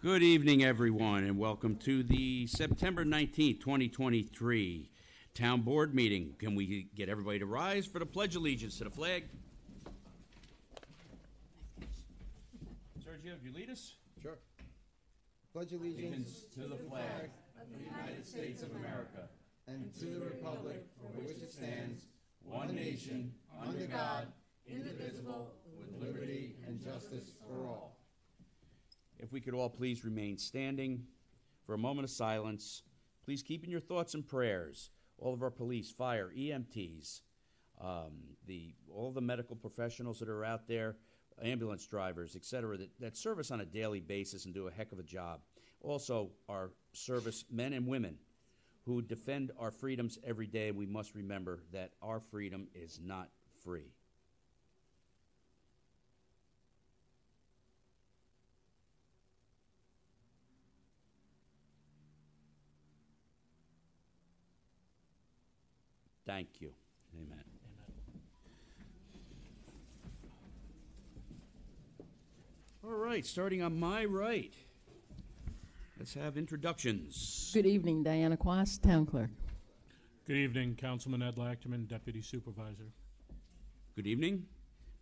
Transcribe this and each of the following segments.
Good evening, everyone, and welcome to the September 19th, 2023 Town Board meeting. Can we get everybody to rise for the Pledge of Allegiance to the flag? Sergio, if you lead us? Sure. Pledge allegiance to the flag of the United States of America and to the republic for which it stands, one nation, under God, indivisible, with liberty and justice for all. If we could all please remain standing for a moment of silence, please keep in your thoughts and prayers all of our police, fire, EMTs, all the medical professionals that are out there, ambulance drivers, etc., that serve us on a daily basis and do a heck of a job. Also, our service men and women who defend our freedoms every day. We must remember that our freedom is not free. Thank you. Amen. All right, starting on my right, let's have introductions. Good evening, Diana Quast, Town Clerk. Good evening, Councilman Ed Lachman, Deputy Supervisor. Good evening,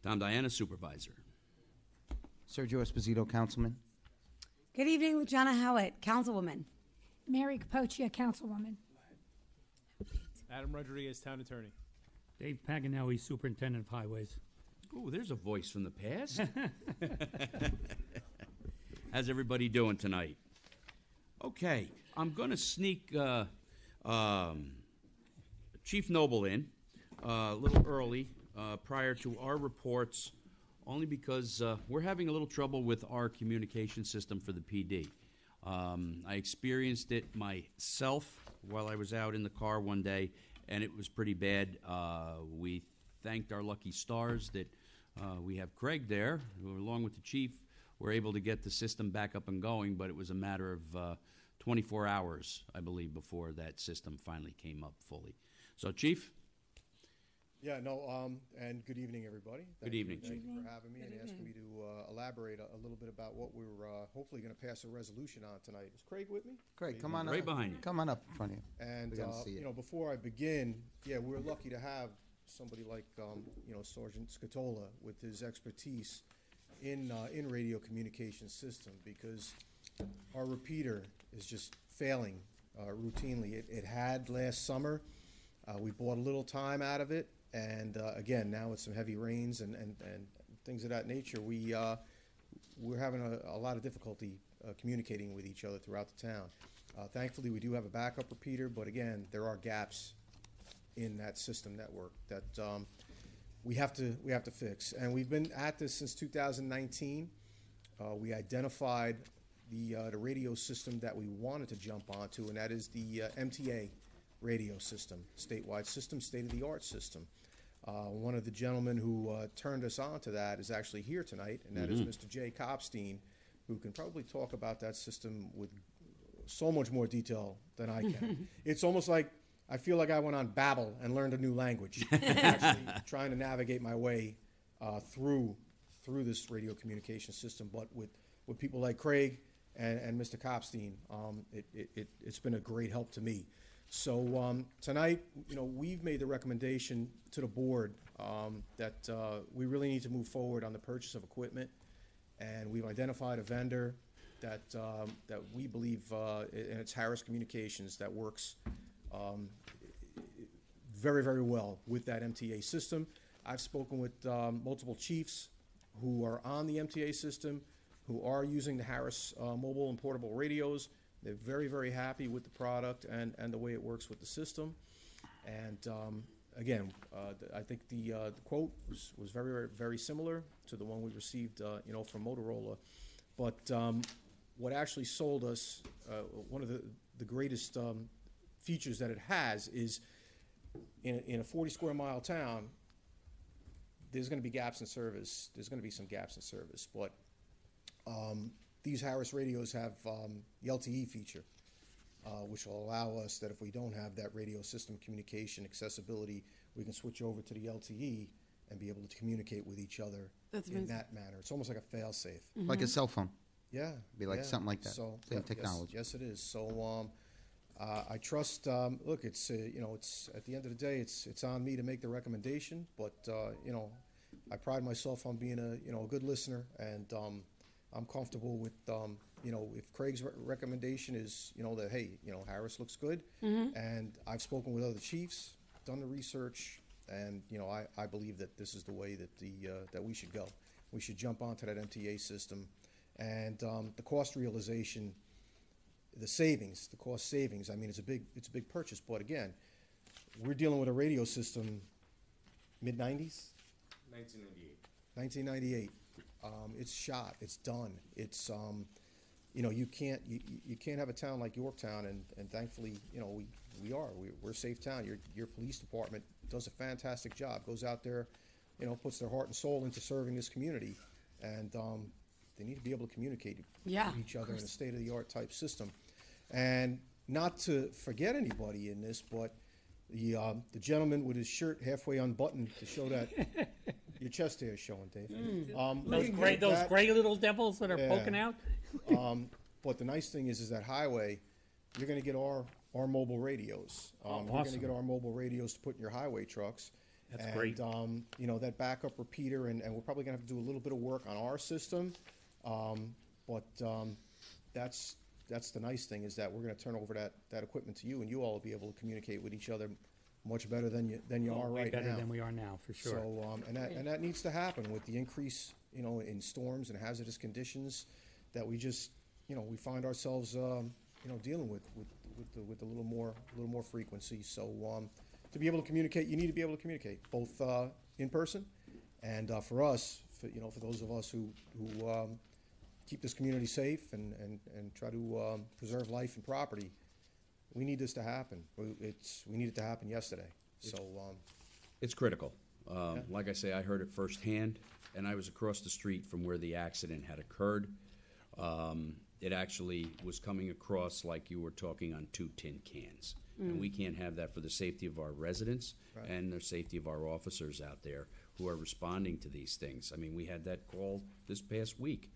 Tom Diana, Supervisor. Sergio Esposito, Councilman. Good evening, Luciana Howitt, Councilwoman. Mary Capoccia, Councilwoman. Adam Rodriguez, Town Attorney. Dave Paganelli, Superintendent of Highways. Oh, there's a voice from the past. How's everybody doing tonight? Okay, I'm going to sneak Chief Noble in a little early prior to our reports, only because we're having a little trouble with our communication system for the PD. I experienced it myself while I was out in the car one day, and it was pretty bad. We thanked our lucky stars that we have Craig there, who, along with the chief, were able to get the system back up and going, but it was a matter of 24 hours, I believe, before that system finally came up fully. So, Chief? Yeah, no, and good evening, everybody. Good evening, Chief. Thank you for having me and asking me to elaborate a little bit about what we're hopefully going to pass a resolution on tonight. Is Craig with me? Craig, come on up. Right behind you. Come on up in front of you. And, We're gonna see it. before I begin, yeah, we're lucky to have somebody like, Sergeant Scatola with his expertise in radio communication system, because our repeater is just failing routinely. It had last summer. We bought a little time out of it. And again, now with some heavy rains and things of that nature, we're having a lot of difficulty communicating with each other throughout the town. Thankfully, we do have a backup repeater, but again, there are gaps in that system network that we have to fix. And we've been at this since 2019. We identified the radio system that we wanted to jump onto, and that is the MTA radio system, statewide system, state-of-the-art system. One of the gentlemen who turned us on to that is actually here tonight, and that is Mr. Jay Kopstein, who can probably talk about that system with so much more detail than I can. It's almost like I feel like I went on Babbel and learned a new language, actually trying to navigate my way through this radio communication system. But with people like Craig and Mr. Kopstein, it's been a great help to me. So tonight, we've made the recommendation to the board that we really need to move forward on the purchase of equipment, and we've identified a vendor that we believe, and it's Harris Communications, that works very, very well with that MTA system. I've spoken with multiple chiefs who are on the MTA system, who are using the Harris mobile and portable radios. They're very, very happy with the product and the way it works with the system. And again, I think the quote was very, very, very similar to the one we received, from Motorola. But what actually sold us, one of the greatest features that it has is in a 40 square mile town, there's going to be gaps in service. There's going to be some gaps in service, but these Harris radios have the LTE feature, which will allow us that if we don't have that radio system communication accessibility, we can switch over to the LTE and be able to communicate with each other in that manner. It's almost like a fail-safe. Like a cell phone. Yeah. Be like yeah. something like that, So, same yes, technology. Yes, it is. So, I trust, look, it's, it's, at the end of the day, it's on me to make the recommendation, but, I pride myself on being a good listener, and, I'm comfortable with, if Craig's recommendation is, that, hey, Harris looks good, and I've spoken with other chiefs, done the research, and, I believe that this is the way that that we should go. We should jump onto that MTA system, and, the cost realization, the cost savings, I mean, it's a big purchase, but again, we're dealing with a radio system, mid-nineties? 1998. 1998. It's shot. It's done. It's you can't have a town like Yorktown, and thankfully, we're a safe town. Your police department does a fantastic job. Goes out there, puts their heart and soul into serving this community, and they need to be able to communicate Yeah, with each other in a state-of-the-art type system. And not to forget anybody in this, but the gentleman with his shirt halfway unbuttoned to show that your chest hair is showing, Dave. Those gray little devils that are Yeah. poking out? But the nice thing is that highway, you're going to get our mobile radios. You're going to awesome. get our mobile radios to put in your highway trucks. That's and, great. That backup repeater, and we're probably going to have to do a little bit of work on our system. But that's the nice thing, is that we're going to turn over that equipment to you, and you all will be able to communicate with each other much better than you are Way right better now. than we are now, for sure. So, and that needs to happen with the increase, in storms and hazardous conditions that we just, we find ourselves, dealing with a little more frequency. So, to be able to communicate, you need to be able to communicate both in person, and for us, for those of us who keep this community safe and try to preserve life and property. We need this to happen. We need it to happen yesterday. So, It's critical. Like I say, I heard it firsthand, and I was across the street from where the accident had occurred. It actually was coming across like you were talking on two tin cans. And we can't have that for the safety of our residents and the safety of our officers out there who are responding to these things. I mean, we had that call this past week,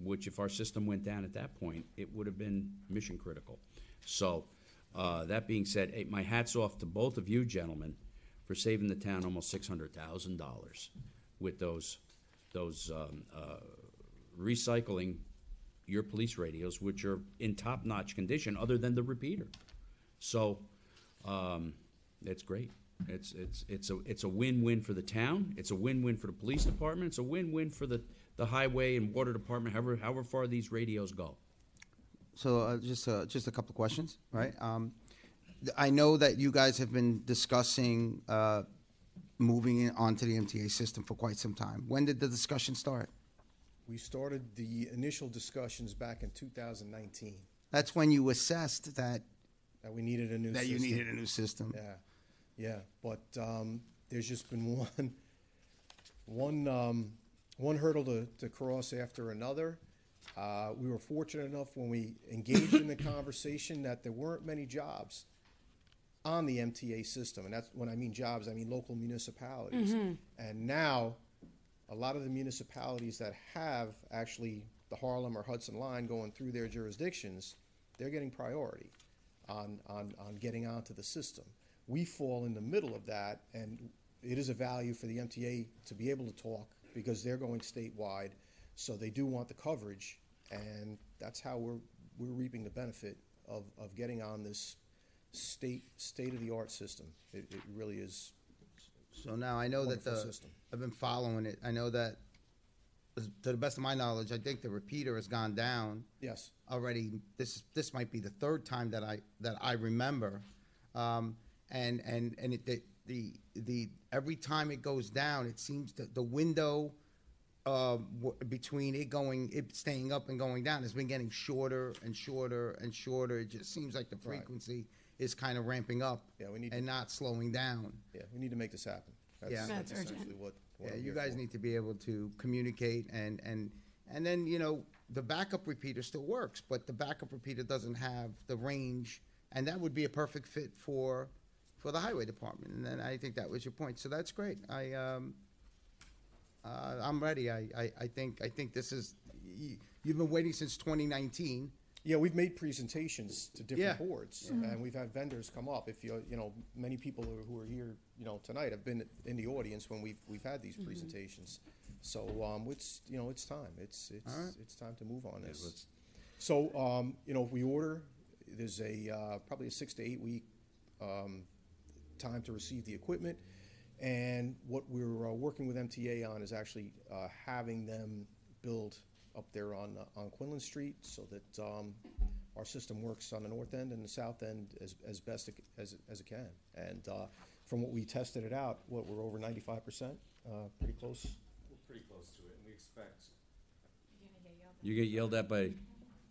which if our system went down at that point, it would have been mission critical. So, that being said, hey, my hat's off to both of you gentlemen for saving the town almost $600,000 with those recycling your police radios, which are in top-notch condition, other than the repeater. So, it's great. It's a win-win for the town. It's a win-win for the police department. It's a win-win for the highway and water department, however far these radios go. So just a couple of questions, right? I know that you guys have been discussing moving it onto the MTA system for quite some time. When did the discussion start? we started the initial discussions back in 2019, That's when you assessed that that we needed a new you system. needed a new system. Yeah. But there's just been one hurdle to cross after another. We were fortunate enough when we engaged in the conversation that there weren't many jobs on the MTA system. And that's when I mean jobs, I mean local municipalities. And now, a lot of the municipalities that have actually the Harlem or Hudson line going through their jurisdictions, they're getting priority on getting onto the system. We fall in the middle of that, and it is a value for the MTA to be able to talk because they're going statewide, so they do want the coverage, and that's how we're reaping the benefit of getting on this state-of-the-art system. It really is. So now I know that Wonderful system. I've been following it. I know that, to the best of my knowledge, I think the repeater has gone down Yes. already. This might be the third time that I remember, and every time it goes down, it seems that the window between it staying up and going down has been getting shorter and shorter and shorter. It just seems like the frequency is kind of ramping up, Yeah, we need and not slowing down. Yeah, we need to make this happen. Yeah. That's urgent. essentially what Yeah, I'm you here guys for. need to be able to communicate, and then the backup repeater still works, but the backup repeater doesn't have the range, and that would be a perfect fit for the highway department. And then I think that was your point, so that's great. I'm ready. I think this is you've been waiting since 2019. Yeah, we've made presentations to different Yeah. boards, and we've had vendors come up. If you know, many people who are here, tonight have been in the audience when we've had these presentations. So, it's, it's time. It's time to move on this. So, if we order, there's probably a 6 to 8 week, time to receive the equipment. And what we're working with MTA on is actually having them build up there on Quinlan Street so that our system works on the north end and the south end as best as it can. And from what we tested it out, we're over 95%, pretty close. We're pretty close to it, and we expect. You get yelled at by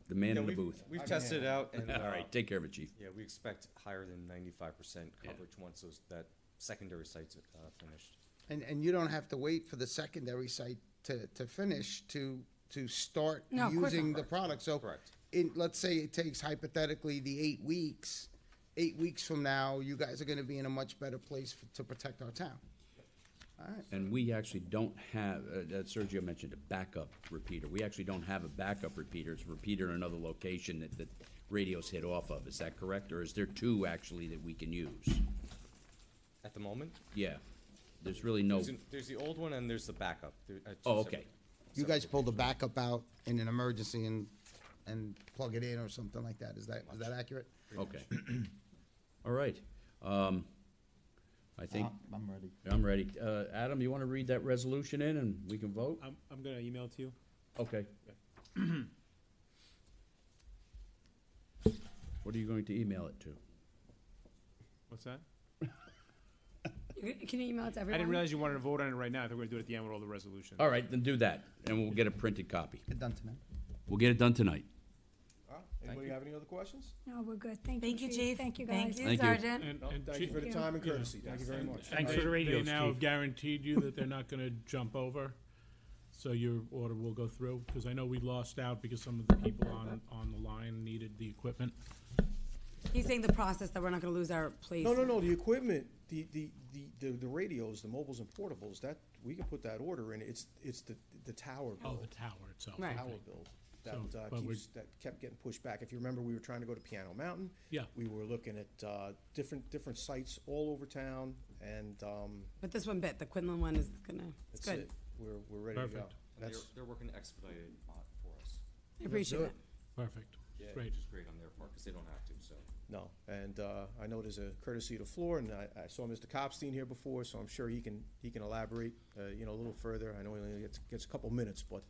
the man in the booth. We've tested it out, and All right, take care of it, chief. yeah, we expect higher than 95% coverage once that secondary site's finished. And you don't have to wait for the secondary site to finish to start No, of course using not. the product. So, Correct. let's say it takes hypothetically the 8 weeks. 8 weeks from now, you guys are going to be in a much better place to protect our town. All right. And we actually don't have, Sergio mentioned a backup repeater. We actually don't have a backup repeater. It's a repeater in another location that radios hit off of. Is that correct? Or is there two actually that we can use? At the moment, Yeah. There's really no, there's the old one and there's the backup. oh, okay. You guys pull the backup out in an emergency and plug it in or something like that. Is that accurate? Okay. All right. I think, I'm ready. I'm ready. Adam, you want to read that resolution in and we can vote? I'm gonna email it to you. Okay. What are you going to email it to? What's that? Can you email it to everyone? I didn't realize you wanted to vote on it right now. I thought we were gonna do it at the end with all the resolutions. All right, then do that, and we'll get a printed copy. Get done tonight. We'll get it done tonight. Anybody have any other questions? No, we're good. Thank Thank you, you, Chief. Thank you, Thank guys. you, Thank you. Sergeant. And, No, and thank you for the Chief- time and courtesy. Thank you very much. Thanks for the radios, They now have Chief. guaranteed you that they're not gonna jump over, so your order will go through, because I know we lost out because some of the people on the line needed the equipment. He's saying the process that we're not gonna lose our place. No, the equipment, the radios, the mobiles and portables, that, we can put that order in. It's the tower Oh, build. the tower itself. Right. Tower okay. build. So, but That kept getting pushed back. If you remember, we were trying to go to Piano Mountain. Yeah. We were looking at different sites all over town, and But this one bit, the Quinlan one is gonna, it's that's good. it. We're ready to go. Perfect. And That's they're working expedited for us, I appreciate it. Perfect. yeah, Great. which is great on their part because they don't have to. So no, and I know there's a courtesy to floor, and I saw Mr. Copstein here before, so I'm sure he can elaborate, a little further. I know he only gets a couple minutes, but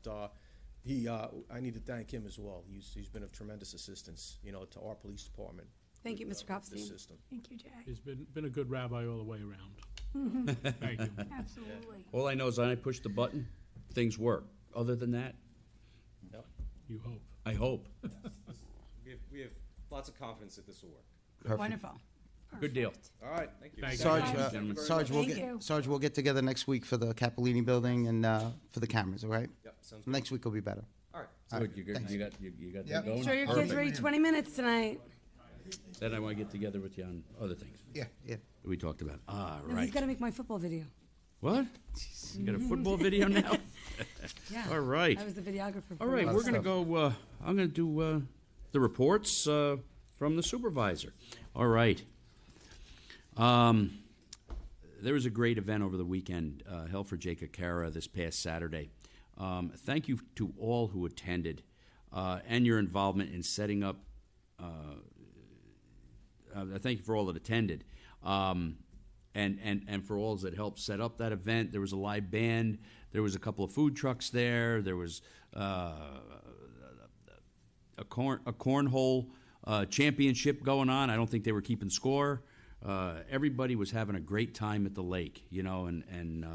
I need to thank him as well. He's been of tremendous assistance, to our police department. Thank you, with, Mr. this Copstein. system. Thank you, Jay. He's been a good rabbi all the way around. Thank you. Absolutely. All I know is when I push the button, things work. Other than that, Yep. You hope. I hope. we have lots of confidence that this will work. Wonderful. Good deal. All right. Thank you. Thank you. Sarge, gentlemen. Sarge, Thank you. We'll get together next week for the Capolini building and for the cameras. All right. Yep, sounds good. Next week will be better. All right. Good, you got Yep. that going? Make sure your kids Perfect. ready 20 minutes tonight. Then I want to get together with you on other things Yeah. that we talked about. Ah, No, right. he's gotta make my football video. What? You got a football video now? Yeah. All right. I was the videographer. All right, for we're it. gonna go, I'm gonna do, the reports, from the supervisor. All right. There was a great event over the weekend, held for Jacob Cara this past Saturday. Thank you to all who attended, and your involvement in setting up, thank you for all that attended. And for all that helped set up that event. There was a live band. There was a couple of food trucks there. There was a cornhole championship going on. I don't think they were keeping score. Everybody was having a great time at the lake, and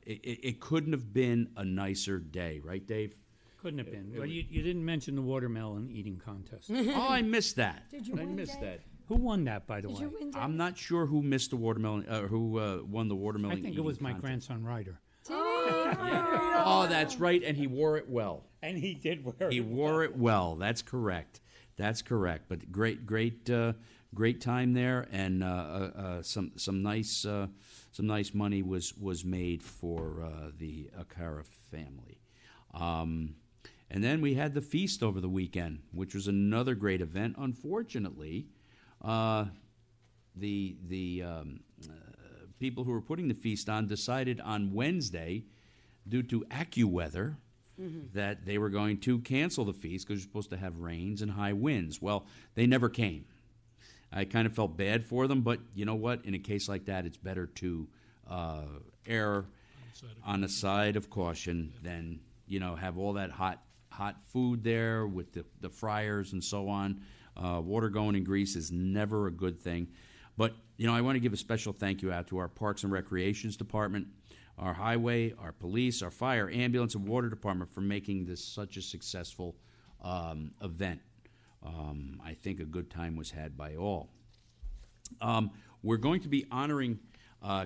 it couldn't have been a nicer day, right, Dave? Couldn't have been. Well, you didn't mention the watermelon eating contest. Oh, I missed that. Did you I win, missed Dave? that. Who won that, by the Did way? you win, Dave? I'm not sure who missed the watermelon, who won the I watermelon. think it was eating my contest. grandson Ryder. Oh, that's right, and he wore it well. And he did wear He it. wore it well. That's correct. That's correct. But great time there, and some nice money was made for the Akara family. And then we had the feast over the weekend, which was another great event. Unfortunately, the people who were putting the feast on decided on Wednesday, due to AccuWeather, that they were going to cancel the feast because you're supposed to have rains and high winds. Well, they never came. I kind of felt bad for them, but you know what? In a case like that, it's better to err on the side of caution than, have all that hot food there with the fryers and so on. Water going in grease is never a good thing. But, I want to give a special thank you out to our Parks and Recreations Department, our highway, our police, our fire, ambulance, and water department for making this such a successful event. I think a good time was had by all. We're going to be honoring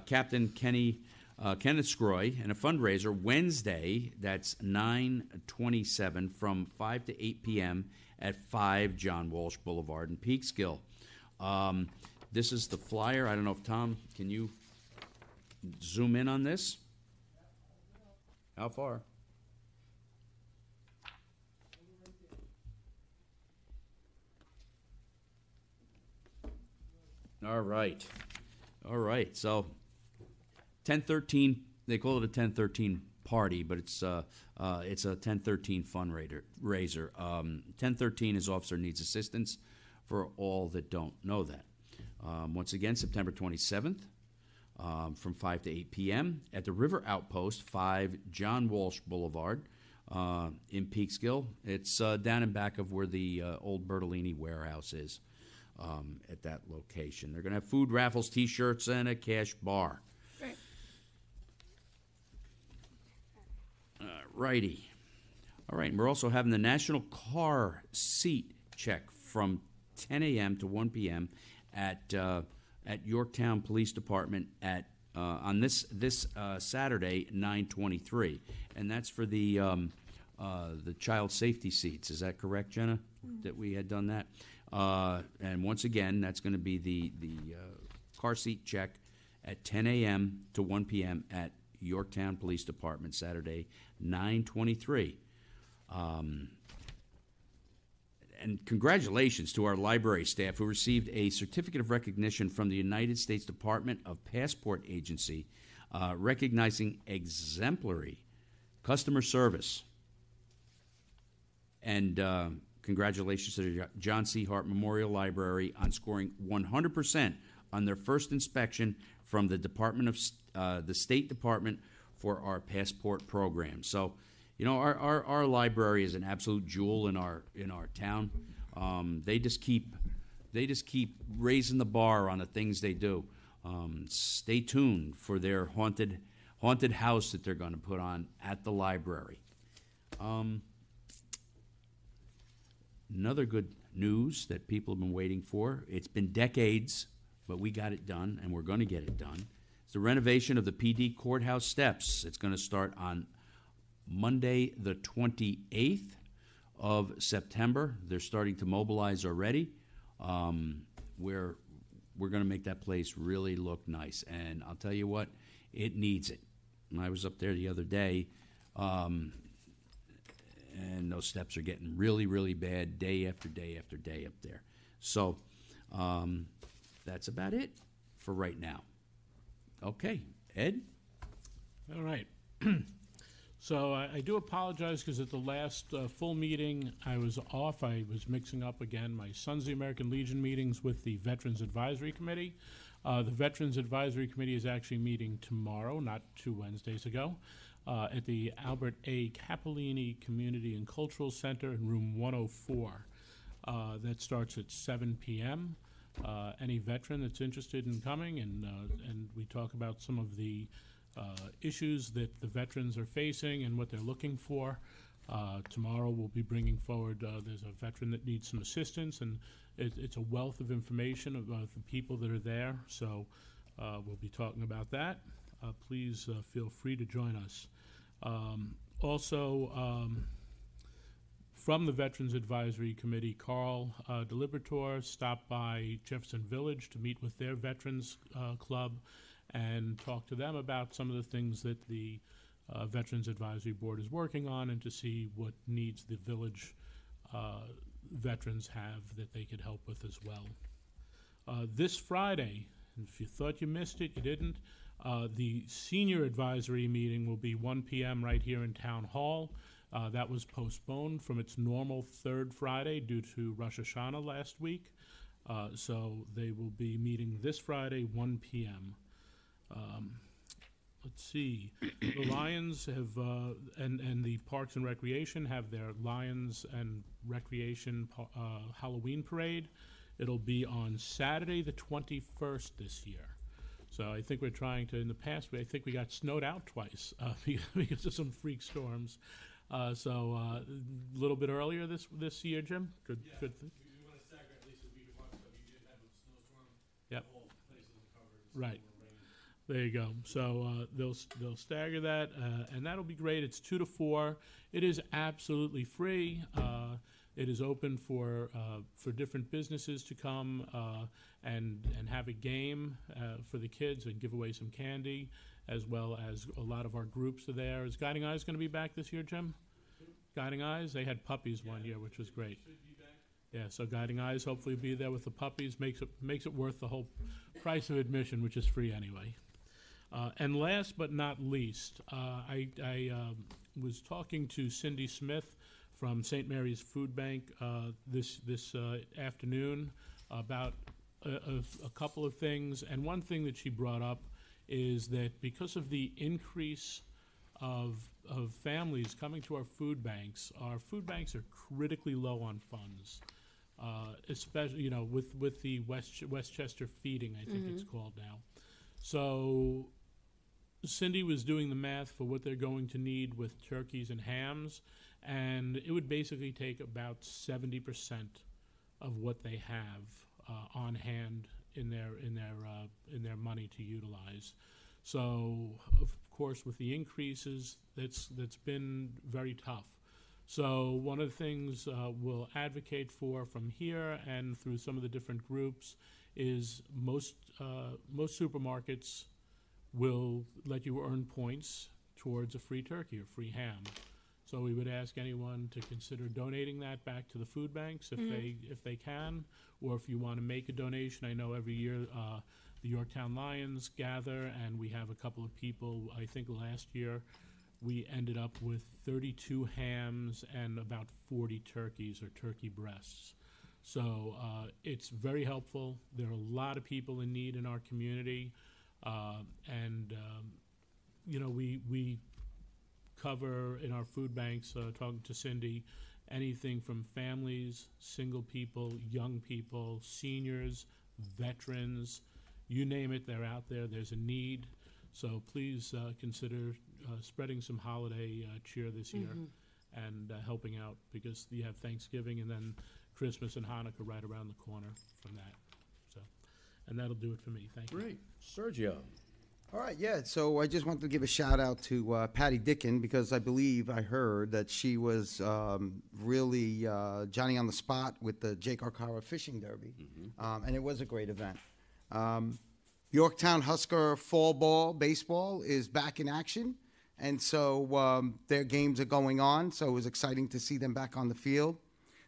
Captain Kenneth Scroy in a fundraiser Wednesday. That's 9/27 from 5 to 8 p.m. at 5 John Walsh Boulevard in Peekskill. This is the flyer. I don't know if Tom, can you zoom in on this? How far? All right. So 1013, they call it a 1013 party, but it's a 1013 fundraiser. 1013 is Officer Needs Assistance, for all that don't know that. Once again, September 27th, from 5 to 8 p.m. at the River Outpost, 5 John Walsh Boulevard in Peekskill. It's down in back of where the old Bertolini warehouse is, at that location. They're going to have food raffles, T-shirts, and a cash bar. Great. Righty. All right, and we're also having the National Car Seat Check from 10 a.m. to 1 p.m. at Yorktown Police Department on this Saturday, 9/23, and that's for the child safety seats. Is that correct, Jenna? That we had done that, and once again, that's going to be the car seat check at 10 a.m. to 1 p.m. at Yorktown Police Department, Saturday, 9/23. And congratulations to our library staff who received a certificate of recognition from the United States Department of Passport Agency, recognizing exemplary customer service. And congratulations to the John C. Hart Memorial Library on scoring 100% on their first inspection from the the State Department for our passport program. So, our library is an absolute jewel in our town. They just keep raising the bar on the things they do. Stay tuned for their haunted house that they're going to put on at the library. Another good news that people have been waiting for. It's been decades, but we got it done, and we're going to get it done. It's the renovation of the PD courthouse steps. It's going to start on Monday, the 28th of September. They're starting to mobilize already. We're going to make that place really look nice. And I'll tell you what, it needs it. I was up there the other day, and those steps are getting really, really bad day after day after day up there. So that's about it for right now. Okay, Ed? All right. So I do apologize because at the last full meeting, I was off. I was mixing up again my Sons of the American Legion meetings with the Veterans Advisory Committee. The Veterans Advisory Committee is actually meeting tomorrow, not 2 Wednesdays ago, at the Albert A. Cappellini Community and Cultural Center in room 104. That starts at 7 p.m. Any veteran that's interested in coming, and we talk about some of the issues that the veterans are facing and what they're looking for. Tomorrow we'll be bringing forward, there's a veteran that needs some assistance, and it's a wealth of information about the people that are there, so we'll be talking about that. Please feel free to join us. Also, from the Veterans Advisory Committee, Carl Deliberator stopped by Jefferson Village to meet with their Veterans Club and talk to them about some of the things that the Veterans Advisory Board is working on, and to see what needs the village veterans have that they could help with as well. This Friday, if you thought you missed it, you didn't. The senior advisory meeting will be 1 p.m. right here in Town Hall. That was postponed from its normal third Friday due to Rosh Hashanah last week. So they will be meeting this Friday, 1 p.m. Let's see. The Lions have, and the Parks and Recreation have their Lions and Recreation Halloween Parade. It'll be on Saturday, the 21st this year. So I think we're trying to, in the past, I think we got snowed out twice because of some freak storms. So a little bit earlier this year, Jim? Good. We want to stagger at least a week apart, so we did have a snowstorm. Yep. The whole place isn't covered. Right. There you go. So they'll stagger that, and that'll be great. It's 2 to 4. It is absolutely free. It is open for different businesses to come and have a game for the kids and give away some candy, as well as a lot of our groups are there. Is Guiding Eyes going to be back this year, Jim? Guiding Eyes? They had puppies one year, which was great. Yeah, so Guiding Eyes hopefully will be there with the puppies. Makes it worth the whole price of admission, which is free anyway. And last but not least, I was talking to Cindy Smith from St. Mary's Food Bank this afternoon about a couple of things. And one thing that she brought up is that because of the increase of families coming to our food banks are critically low on funds. Especially, with the Westchester feeding, I think it's called now. So Cindy was doing the math for what they're going to need with turkeys and hams, and it would basically take about 70% of what they have on hand in their money to utilize. So, of course, with the increases, that's been very tough. So one of the things we'll advocate for from here and through some of the different groups is most supermarkets will let you earn points towards a free turkey or free ham. So we would ask anyone to consider donating that back to the food banks if they can, or if you want to make a donation. I know every year the Yorktown Lions gather, and we have a couple of people. I think last year we ended up with 32 hams and about 40 turkeys or turkey breasts. So it's very helpful. There are a lot of people in need in our community, we cover in our food banks, talking to Cindy, anything from families, single people, young people, seniors, veterans, you name it, they're out there. There's a need. So please consider spreading some holiday cheer this year and helping out, because you have Thanksgiving and then Christmas and Hanukkah right around the corner from that. So, and that'll do it for me. Thank you. Great. Sergio. All right, yeah, so I just wanted to give a shout out to Patty Dickin, because I believe I heard that she was really Johnny on the spot with the Jake Arcara Fishing Derby, and it was a great event. Yorktown Husker Fall Ball Baseball is back in action, and so their games are going on, so it was exciting to see them back on the field.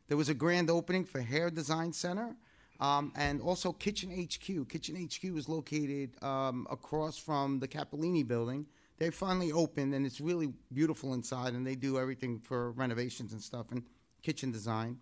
There was a grand opening for Hair Design Center, and also Kitchen HQ. Kitchen HQ is located across from the Cappellini building. They finally opened, and it's really beautiful inside, and they do everything for renovations and stuff and kitchen design.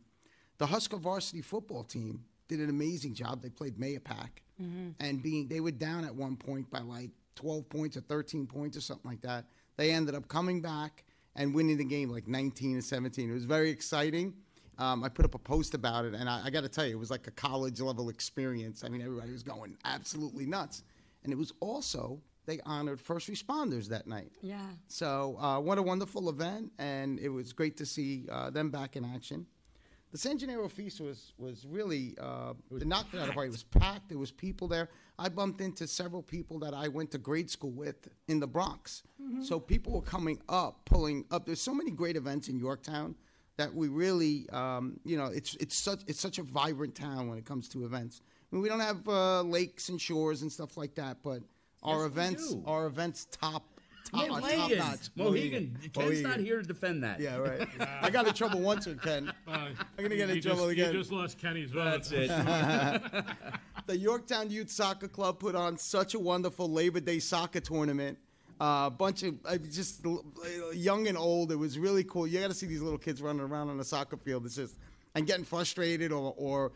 The Husker varsity football team did an amazing job. They played Mayapack, and they were down at one point by like 12 points or 13 points or something like that. They ended up coming back and winning the game like 19-17. It was very exciting. I put up a post about it, and I got to tell you, it was like a college-level experience. I mean, everybody was going absolutely nuts. And it was also, they honored first responders that night. Yeah. So what a wonderful event, and it was great to see them back in action. The San Gennaro Feast was really, it knocked it out of the park. It was packed. There was people there. I bumped into several people that I went to grade school with in the Bronx. So people were coming up, pulling up. There's so many great events in Yorktown that we really, it's such a vibrant town when it comes to events. I mean, we don't have lakes and shores and stuff like that, but our events top top-notch. Mohegan. Ken's not here to defend that. Yeah, right. I got in trouble once with Ken. I'm gonna get in trouble again. You just lost Kenny's vote. That's it. The Yorktown Youth Soccer Club put on such a wonderful Labor Day soccer tournament. A bunch of just young and old. It was really cool. You got to see these little kids running around on the soccer field. It's just and getting frustrated or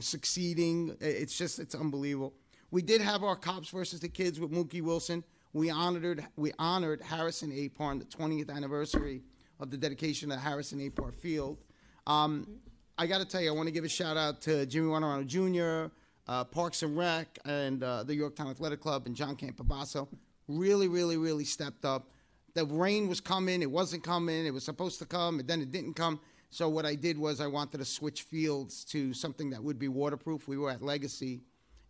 succeeding. It's unbelievable. We did have our Cops versus the Kids with Mookie Wilson. We honored Harrison Apar on the 20th anniversary of the dedication of Harrison Apar Field. I got to tell you, I want to give a shout out to Jimmy Wanarano Jr., Parks and Rec, and the Yorktown Athletic Club, and John Campobasso. Really, really, really stepped up. The rain was coming. It wasn't coming. It was supposed to come, and then it didn't come. So what I did was I wanted to switch fields to something that would be waterproof. We were at Legacy.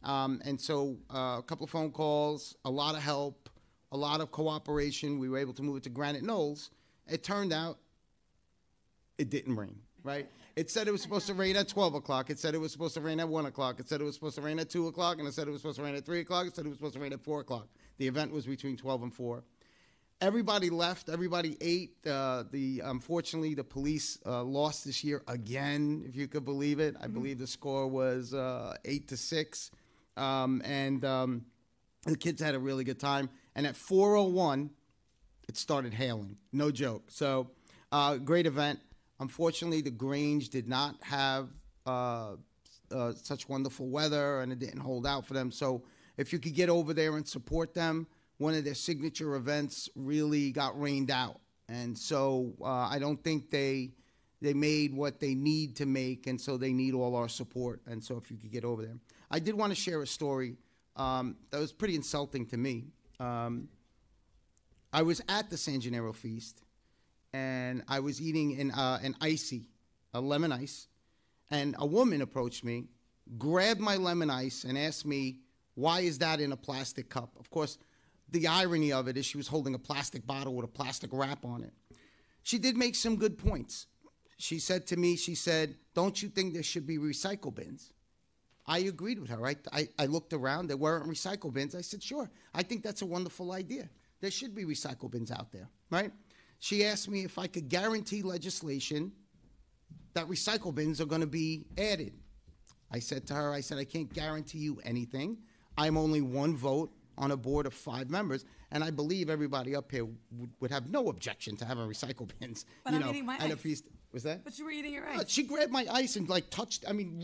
And so a couple of phone calls, a lot of help, a lot of cooperation. We were able to move it to Granite Knolls. It turned out it didn't rain, right? It said it was supposed to rain at 12 o'clock. It said it was supposed to rain at 1 o'clock. It said it was supposed to rain at 2 o'clock. And it said it was supposed to rain at 3 o'clock. It said it was supposed to rain at 4 o'clock. The event was between 12 and 4. Everybody left. Everybody ate. Unfortunately, the police lost this year again, if you could believe it. I believe the score was 8-6. The kids had a really good time. And at 4:01, it started hailing. No joke. So, great event. Unfortunately, the Grange did not have such wonderful weather, and it didn't hold out for them. So, if you could get over there and support them, one of their signature events really got rained out. And so, I don't think they made what they need to make, and so they need all our support. And so, if you could get over there. I did want to share a story that was pretty insulting to me. I was at the San Gennaro Feast, and I was eating an icy, a lemon ice, and a woman approached me, grabbed my lemon ice, and asked me, why is that in a plastic cup? Of course, the irony of it is she was holding a plastic bottle with a plastic wrap on it. She did make some good points. She said to me, don't you think there should be recycle bins? I agreed with her. I looked around. There weren't recycle bins. I said, sure. I think that's a wonderful idea. There should be recycle bins out there, right? She asked me if I could guarantee legislation that recycle bins are going to be added. I said to her, I can't guarantee you anything. I'm only one vote on a board of 5 members, and I believe everybody up here would have no objection to having recycle bins. But I'm eating my at a ice. feast. Was that? But you were eating your ice. She grabbed my ice and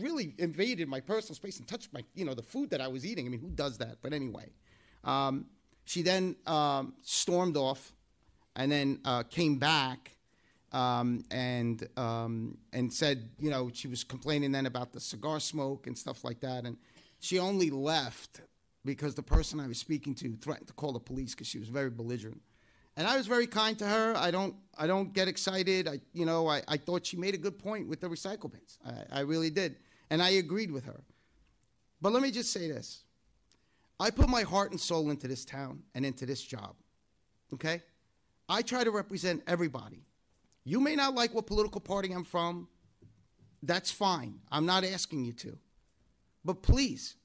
really invaded my personal space and touched the food that I was eating. I mean, who does that? But anyway, she then stormed off, and then came back and said, she was complaining then about the cigar smoke and stuff like that, and she only left because the person I was speaking to threatened to call the police because she was very belligerent. And I was very kind to her. I don't get excited. I thought she made a good point with the recycle bins. I really did. And I agreed with her. But let me just say this. I put my heart and soul into this town and into this job. Okay? I try to represent everybody. You may not like what political party I'm from. That's fine. I'm not asking you to. But please,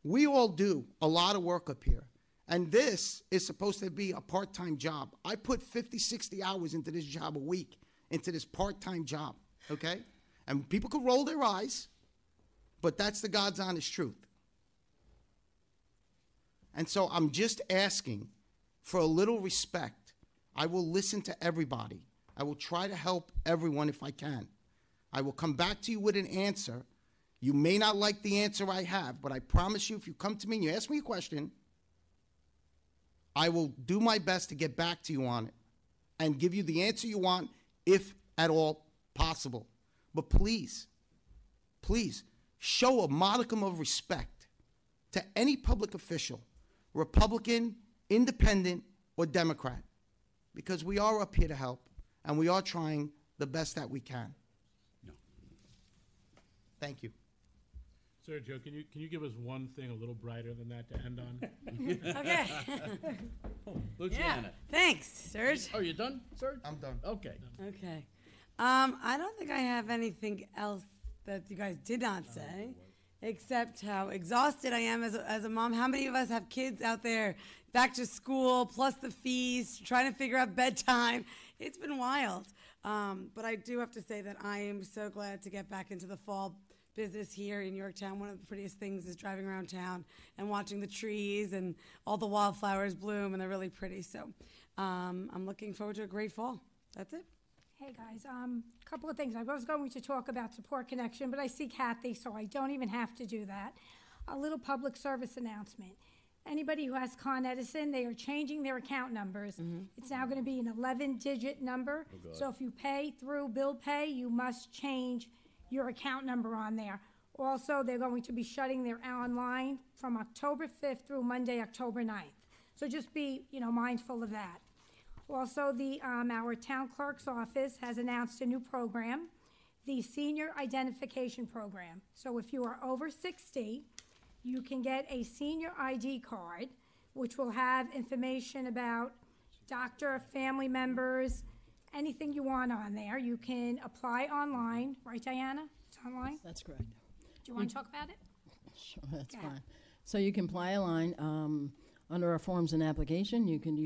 we all do a lot of work up here. And this is supposed to be a part-time job. I put 50, 60 hours into this job a week, into this part-time job, okay? And people could roll their eyes, but that's the God's honest truth. And so I'm just asking for a little respect. I will listen to everybody. I will try to help everyone if I can. I will come back to you with an answer. You may not like the answer I have, but I promise you, if you come to me and you ask me a question, I will do my best to get back to you on it and give you the answer you want, if at all possible. But please, please, show a modicum of respect to any public official, Republican, Independent, or Democrat, because we are up here to help, and we are trying the best that we can. No. Thank you. Sergio, can you give us one thing a little brighter than that to end on? Okay. Luciana. Yeah. Thanks, Serge. Oh, you done, Serge? I'm done. Okay. Okay. I don't think I have anything else that you guys did not say. except how exhausted I am as a mom. How many of us have kids out there back to school, plus the fees, trying to figure out bedtime? It's been wild. But I do have to say that I am so glad to get back into the fall business here in Yorktown. One of the prettiest things is driving around town and watching the trees and all the wildflowers bloom, and they're really pretty. So I'm looking forward to a great fall. That's it. Hey, guys, a couple of things. I was going to talk about Support Connection, but I see Kathy, so I don't even have to do that. A little public service announcement. Anybody who has Con Edison, they are changing their account numbers. It's now going to be an 11-digit number. So if you pay through bill pay, you must change your account number on there. Also, they're going to be shutting their online from October 5th through Monday, October 9th. So just be, mindful of that. Also, our town clerk's office has announced a new program, the Senior Identification Program. So if you are over 60, you can get a senior ID card, which will have information about doctor, family members, anything you want on there. You can apply online, right, Diana? It's online? That's correct. Do you want to talk about it? Sure, that's Go ahead. fine. So you can apply online under our forms and application. You can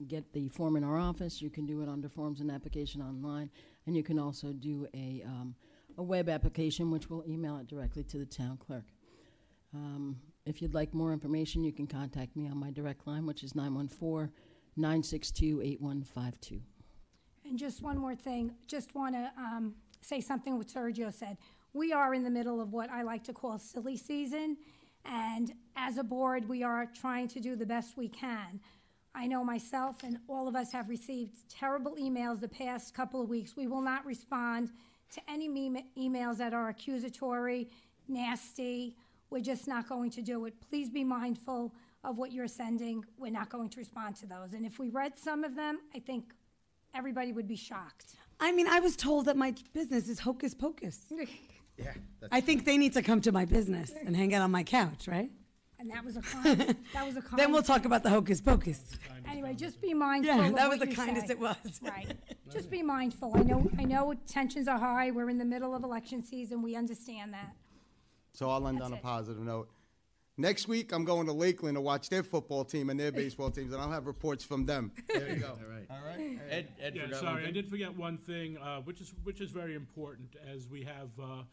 get the form in our office. You can do it under forms and application online, and you can also do a web application, which will email it directly to the town clerk. If you'd like more information, you can contact me on my direct line, which is 914-962-8152. And just one more thing, just want to say something what Sergio said. We are in the middle of what I like to call silly season, and as a board, we are trying to do the best we can. I know myself and all of us have received terrible emails the past couple of weeks. We will not respond to any emails that are accusatory, nasty. We're just not going to do it. Please be mindful of what you're sending. We're not going to respond to those. And if we read some of them, I think everybody would be shocked. I mean, I was told that my business is Hocus Pocus. Yeah, that's I think they need to come to my business and hang out on my couch, right? And that was a kind. Then we'll talk about the Hocus Pocus. Anyway, just be mindful. Yeah, of that what was the you kindest say. it was. Right. Just be mindful. I know tensions are high. We're in the middle of election season. We understand that. So I'll end That's on a it. positive note. Next week, I'm going to Lakeland to watch their football team and their baseball teams, and I'll have reports from them. There you go. All right. All right? Ed Yeah, forgot one sorry, I thing? did forget one thing, which is very important, as we have a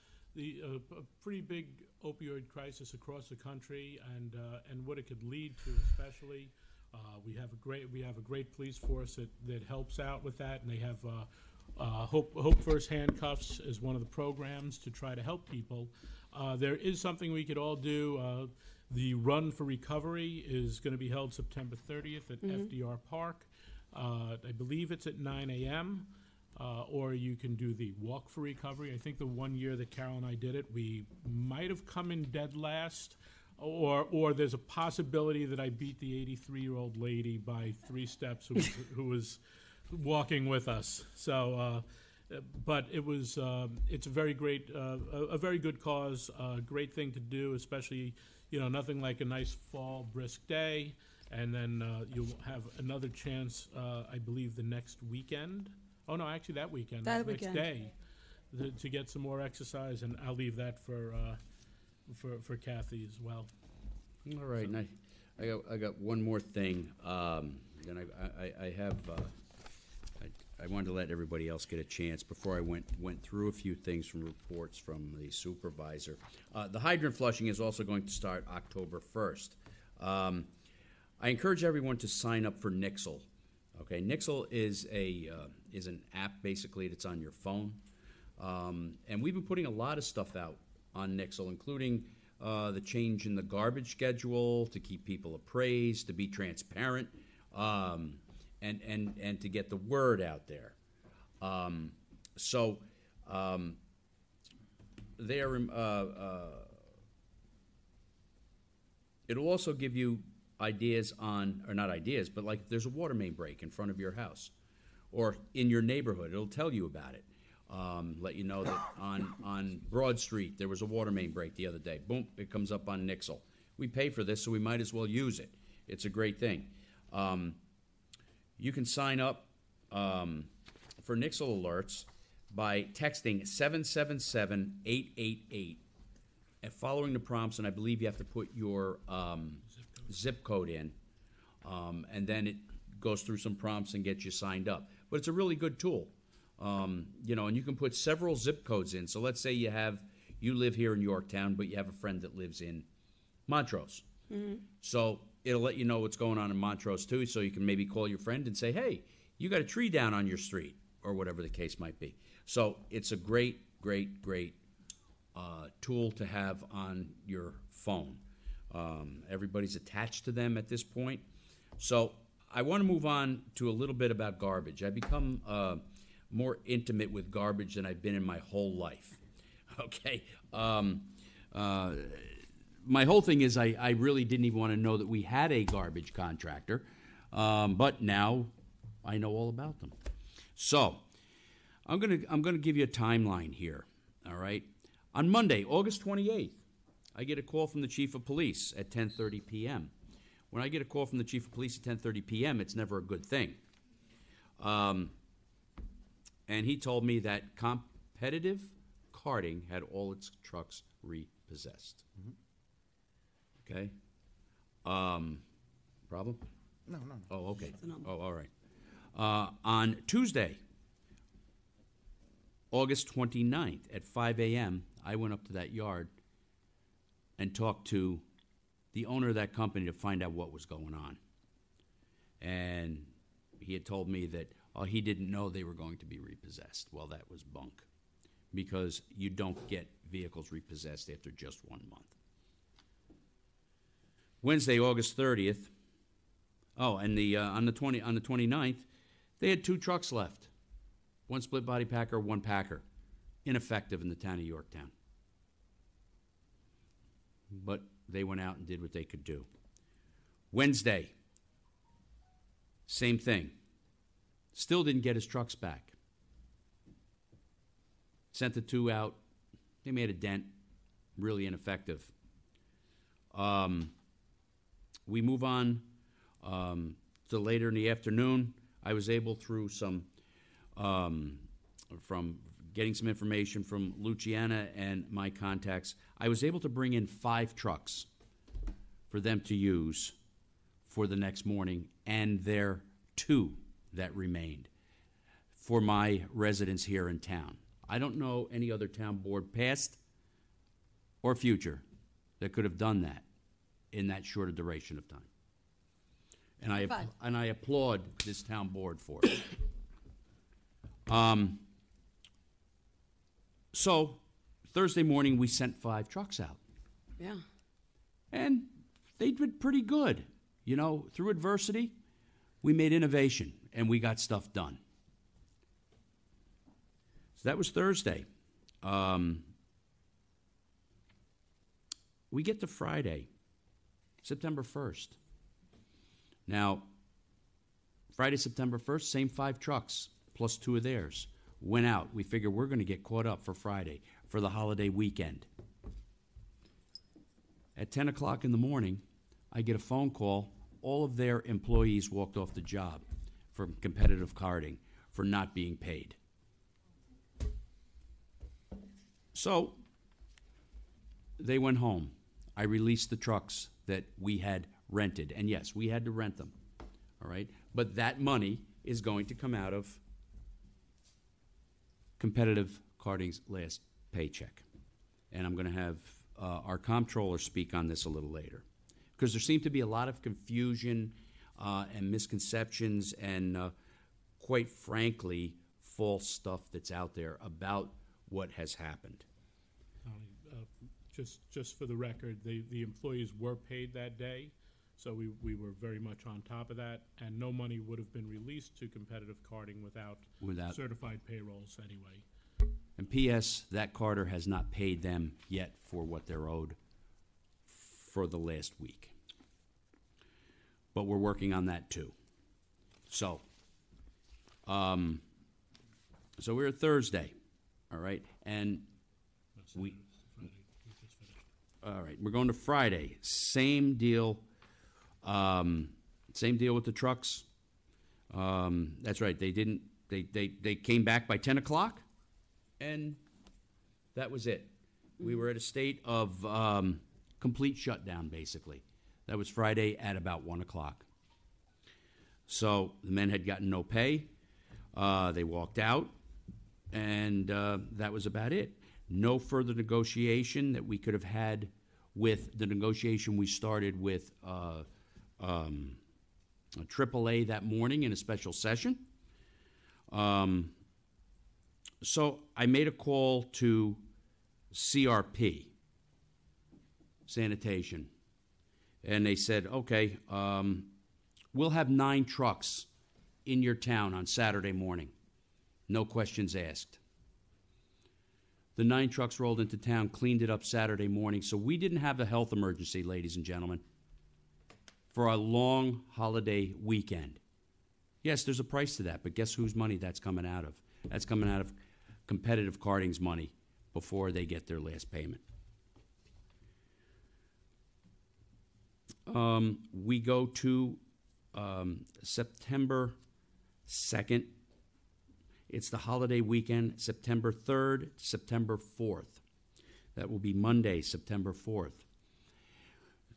pretty big opioid crisis across the country, and what it could lead to, especially. We have a great police force that helps out with that, and they have Hope First Handcuffs is one of the programs to try to help people. There is something we could all do. The Run for Recovery is going to be held September 30th at FDR Park. I believe it's at 9 a.m. Or you can do the Walk for Recovery. I think the one year that Carol and I did it, we might have come in dead last, or there's a possibility that I beat the 83-year-old lady by 3 steps who was walking with us. So, but it was it's a very great, a very good cause, a great thing to do, especially, nothing like a nice fall brisk day, and then you'll have another chance, I believe, the next weekend. Oh no, actually that weekend, That next weekend. day, to get some more exercise, and I'll leave that for Kathy as well. All right, and I got one more thing. Then I have. I wanted to let everybody else get a chance before I went through a few things from reports from the supervisor. The hydrant flushing is also going to start October 1st. I encourage everyone to sign up for Nixle. Okay, Nixle is an app basically that's on your phone, and we've been putting a lot of stuff out on Nixle, including the change in the garbage schedule to keep people appraised, to be transparent, and to get the word out there. It'll also give you ideas on, or not ideas, but like if there's a water main break in front of your house or in your neighborhood, it'll tell you about it. Let you know that on Broad Street there was a water main break the other day. Boom, it comes up on Nixle. We pay for this, so we might as well use it. It's a great thing. You can sign up for Nixle alerts by texting 777-888 and following the prompts, and I believe you have to put your zip code in, and then it goes through some prompts and gets you signed up. But it's a really good tool, you know, and you can put several zip codes in. So let's say you live here in Yorktown, but you have a friend that lives in Montrose. So it'll let you know what's going on in Montrose too, so you can maybe call your friend and say, hey, you got a tree down on your street, or whatever the case might be. So it's a great tool to have on your phone. Everybody's attached to them at this point. So I want to move on to a little bit about garbage. I've become more intimate with garbage than I've been in my whole life. Okay. My whole thing is I really didn't even want to know that we had a garbage contractor, but now I know all about them. So I'm gonna give you a timeline here. All right. On Monday, August 28th, I get a call from the chief of police at 10:30 p.m. When I get a call from the chief of police at 10:30 p.m., it's never a good thing. And he told me that Competitive Karting had all its trucks repossessed. Okay. Problem? No. Oh, okay. Oh, all right. On Tuesday, August 29th at 5 a.m., I went up to that yard and talked to the owner of that company to find out what was going on. And he had told me that he didn't know they were going to be repossessed. Well, that was bunk, because you don't get vehicles repossessed after just 1 month. Wednesday, August 30th. Oh, and on the 29th, they had 2 trucks left. One split body packer, one packer. Ineffective in the town of Yorktown. But they went out and did what they could do. Wednesday, same thing. Still didn't get his trucks back. Sent the 2 out. They made a dent. Really ineffective. We move on to later in the afternoon. I was able, through some, from getting some information from Luciana and my contacts, I was able to bring in 5 trucks for them to use for the next morning, and there 2 that remained for my residents here in town. I don't know any other town board, past or future, that could have done that in that short a duration of time. And I applaud this town board for it. So Thursday morning, we sent 5 trucks out. Yeah. And they did pretty good. You know, through adversity, we made innovation, and we got stuff done. So that was Thursday. We get to Friday, September 1st. Now, Friday, September 1st, same 5 trucks, plus 2 of theirs, went out. We figure we're going to get caught up for Friday, for the holiday weekend. At 10 o'clock in the morning, I get a phone call. All of their employees walked off the job from Competitive Karting for not being paid. So they went home. I released the trucks that we had rented. And yes, we had to rent them. All right? But that money is going to come out of Competitive Karting's last paycheck. And I'm going to have our comptroller speak on this a little later, because there seemed to be a lot of confusion and misconceptions and, quite frankly, false stuff that's out there about what has happened. Just for the record, the employees were paid that day, so we were very much on top of that, and no money would have been released to Competitive Karting without certified payrolls anyway. And P.S., that Carter has not paid them yet for what they're owed for the last week. But we're working on that too. So, so we're at Thursday, all right? And all right, we're going to Friday. Same deal. Same deal with the trucks. That's right. They came back by 10 o'clock, and that was it. We were at a state of complete shutdown, basically. That was Friday at about 1 o'clock. So the men had gotten no pay. They walked out, and that was about it. No further negotiation that we could have had with the negotiation we started with AAA that morning in a special session. So I made a call to CRP, Sanitation, and they said, okay, we'll have 9 trucks in your town on Saturday morning. No questions asked. The 9 trucks rolled into town, cleaned it up Saturday morning, so we didn't have a health emergency, ladies and gentlemen, for a long holiday weekend. Yes, there's a price to that, but guess whose money that's coming out of? That's coming out of Competitive Karting's money before they get their last payment. We go to September 2nd. It's the holiday weekend, September 3rd, September 4th. That will be Monday, September 4th.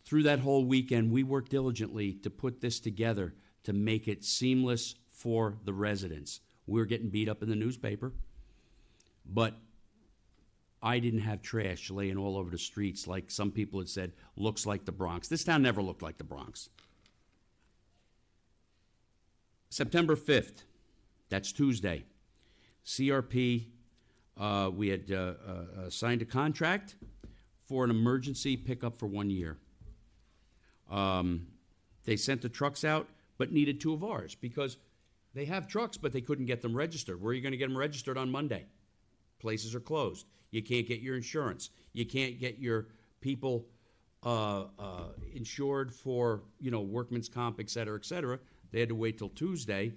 Through that whole weekend, we worked diligently to put this together to make it seamless for the residents. We were getting beat up in the newspaper, but I didn't have trash laying all over the streets like some people had said, looks like the Bronx. This town never looked like the Bronx. September 5th, that's Tuesday. CRP, we had signed a contract for an emergency pickup for 1 year. They sent the trucks out, but needed 2 of ours because they have trucks, but they couldn't get them registered. Where are you going to get them registered on Monday? Places are closed. You can't get your insurance. You can't get your people insured for, workman's comp, et cetera, et cetera. They had to wait till Tuesday.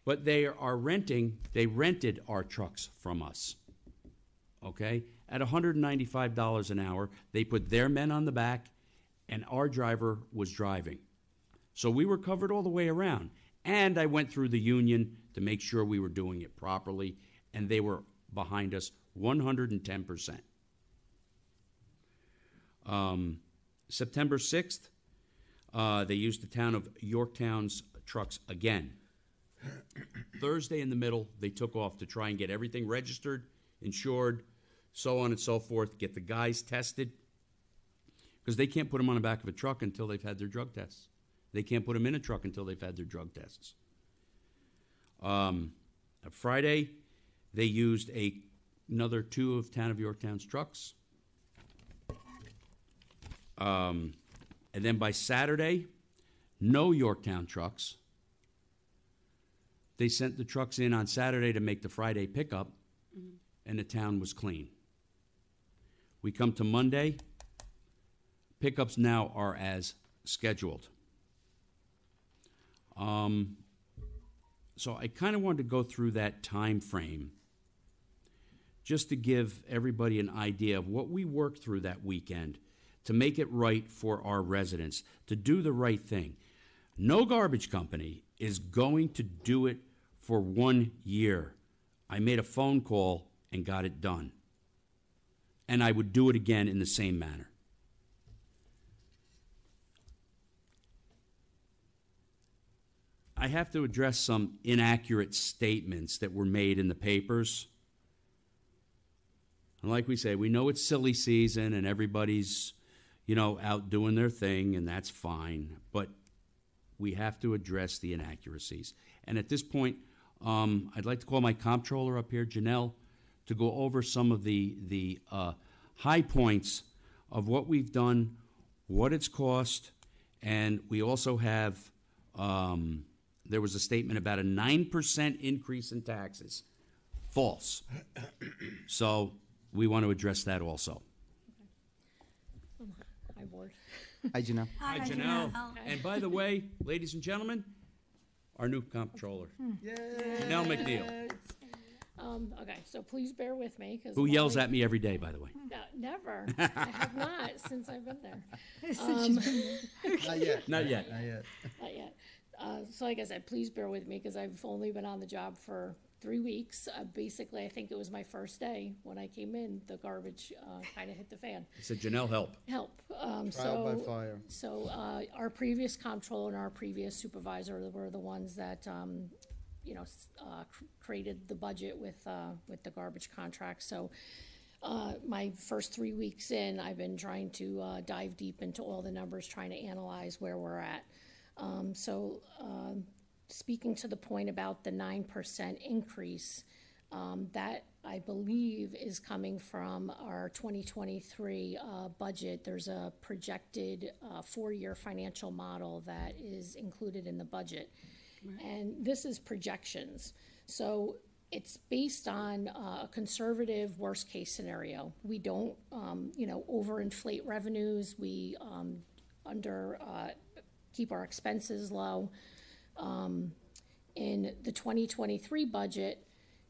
But they rented our trucks from us, okay? At $195 an hour, they put their men on the back, and our driver was driving. So we were covered all the way around. And I went through the union to make sure we were doing it properly, and they were behind us 110%. September 6th, they used the town of Yorktown's trucks again. Thursday in the middle, they took off to try and get everything registered, insured, so on and so forth, get the guys tested, because they can't put them on the back of a truck until they've had their drug tests. They can't put them in a truck until they've had their drug tests. Friday, they used another 2 of Town of Yorktown's trucks. And then by Saturday, no Yorktown trucks. They sent the trucks in on Saturday to make the Friday pickup, and the town was clean. We come to Monday. Pickups now are as scheduled. So I kind of wanted to go through that time frame just to give everybody an idea of what we worked through that weekend to make it right for our residents, to do the right thing. No garbage company is going to do it for 1 year. I made a phone call and got it done. And I would do it again in the same manner. I have to address some inaccurate statements that were made in the papers. And like we say, we know it's silly season and everybody's, out doing their thing, and that's fine. But we have to address the inaccuracies. And at this point, I'd like to call my comptroller up here, Janelle, to go over some of the high points of what we've done, what it's cost, and we also have, there was a statement about a 9% increase in taxes. False. So we want to address that also. Hi, Board. Hi, Janelle. Hi, Janelle. And by the way, ladies and gentlemen, our new comptroller, Janelle McNeil, Okay, so please bear with me. who yells at me every day, by the way. No, never. I have not since I've been there. Not yet. Not yet. Not yet. Not yet. So like I said, please bear with me because I've only been on the job for 3 weeks. Basically, I think it was my first day when I came in, the garbage kind of hit the fan. He said, Janelle, help. Trial by fire. So our previous comptroller and our previous supervisor were the ones that, created the budget with the garbage contract. So my first 3 weeks in, I've been trying to dive deep into all the numbers, trying to analyze where we're at. Speaking to the point about the 9% increase, that I believe is coming from our 2023 budget. There's a projected 4-year financial model that is included in the budget. And this is projections. So it's based on a conservative worst-case scenario. We don't, overinflate revenues. We keep our expenses low. In the 2023 budget,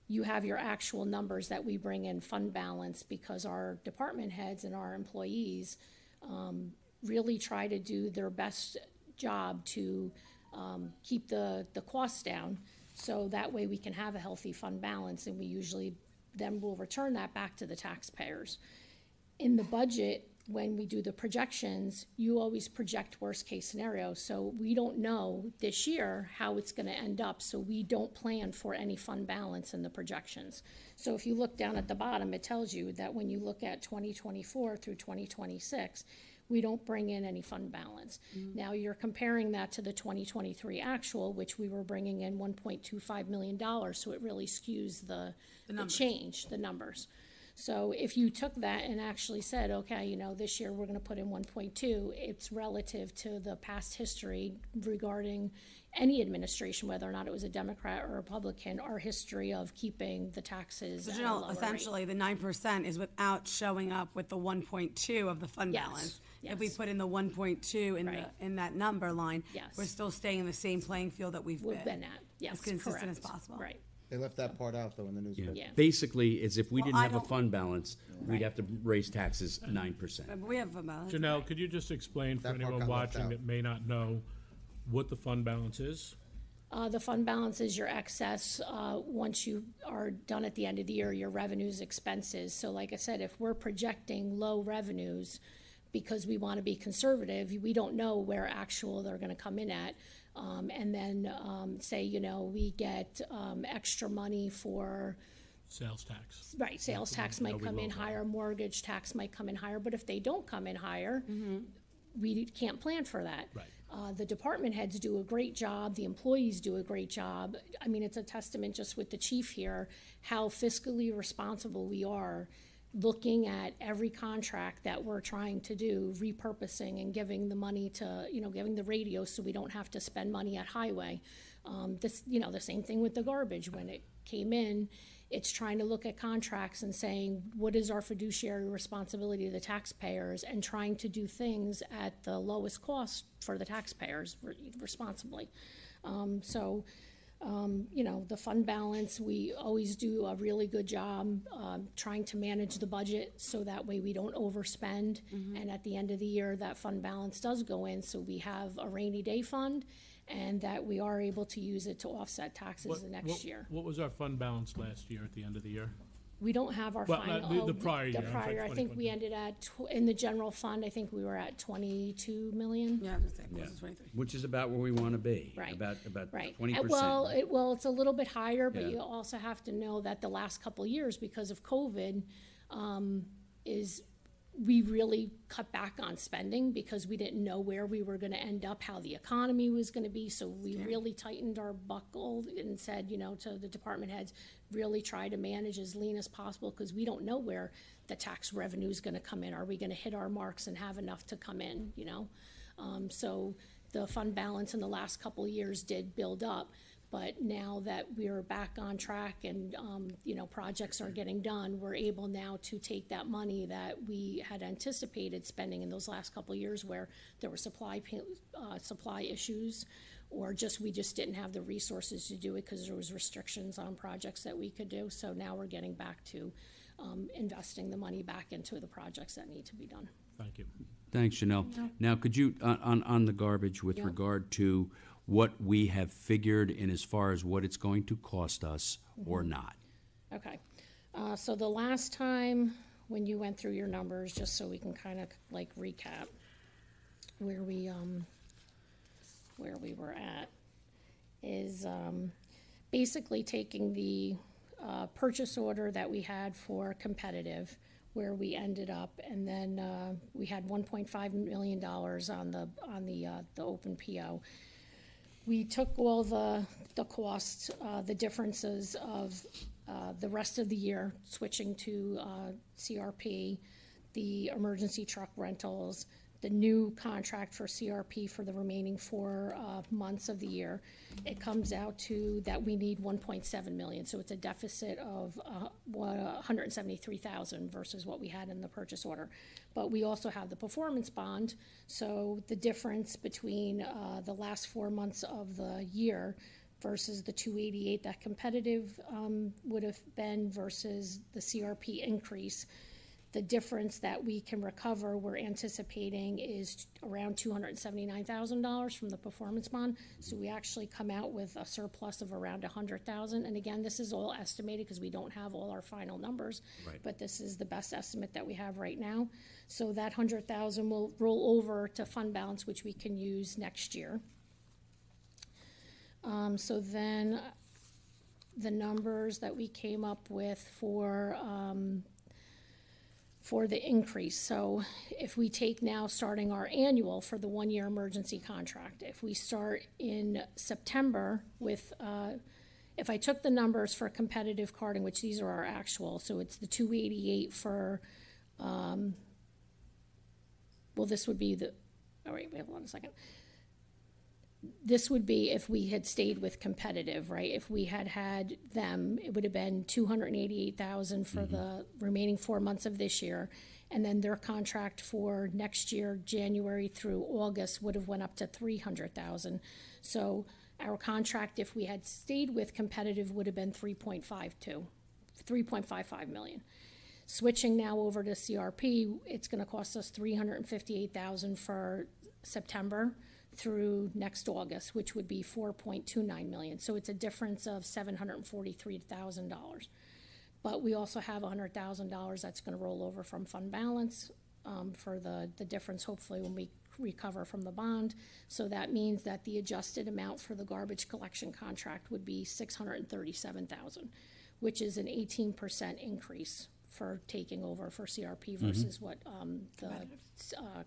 you have your actual numbers that we bring in fund balance because our department heads and our employees really try to do their best job to keep the costs down, so that way we can have a healthy fund balance, and we usually then will return that back to the taxpayers. In the budget, when we do the projections, you always project worst case scenario. So we don't know this year how it's going to end up. So we don't plan for any fund balance in the projections. So if you look down at the bottom, it tells you that when you look at 2024 through 2026, we don't bring in any fund balance. Now you're comparing that to the 2023 actual, which we were bringing in $1.25 million. So it really skews the change, the numbers. So if you took that and actually said, okay, this year we're going to put in 1.2, it's relative to the past history regarding any administration, whether or not it was a Democrat or Republican, our history of keeping the taxes at a lower rate. Essentially, the 9% is without showing up with the 1.2 of the fund balance. If we put in the 1.2 in that number line, we're still staying in the same playing field that we've been at. Yes, as consistent correct. as possible. Right. They left that part out, though, in the newspaper. Yeah. Basically, it's if we didn't I have a don't- fund balance, we'd have to raise taxes 9%. But we have a fund balance. Janelle, could you just explain for That part anyone got left watching out. that may not know what the fund balance is? The fund balance is your excess, once you are done at the end of the year, your revenues, expenses. So like I said, if we're projecting low revenues because we want to be conservative, we don't know where actual they're going to come in at. And then say, we get extra money for, Sales tax. right, sales tax might come in higher, mortgage tax might come in higher, but if they don't come in higher, we can't plan for that. Right. The department heads do a great job, the employees do a great job. I mean, it's a testament just with the chief here, how fiscally responsible we are, looking at every contract that we're trying to do, repurposing and giving the money to, giving the radio so we don't have to spend money at highway. The same thing with the garbage. When it came in, it's trying to look at contracts and saying, what is our fiduciary responsibility to the taxpayers, and trying to do things at the lowest cost for the taxpayers responsibly. The fund balance, we always do a really good job trying to manage the budget so that way we don't overspend. And at the end of the year, that fund balance does go in, so we have a rainy day fund, and that we are able to use it to offset taxes the next year. What was our fund balance last year at the end of the year? We don't have our Well, final. the prior year, The I'm sorry, prior, I think we 2020. ended at, in the general fund, I think we were at 22 million. Yeah, I was gonna say, close to 23. Which is about where we want to be. Right. About Right. 20%. Well, it's a little bit higher, but Yeah. you also have to know that the last couple of years, because of COVID, we really cut back on spending because we didn't know where we were gonna end up, how the economy was gonna be, so we really tightened our buckle and said, to the department heads, really try to manage as lean as possible, because we don't know where the tax revenue is gonna come in. Are we gonna hit our marks and have enough to come in, So the fund balance in the last couple of years did build up. But now that we're back on track and, projects are getting done, we're able now to take that money that we had anticipated spending in those last couple of years where there were supply issues, or we just didn't have the resources to do it because there was restrictions on projects that we could do. So now we're getting back to investing the money back into the projects that need to be done. Thank you. Thanks, Janelle. Now, could you, on the garbage with Yeah. regard to what we have figured in as far as what it's going to cost us or not. Okay. So the last time when you went through your numbers, just so we can kind of like recap where we were at, is basically taking the purchase order that we had for competitive, where we ended up, and then we had $1.5 million on the open PO. We took all the costs, the differences of the rest of the year, switching to CRP, the emergency truck rentals, the new contract for CRP for the remaining 4 months of the year. It comes out to that we need 1.7 million, so it's a deficit of 173,000 versus what we had in the purchase order. But we also have the performance bond, so the difference between the last 4 months of the year versus the 288 that competitive would have been versus the CRP increase. The difference that we can recover, we're anticipating, is around $279,000 from the performance bond. So we actually come out with a surplus of around $100,000. And again, this is all estimated because we don't have all our final numbers. Right. But this is the best estimate that we have right now. So that $100,000 will roll over to fund balance, which we can use next year. So then the numbers that we came up with for the increase. So if we take now starting our annual for the 1-year emergency contract, if we start in September with, if I took the numbers for competitive carding, which these are our actual, so it's the 288 for, well, this would be the, all right, wait, hold on a second. This would be if we had stayed with competitive, right? If we had had them, it would have been 288,000 for the remaining 4 months of this year, and then their contract for next year, January through August, would have went up to 300,000. So our contract, if we had stayed with competitive, would have been 3.55 million. Switching now over to CRP, it's going to cost us 358,000 for September through next August, which would be 4.29 million. So it's a difference of $743,000. But we also have $100,000 that's going to roll over from fund balance for the difference, hopefully, when we recover from the bond. So that means that the adjusted amount for the garbage collection contract would be $637,000, which is an 18% increase for taking over for CRP versus what the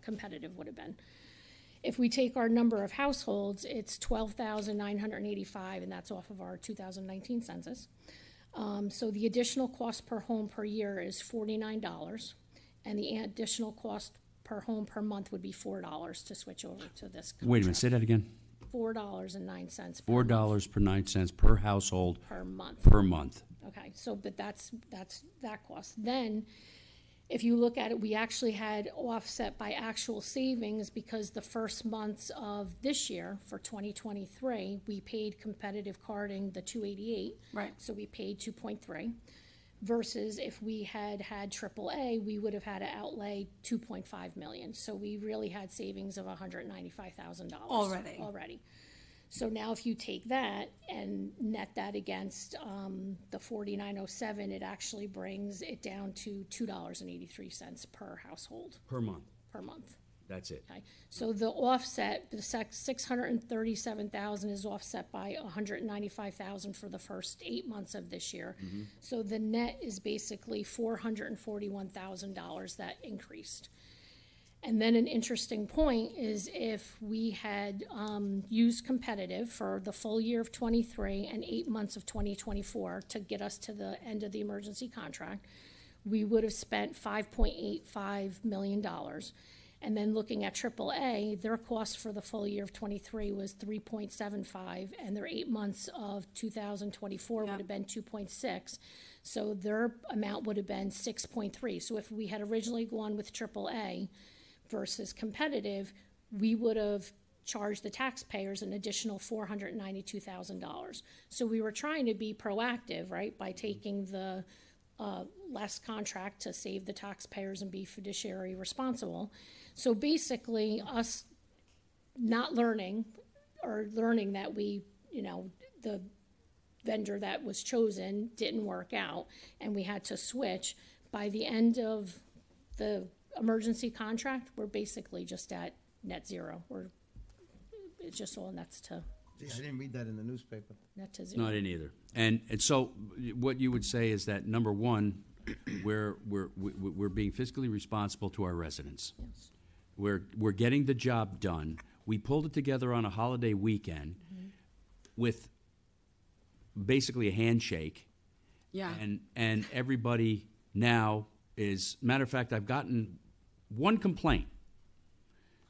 competitive would have been. If we take our number of households, it's 12,985, and that's off of our 2019 census. So the additional cost per home per year is $49, and the additional cost per home per month would be $4 to switch over to this contract. Wait a minute, say that again. $4.09. $4 per 9 cents per household. Per month. Per month. Okay, so, but that's that cost. Then, if you look at it, we actually had offset by actual savings because the first months of this year, for 2023, we paid competitive carding the 288. Right. So we paid 2.3. Versus if we had had AAA, we would have had to outlay 2.5 million. So we really had savings of $195,000 already. So now if you take that and net that against the 4907, it actually brings it down to $2.83 per household. Per month. Per month. That's it. Okay. So the offset, the 637,000 is offset by 195,000 for the first 8 months of this year. So the net is basically $441,000 that increased. And then an interesting point is if we had used competitive for the full year of 23 and 8 months of 2024 to get us to the end of the emergency contract, we would have spent $5.85 million. And then looking at AAA, their cost for the full year of 23 was 3.75, and their 8 months of 2024 would have been 2.6. So their amount would have been 6.3. So if we had originally gone with AAA versus competitive, we would have charged the taxpayers an additional $492,000. So we were trying to be proactive, right, by taking the less contract to save the taxpayers and be fiduciary responsible. So basically, us not learning are learning that the vendor that was chosen didn't work out, and we had to switch. By the end of the emergency contract, we're basically just at net zero. It's just all nets to Gee, I didn't read that in the newspaper. net to zero. No, I didn't either. And so what you would say is that, number one, we're being fiscally responsible to our residents. Yes. We're getting the job done. We pulled it together on a holiday weekend with basically a handshake. Yeah. And everybody now is, matter of fact, I've gotten one complaint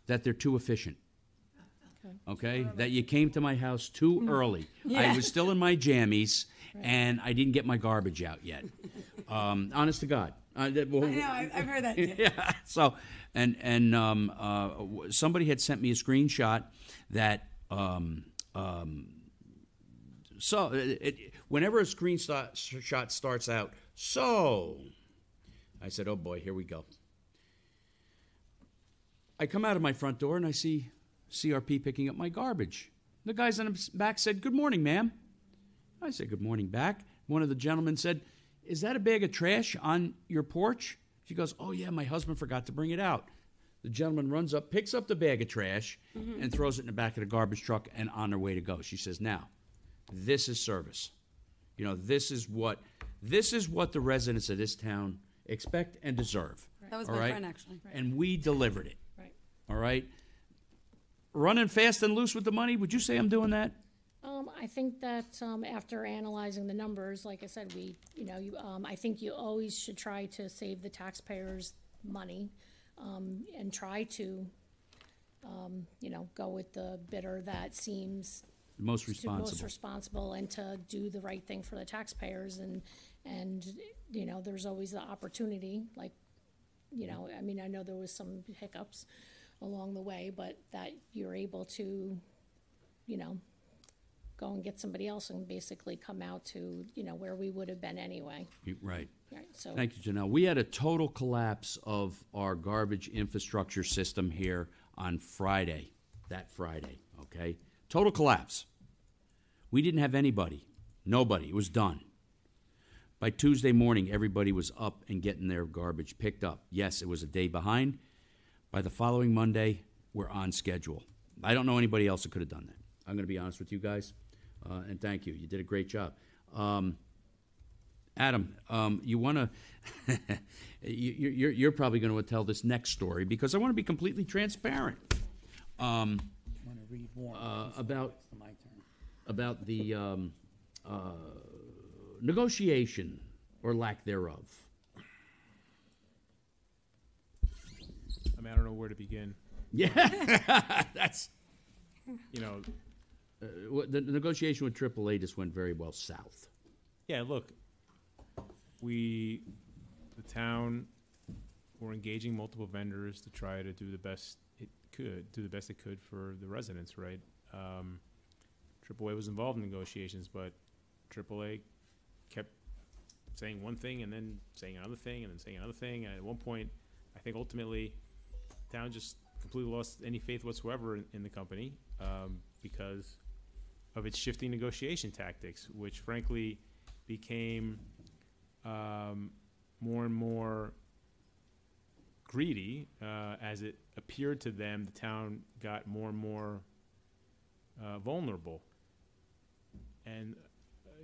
that they're too efficient. Okay, that you came to my house too early. Yeah. I was still in my jammies, and I didn't get my garbage out yet. Honest to God. I know, I've heard that too. Yeah. So, somebody had sent me a screenshot that whenever a screenshot starts out, so I said, oh boy, here we go. I come out of my front door and I see CRP picking up my garbage. The guys in the back said, good morning, ma'am. I said, good morning back. One of the gentlemen said, is that a bag of trash on your porch? She goes, oh yeah, my husband forgot to bring it out. The gentleman runs up, picks up the bag of trash, and throws it in the back of the garbage truck and on their way to go. She says, now, this is service. This is what the residents of this town expect and deserve. That was all my right? friend, actually. And we delivered it. Right. All right? Running fast and loose with the money, would you say I'm doing that? I think that after analyzing the numbers, like I said, I think you always should try to save the taxpayers money and try to, go with the bidder that seems Most responsible. and to do the right thing for the taxpayers. And there's always the opportunity, like, I know there was some hiccups along the way, but that you're able to, go and get somebody else and basically come out to, where we would have been anyway. Right. Right, so. Thank you, Janelle. We had a total collapse of our garbage infrastructure system here on Friday, that Friday, okay? Total collapse. We didn't have anybody. Nobody. It was done. By Tuesday morning, everybody was up and getting their garbage picked up. Yes, it was a day behind. By the following Monday, we're on schedule. I don't know anybody else that could have done that. I'm going to be honest with you guys, and thank you. You did a great job. Adam, you want to? You're probably going to tell this next story because I want to be completely transparent. Want to read more? About My turn. about the negotiation or lack thereof. I don't know where to begin. Yeah, that's the negotiation with AAA just went very well south. Yeah, look, the town, we're engaging multiple vendors to try to do the best it could for the residents, right? AAA was involved in negotiations, but AAA kept saying one thing and then saying another thing and then saying another thing. And at one point, I think ultimately, the town just completely lost any faith whatsoever in the company because of its shifting negotiation tactics, which frankly became more and more greedy as it appeared to them the town got more and more vulnerable. And,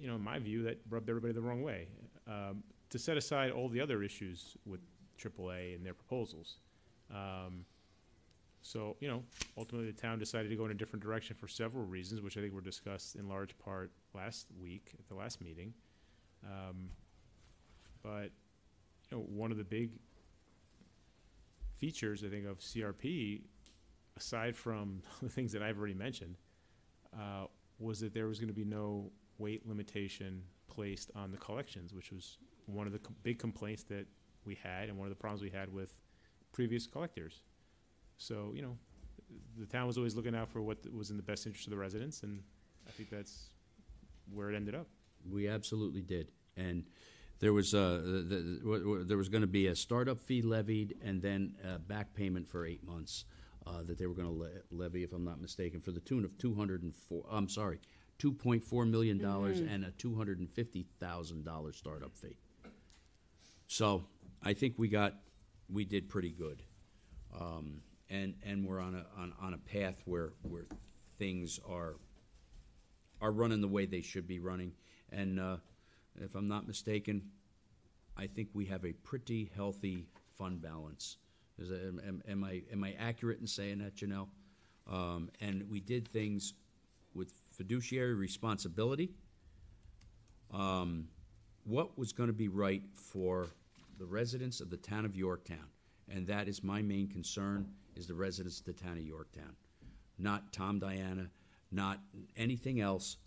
in my view, that rubbed everybody the wrong way. To set aside all the other issues with AAA and their proposals. So, ultimately the town decided to go in a different direction for several reasons, which I think were discussed in large part last week at the last meeting. But, one of the big features, I think, of CRP, aside from the things that I've already mentioned, was that there was going to be no weight limitation placed on the collections, which was one of the big complaints that we had and one of the problems we had with previous collectors. So, the town was always looking out for what was in the best interest of the residents, and I think that's where it ended up. We absolutely did, and there was there was going to be a startup fee levied and then a back payment for 8 months. that they were gonna levy, if I'm not mistaken, for the tune of $2.4 million and a $250,000 startup fee. So I think we did pretty good. And we're on a path where things are running the way they should be running. And if I'm not mistaken, I think we have a pretty healthy fund balance. Am I accurate in saying that, Janelle? And we did things with fiduciary responsibility. What was going to be right for the residents of the town of Yorktown, and that is my main concern, is the residents of the town of Yorktown. Not Tom, Diana, not anything else,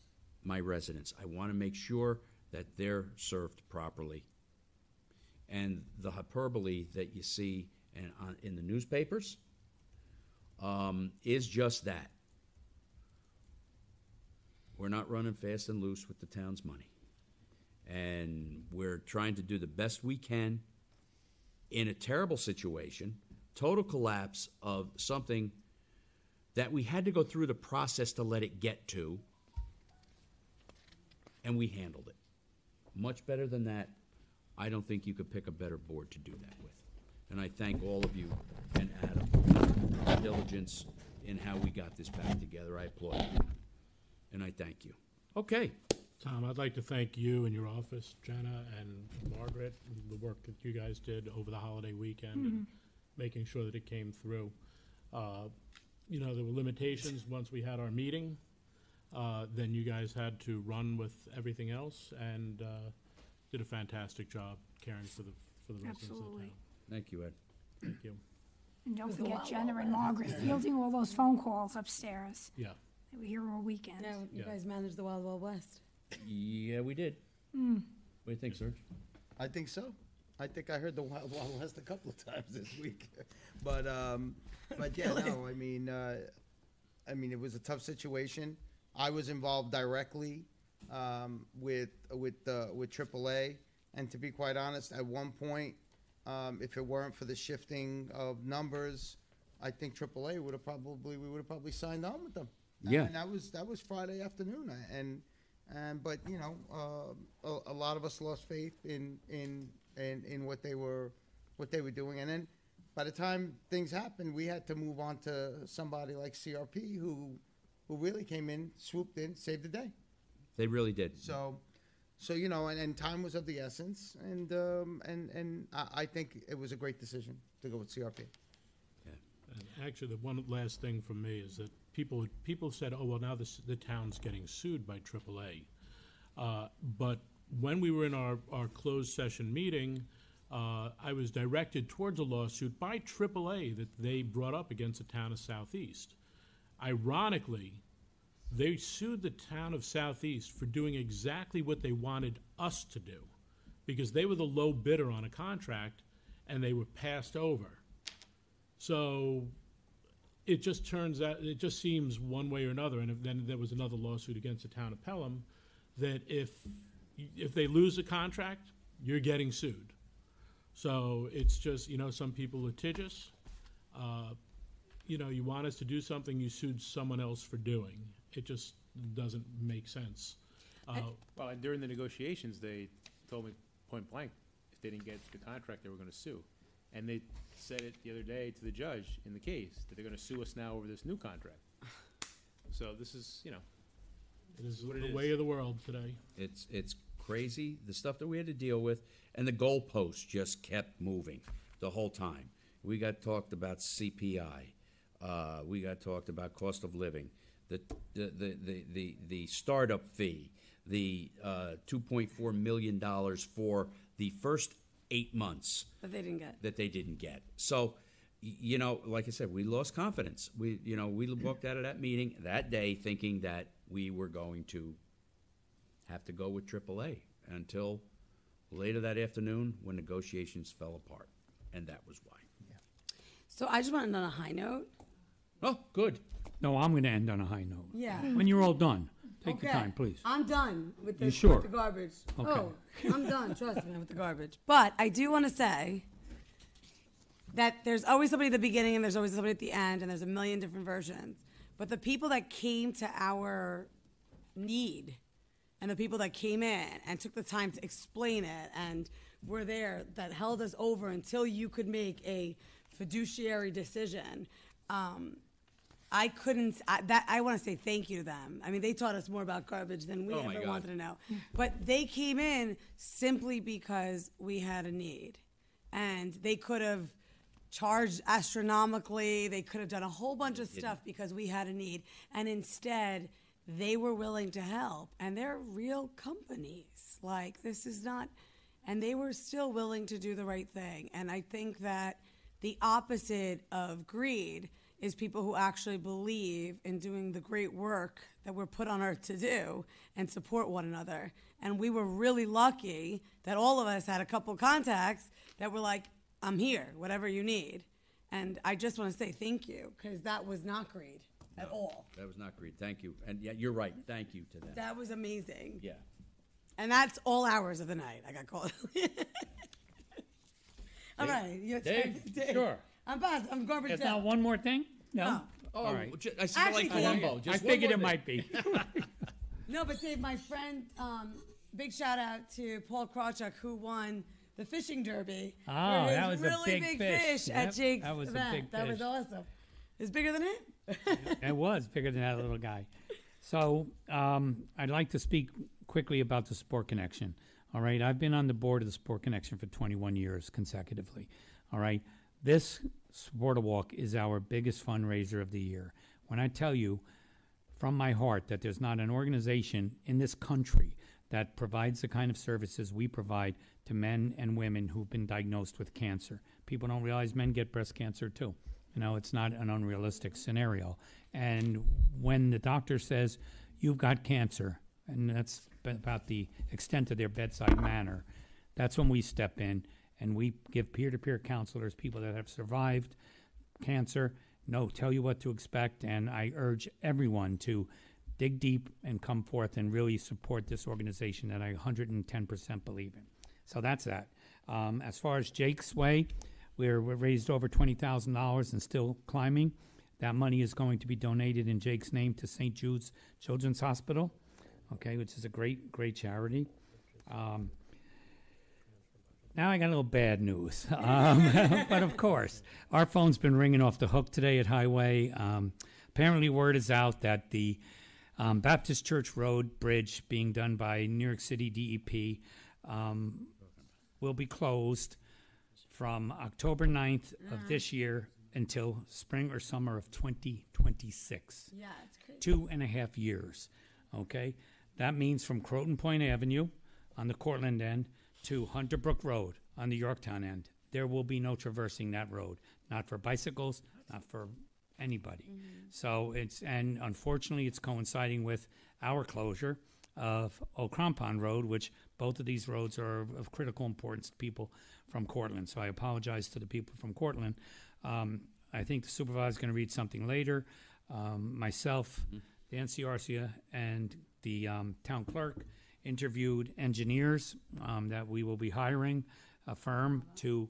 my residents. I want to make sure that they're served properly. And the hyperbole that you see in the newspapers is just that. We're not running fast and loose with the town's money. And we're trying to do the best we can in a terrible situation, total collapse of something that we had to go through the process to let it get to, and we handled it. Much better than that. I don't think you could pick a better board to do that with. And I thank all of you and Adam for your diligence in how we got this back together. I applaud you. And I thank you. Okay. Tom, I'd like to thank you and your office, Jenna and Margaret, the work that you guys did over the holiday weekend and making sure that it came through. You know, there were limitations once we had our meeting. Then you guys had to run with everything else and did a fantastic job caring for the residents of the town. Thank you, Ed. Thank you. And don't forget Jenna and Margaret fielding all those phone calls upstairs. Yeah. They were here all weekend. Yeah, you Yeah. guys managed the Wild Wild West. Yeah, we did. What do you think, Serge? I think so. I think I heard the Wild Wild West a couple of times this week. But yeah, no, I mean, it was a tough situation. I was involved directly with AAA, and to be quite honest, at one point, if it weren't for the shifting of numbers, I think AAA we would have probably signed on with them. Yeah. And that was Friday afternoon, but you know, a lot of us lost faith in what they were doing, and then by the time things happened, we had to move on to somebody like CRP who really came in, swooped in, saved the day. They really did. So you know, and time was of the essence, and I think it was a great decision to go with CRP. And actually, the one last thing from me is that people said, oh, well, now the town's getting sued by AAA. But when we were in our closed session meeting, I was directed towards a lawsuit by AAA that they brought up against the town of Southeast. Ironically, they sued the town of Southeast for doing exactly what they wanted us to do, because they were the low bidder on a contract and they were passed over. So it just turns out, it just seems one way or another, and then there was another lawsuit against the town of Pelham, that if they lose a contract, you're getting sued. So it's just, you know, some people are litigious. You know, you want us to do something, you sued someone else for doing. It just doesn't make sense. Well, and during the negotiations, they told me point blank, if they didn't get the contract, they were gonna sue. And they said it the other day to the judge in the case, that they're gonna sue us now over this new contract. So this is, you know, It is what it the is. way of the world today. It's crazy, the stuff that we had to deal with, and the goalposts just kept moving the whole time. We got talked about CPI, we got talked about cost of living, the startup fee, the $2.4 million for the first 8 months That they didn't get. that they didn't get. So, you know, like I said, we lost confidence. We walked out of that meeting that day thinking that we were going to have to go with AAA until later that afternoon when negotiations fell apart, and that was why. So I just want to end on a high note. Oh, good. No, I'm gonna end on a high note. Yeah. When you're all done, take your Okay. time, please. I'm done with You the, sure? with the garbage. Okay. Oh, I'm done. Trust me, with the garbage. But I do want to say, that there's always somebody at the beginning and there's always somebody at the end, and there's a million different versions. But the people that came to our need, and the people that came in and took the time to explain it and were there, that held us over until you could make a fiduciary decision, I want to say thank you to them. I mean, they taught us more about garbage than we Oh, my ever God. wanted to know. But they came in simply because we had a need. And they could have charged astronomically. They could have done a whole bunch of stuff because we had a need. And instead, they were willing to help. And they're real companies. Like, this is not, and they were still willing to do the right thing. And I think that the opposite of greed is people who actually believe in doing the great work that we're put on earth to do and support one another. And we were really lucky that all of us had a couple contacts that were like, I'm here, whatever you need. And I just want to say thank you, because that was not greed at all. That was not great. Thank you. And yeah, you're right. Thank you to that. That was amazing. Yeah. And that's all hours of the night. I got called. All right. You're Dave, sure. I'm garbage There's out. not one more thing? No? Oh, All right. I smell like Actually, Columbo. I Just one figured more it thing. might be. No, but Dave, my friend, big shout out to Paul Krawchuk, who won the fishing derby. Oh, for his that was a really big fish fish. at Yep, Jake's that was a event. big That was fish. awesome. It's bigger than him. It was bigger than that little guy. So I'd like to speak quickly about the Sport Connection. All right, I've been on the board of the Sport Connection for 21 years consecutively. All right, this Sport Walk is our biggest fundraiser of the year. When I tell you from my heart that there's not an organization in this country that provides the kind of services we provide to men and women who've been diagnosed with cancer. People don't realize men get breast cancer too. You know, it's not an unrealistic scenario. And when the doctor says, you've got cancer, and that's about the extent of their bedside manner, that's when we step in and we give peer-to-peer counselors, people that have survived cancer, tell you what to expect. And I urge everyone to dig deep and come forth and really support this organization that I 110% believe in. So that's that. As far as Jake's Way, we're raised over $20,000 and still climbing. That money is going to be donated in Jake's name to St. Jude's Children's Hospital, okay, which is a great charity. Now I got a little bad news. But of course, our phone's been ringing off the hook today at Highway. Apparently word is out that the Baptist Church Road Bridge being done by New York City DEP will be closed from October 9th of this year until spring or summer of 2026. Yeah, it's crazy. 2.5 years, okay? That means from Croton Point Avenue on the Cortland end to Hunter Brook Road on the Yorktown end. There will be no traversing that road, not for bicycles, not for anybody. So and unfortunately it's coinciding with our closure of Old Crampon Road, which both of these roads are of critical importance to people from Cortland. So I apologize to the people from Cortland. I think the supervisor is going to read something later. Myself, Nancy Arcia, and the town clerk interviewed engineers that we will be hiring a firm to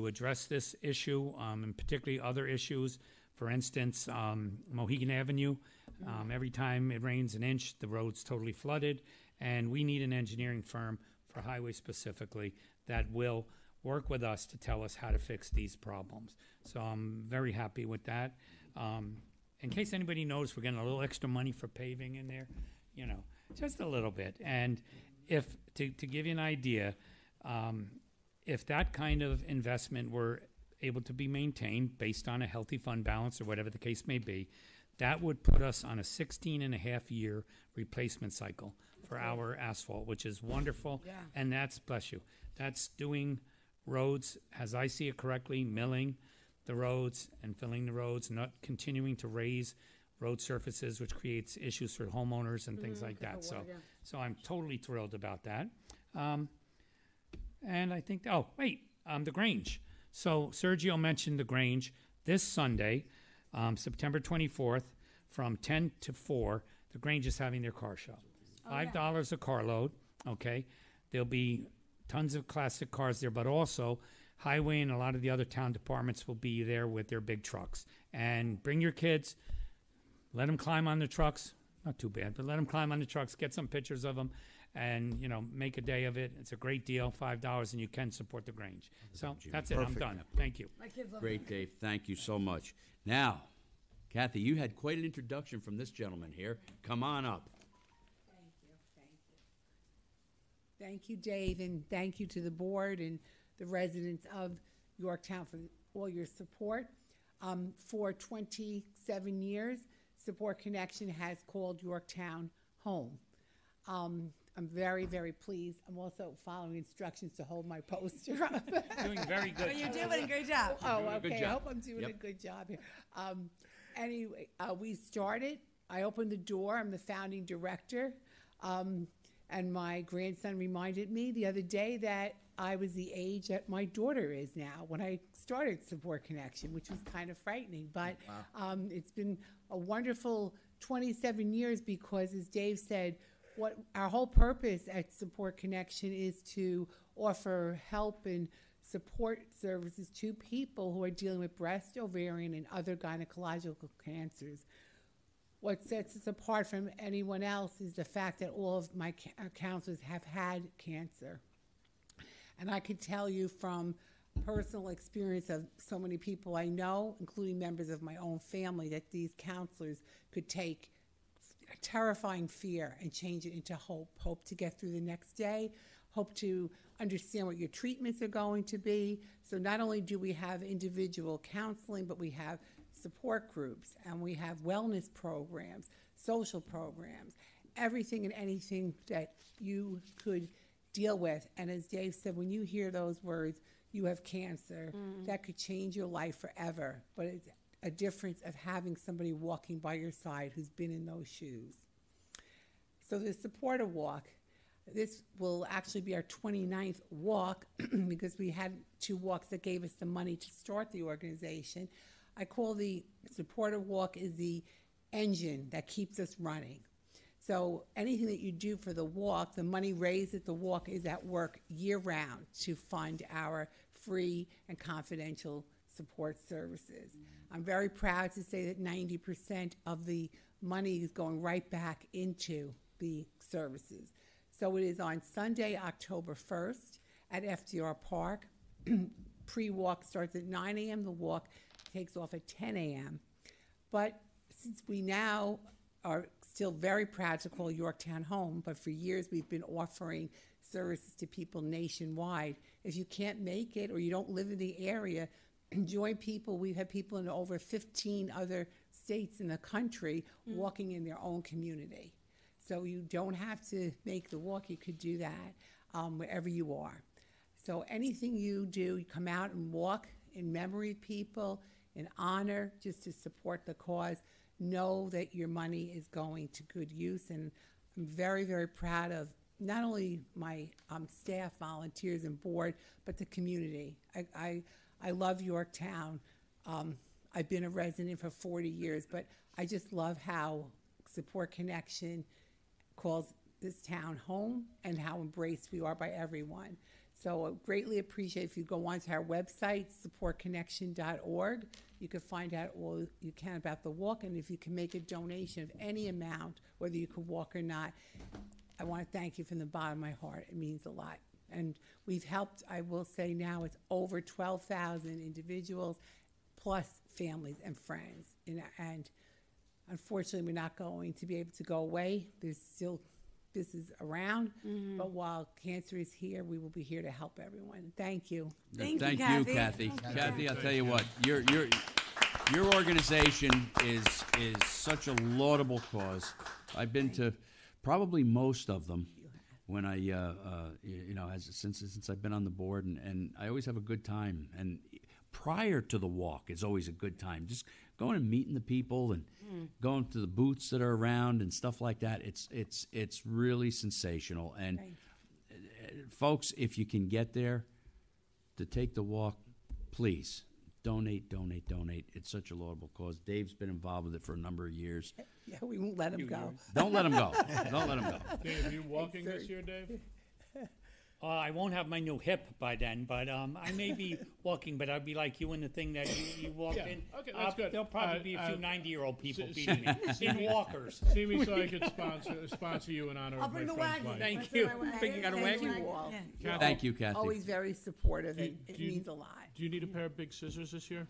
address this issue, and particularly other issues. For instance, Mohegan Avenue, every time it rains an inch, the road's totally flooded, and we need an engineering firm for Highway specifically that will work with us to tell us how to fix these problems. So I'm very happy with that. In case anybody knows, we're getting a little extra money for paving in there, just a little bit. And if to give you an idea, if that kind of investment were able to be maintained based on a healthy fund balance or whatever the case may be, that would put us on a 16.5-year replacement cycle for our asphalt, which is wonderful. Yeah. And that's, bless you, that's doing roads, as I see it correctly, milling the roads and filling the roads, not continuing to raise road surfaces, which creates issues for homeowners and things like that. So I'm totally thrilled about that. And I think, the Grange. So Sergio mentioned the Grange. This Sunday, September 24th, from 10 to 4, the Grange is having their car show. $5 a carload, okay? There'll be tons of classic cars there, but also Highway and a lot of the other town departments will be there with their big trucks. And bring your kids, let them climb on the trucks. Not too bad, but let them climb on the trucks, get some pictures of them, and, make a day of it. It's a great deal, $5, and you can support the Grange. So that's it. I'm done. Thank you. My kids love Great, Dave. Thank you so much. Now, Kathy, you had quite an introduction from this gentleman here. Come on up. Thank you, Dave, and thank you to the board and the residents of Yorktown for all your support. For 27 years, Support Connection has called Yorktown home. I'm very, very pleased. I'm also following instructions to hold my poster up. Doing very good. But you're doing a great job. Oh, doing a good okay. I job. hope I'm doing Yep. a good job here. Anyway, we started. I opened the door. I'm the founding director. And my grandson reminded me the other day that I was the age that my daughter is now when I started Support Connection, which was kind of frightening. But it's been a wonderful 27 years because, as Dave said, what our whole purpose at Support Connection is to offer help and support services to people who are dealing with breast, ovarian, and other gynecological cancers. What sets us apart from anyone else is the fact that all of my counselors have had cancer. And I can tell you from personal experience of so many people I know, including members of my own family, that these counselors could take terrifying fear and change it into hope to get through the next day, hope to understand what your treatments are going to be. So not only do we have individual counseling, but we have support groups, and we have wellness programs, social programs, everything and anything that you could deal with. And as Dave said, when you hear those words, you have cancer, that could change your life forever. But it's a difference of having somebody walking by your side who's been in those shoes. So the supporter walk, this will actually be our 29th walk because we had 2 walks that gave us the money to start the organization. I call the supporter walk is the engine that keeps us running. So anything that you do for the walk, the money raised at the walk is at work year-round to fund our free and confidential support services. I'm very proud to say that 90% of the money is going right back into the services. So it is on Sunday, October 1st at FDR Park. Pre-walk starts at 9 a.m. The walk takes off at 10 a.m. But since we now are still very proud to call Yorktown home, but for years we've been offering services to people nationwide. If you can't make it or you don't live in the area, join people. We've had people in over 15 other states in the country walking in their own community. So you don't have to make the walk. You could do that wherever you are. So anything you do, you come out and walk in memory of people, in honor, just to support the cause. Know that your money is going to good use. And I'm very, very proud of not only my staff, volunteers, and board, but the community. I love Yorktown. I've been a resident for 40 years, but I just love how Support Connection calls this town home and how embraced we are by everyone. So I greatly appreciate if you go onto our website, supportconnection.org. You can find out all you can about the walk, and if you can make a donation of any amount, whether you can walk or not, I want to thank you from the bottom of my heart. It means a lot. And we've helped, I will say now, it's over 12,000 individuals, plus families and friends. And unfortunately, we're not going to be able to go away. There's still this is around, but while cancer is here, we will be here to help everyone. Thank you. Thank you, you, Kathy. Kathy, I'll tell you what, your organization is such a laudable cause. I've been to probably most of them when I, since I've been on the board, and I always have a good time. And prior to the walk is always a good time. Just going and meeting the people and going to the booths that are around and stuff like that. It's really sensational. And folks, if you can get there to take the walk, please donate. It's such a laudable cause. Dave's been involved with it for a number of years. Yeah, we won't let him go. Don't let him go. Don't let him go. Dave, are you walking this year, Dave? I won't have my new hip by then, but I may be walking, but I'd be like you in the thing that you walked Yeah, in. okay, that's good. There'll probably be a few 90-year-old people beating me in walkers. See me so I could sponsor you in honor I'll of my bring the friend's wagon. wife. Thank Let's you. do my wagon. Think you got a Thank wagon? you. all. Yeah. Thank you, Kathy. Always very supportive, and it do you- means a lot. Do you need a pair of big scissors this year?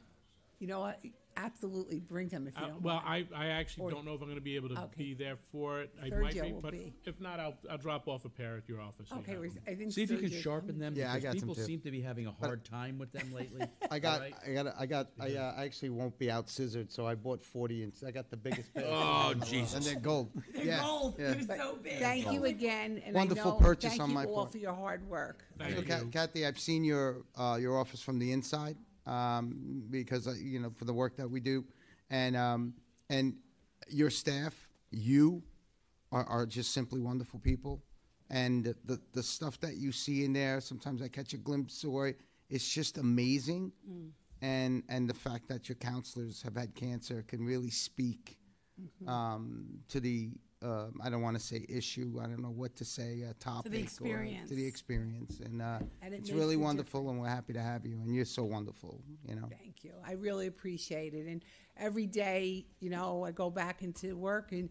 You know what? Absolutely, bring them if you don't Well, mind. I actually Or- don't know if I'm going to be able to Okay. be there for it. I Sergio might be, will but be. if not, I'll drop off a pair at your office. so you Okay, have we're- them. I think See if you can Sergio's sharpen coming. them, Yeah, I because got some people too. seem to be having a hard time with them lately. I actually won't be out scissored, so I bought 40 inch. I got the biggest pair. Oh, Jesus. And they're gold. They're gold. yeah. They're so big. Thank you again, and Wonderful I know, purchase thank on you my all part. for your hard work. Thank So, you. Kathy, I've seen your office from the inside because for the work that we do, and your staff, you are just simply wonderful people, and the stuff that you see in there. Sometimes I catch a glimpse, or it's just amazing, and the fact that your counselors have had cancer can really speak to the. I don't want to say issue. I don't know what to say. Topic experience. to the experience, and it it's makes really a wonderful, and we're happy to have you. And you're so wonderful. Thank you. I really appreciate it. And every day, I go back into work, and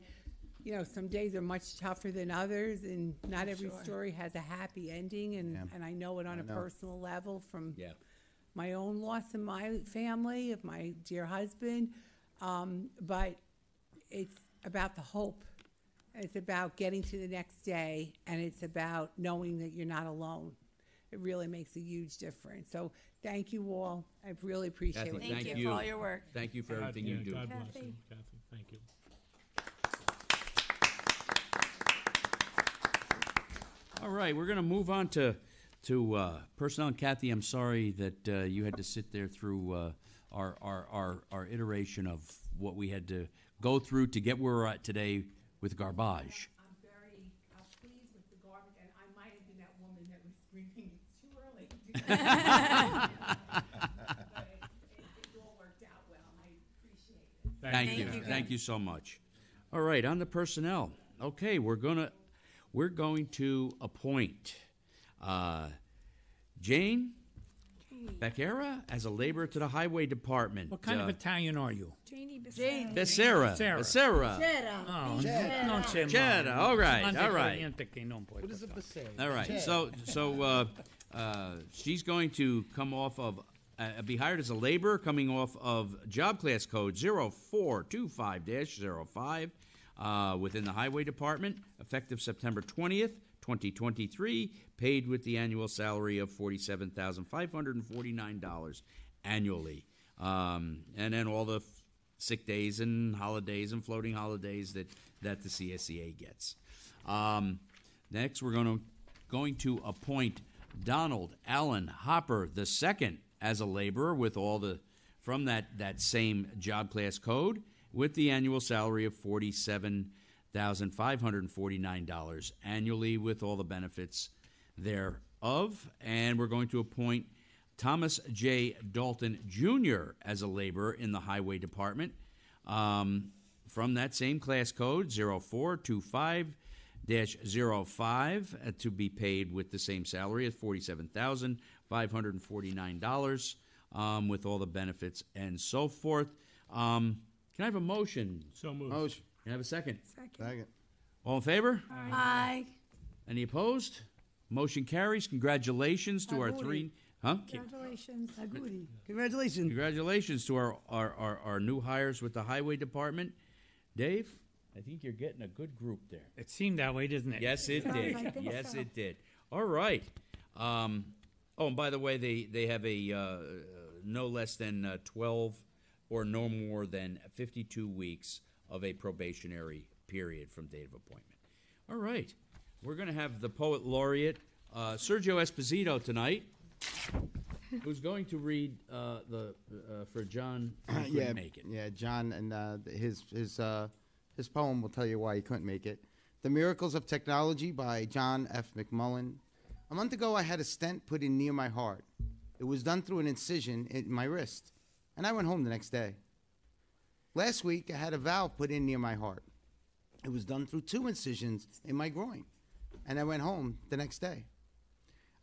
some days are much tougher than others, and not every story has a happy ending. And and I know it on a personal level from Yeah. my own loss in my family of my dear husband. But it's about the hope. It's about getting to the next day, and it's about knowing that you're not alone. It really makes a huge difference. So thank you all. I really appreciate Kathy, what thank you you for all your work. Thank you for everything Yeah, you do. God bless Kathy. you, Kathy. Thank you. All right, we're going to move on to personnel. And Kathy, I'm sorry that you had to sit there through our iteration of what we had to go through to get where we're at today with garbage. I'm very pleased with the garbage, and I might have been that woman that was screaming, it's too early. But it all worked out well, and I appreciate it. Thank you. Thank you so much. All right, on the personnel. Okay, we're going to appoint Jane Becerra as a laborer to the highway department. What kind of Italian are you? Janie Jane. Becerra. Sarah. Becerra. Oh, non c'è Cheddar, male. all right, Non all c'è right. niente che non puoi portare. All right. So she's going to come off of be hired as a laborer coming off of job class code 0425-05 within the highway department, effective September 20th, 2023, paid with the annual salary of $47,549 annually. And then all the sick days and holidays and floating holidays that the CSEA gets. Next, we're going to appoint Donald Allen Hopper II as a laborer with from that same job class code with the annual salary of $47,549 annually with all the benefits thereof. And we're going to appoint Thomas J. Dalton Jr. as a laborer in the highway department from that same class code 0425-05 to be paid with the same salary at $47,549 with all the benefits and so forth. Can I have a motion? So moved. Motion. Can I have a second? Second. All in favor? Aye. Any opposed? Motion carries. Congratulations to our three. Huh? Congratulations. Congratulations. Congratulations to our new hires with the highway department. Dave, I think you're getting a good group there. It seemed that way, doesn't it? Yes, it I did. think Yes, so. it did. All right. Oh, and by the way, they have a no less than 12 or no more than 52 weeks of a probationary period from date of appointment. All right. We're going to have the poet laureate, Sergio Esposito, tonight, who's going to read for John, who couldn't make it. Yeah, John, and his poem will tell you why he couldn't make it. The Miracles of Technology by John F. McMullen. A month ago, I had a stent put in near my heart. It was done through an incision in my wrist, and I went home the next day. Last week, I had a valve put in near my heart. It was done through 2 incisions in my groin, and I went home the next day.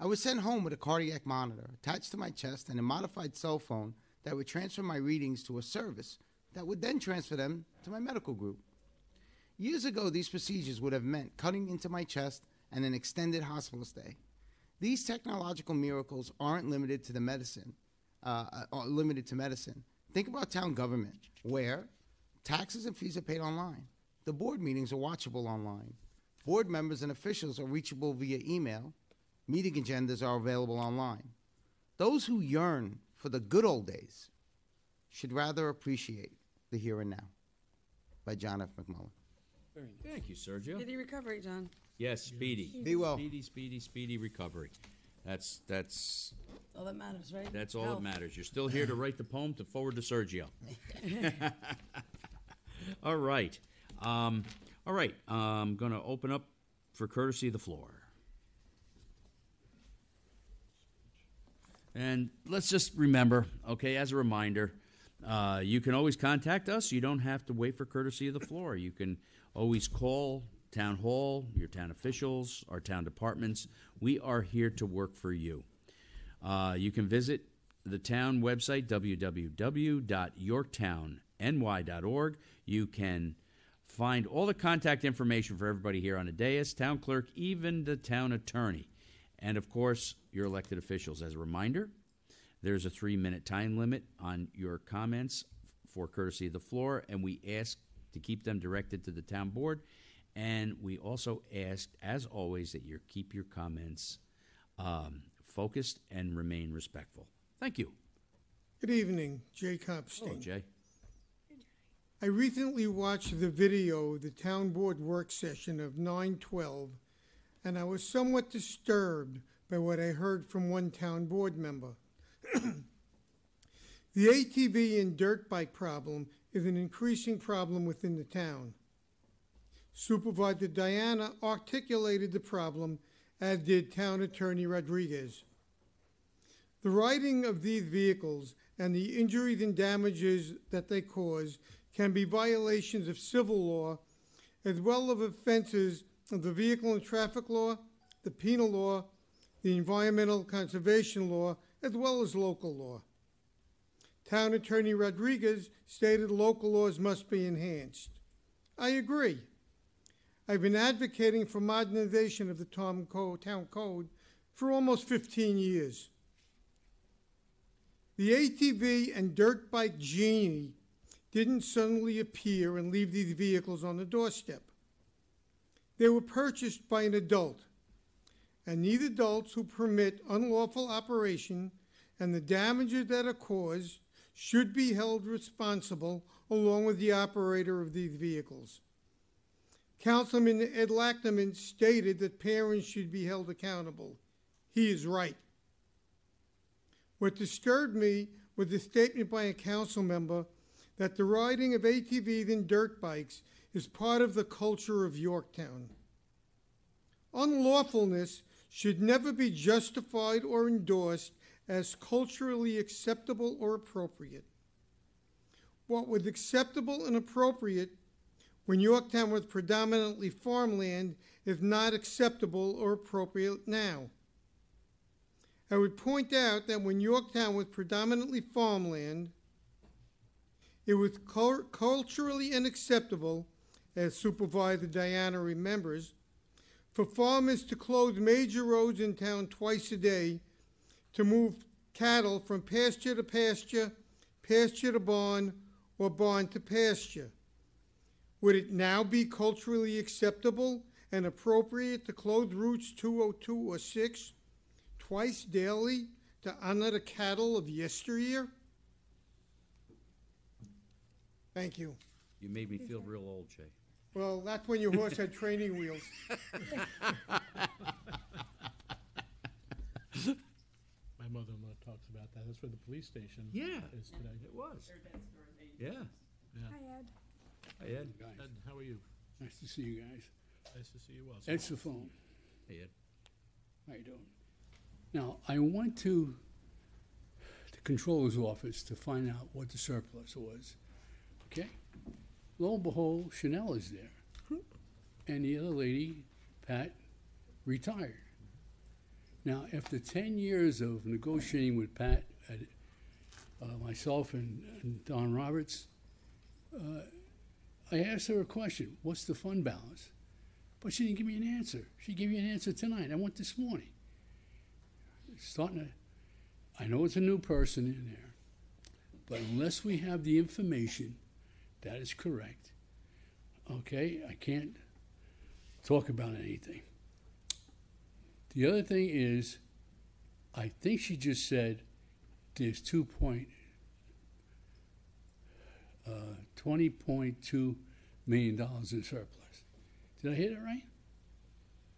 I was sent home with a cardiac monitor attached to my chest and a modified cell phone that would transfer my readings to a service that would then transfer them to my medical group. Years ago, these procedures would have meant cutting into my chest and an extended hospital stay. These technological miracles aren't limited to medicine. Think about town government, where taxes and fees are paid online. The board meetings are watchable online. Board members and officials are reachable via email. Meeting agendas are available online. Those who yearn for the good old days should rather appreciate the here and now. By John F. McMullen. Thank you, Sergio. Speedy recovery, John. Yes, speedy. Be well. Speedy recovery. That's All that matters, right? that's all Health. that matters. You're still here to write the poem to forward to Sergio. All right. I'm going to open up for courtesy of the floor. And let's just remember, okay, as a reminder, you can always contact us. You don't have to wait for courtesy of the floor. You can always call Town Hall, your town officials, our town departments. We are here to work for you. You can visit the town website, www.yorktownny.org. You can find all the contact information for everybody here on the dais, town clerk, even the town attorney. And, of course, your elected officials. As a reminder, there's a 3-minute time limit on your comments for courtesy of the floor, and we ask to keep them directed to the town board. And we also ask, as always, that you keep your comments focused and remain respectful. Thank you. Good evening, Jay Copstein. Hello, Jay. I recently watched the video of the town board work session of 9/12, and I was somewhat disturbed by what I heard from one town board member. The ATV and dirt bike problem is an increasing problem within the town. Supervisor Diana articulated the problem, as did Town Attorney Rodriguez. The riding of these vehicles and the injuries and damages that they cause can be violations of civil law, as well as offenses of the vehicle and traffic law, the penal law, the environmental conservation law, as well as local law. Town Attorney Rodriguez stated local laws must be enhanced. I agree. I've been advocating for modernization of the town code for almost 15 years. The ATV and dirt bike genie didn't suddenly appear and leave these vehicles on the doorstep. They were purchased by an adult, and these adults who permit unlawful operation and the damages that are caused should be held responsible along with the operator of these vehicles. Councilman Ed Lachman stated that parents should be held accountable. He is right. What disturbed me was the statement by a council member that the riding of ATVs and dirt bikes is part of the culture of Yorktown. Unlawfulness should never be justified or endorsed as culturally acceptable or appropriate. What was acceptable and appropriate when Yorktown was predominantly farmland is not acceptable or appropriate now. I would point out that when Yorktown was predominantly farmland, it was culturally unacceptable, as Supervisor Diana remembers, for farmers to close major roads in town twice a day to move cattle from pasture to pasture, pasture to barn, or barn to pasture. Would it now be culturally acceptable and appropriate to close routes 202 or 6 twice daily to honor the cattle of yesteryear? Thank you. You made me feel real old, Jay. Well, that's when your horse had training wheels. My mother-in-law talks about that. That's where the police station Yeah. is today. It was. Yeah. Hi, Ed. Hey, Ed. Ed, how are you? Nice to see you guys. Nice to see you also. Ed's the phone. Hey, Ed. How you doing? Now, I went to the controller's office to find out what the surplus was. Okay? Lo and behold, Chanel is there. And the other lady, Pat, retired. Now, after 10 years of negotiating with Pat, myself and Don Roberts, I asked her a question, what's the fund balance? But she didn't give me an answer. She gave me an answer tonight. I went this morning. I know it's a new person in there, but unless we have the information that is correct, okay, I can't talk about anything. The other thing is, I think she just said there's $20.2 million in surplus. Did I hear that right?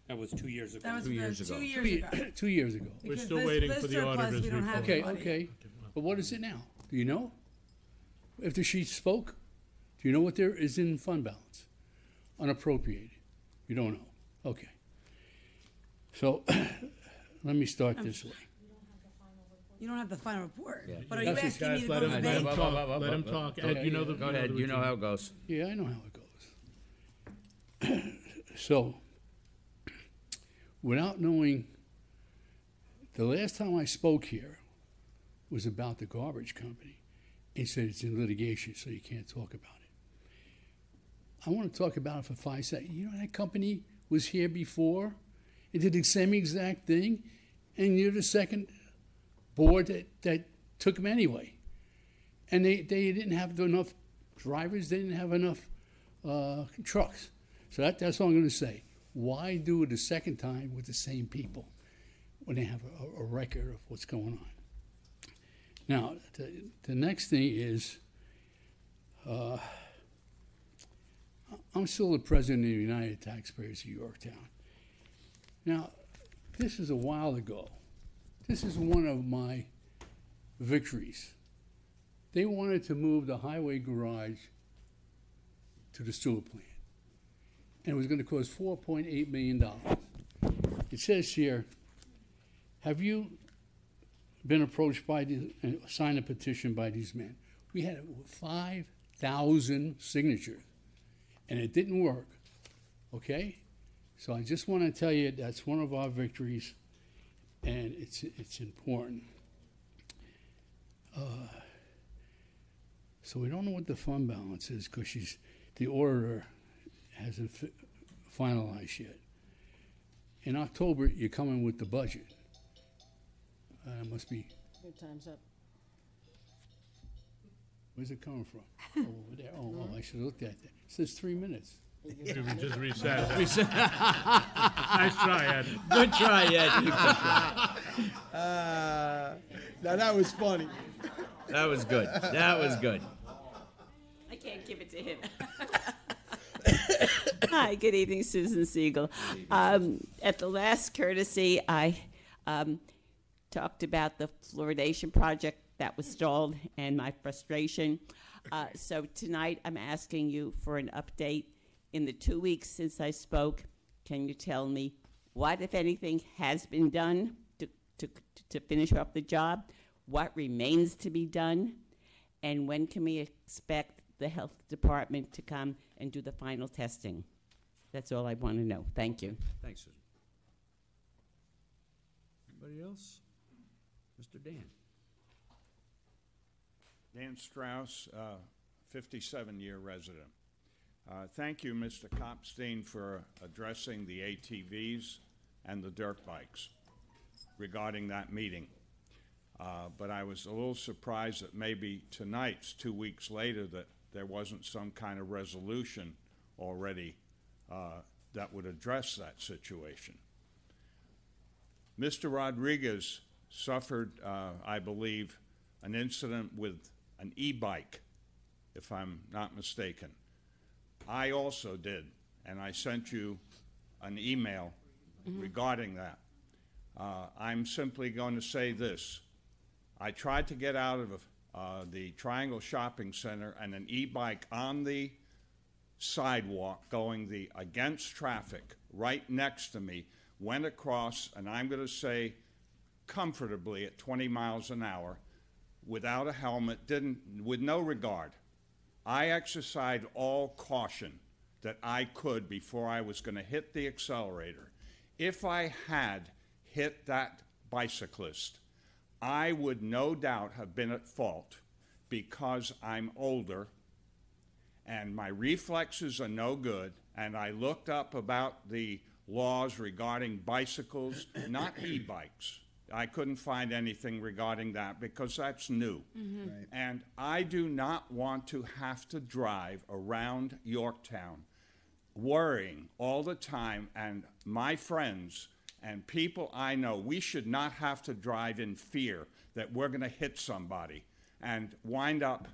That was 2 years ago. That was 2 years ago. 2 years ago. 2 years ago. We're Because still this- waiting this for the surplus, auditor's we don't have report. Okay, money. okay. But what is it now? Do you know? After she spoke, do you know what there is in fund balance? Unappropriated. You don't know. Okay. So let me start this way. You don't have the final report. Yeah. But are you Guys, asking me to let go him, to the let him bank? talk. Let him talk. Ed, you know the. Go ahead, you know how it goes. Yeah, I know how it goes. So, without knowing, the last time I spoke here was about the garbage company. He said it's in litigation, so you can't talk about it. I want to talk about it for 5 seconds. You know, that company was here before. It did the same exact thing, and you're the second board that took them anyway. And they didn't have enough drivers, they didn't have enough trucks. So that's all I'm going to say. Why do it a second time with the same people when they have a record of what's going on? Now, the next thing is, I'm still the president of the United Taxpayers of Yorktown. Now, this is a while ago. This is one of my victories. They wanted to move the highway garage to the sewer plant. And it was going to cost $4.8 million. It says here, have you been approached by signed a petition by these men? We had 5,000 signatures, and it didn't work, okay? So I just want to tell you that's one of our victories, and it's important. So we don't know what the fund balance is because the auditor hasn't finalized yet. In October, you're coming with the budget. Must be, Your time's up. where's it coming from? Oh, over there. Oh, I should have looked at that. It says 3 minutes. We just reset it. Nice try, Ed. Good try, Ed. Now that was funny. That was good. That was good. I can't give it to him. Hi, good evening, Susan Siegel. At the last courtesy, I talked about the fluoridation project that was stalled and my frustration. So tonight, I'm asking you for an update. In the 2 weeks since I spoke, can you tell me what, if anything, has been done to finish up the job? What remains to be done? And when can we expect the health department to come and do the final testing? That's all I want to know. Thank you. Thanks, Susan. Anybody else? Mr. Dan. Dan Strauss, 57-year resident. Thank you, Mr. Kopstein, for addressing the ATVs and the dirt bikes regarding that meeting. But I was a little surprised that maybe tonight's 2 weeks later that there wasn't some kind of resolution already that would address that situation. Mr. Rodriguez suffered, I believe, an incident with an e-bike, if I'm not mistaken. I also did, and I sent you an email regarding that. I'm simply going to say this. I tried to get out of the Triangle Shopping Center, and an e-bike on the sidewalk going against traffic right next to me went across, and I'm going to say comfortably at 20 miles an hour without a helmet, with no regard. I exercised all caution that I could before I was going to hit the accelerator. If I had hit that bicyclist, I would no doubt have been at fault because I'm older and my reflexes are no good, and I looked up about the laws regarding bicycles, not e-bikes. I couldn't find anything regarding that because that's new. Right. And I do not want to have to drive around Yorktown worrying all the time, and my friends and people I know, we should not have to drive in fear that we're going to hit somebody and wind up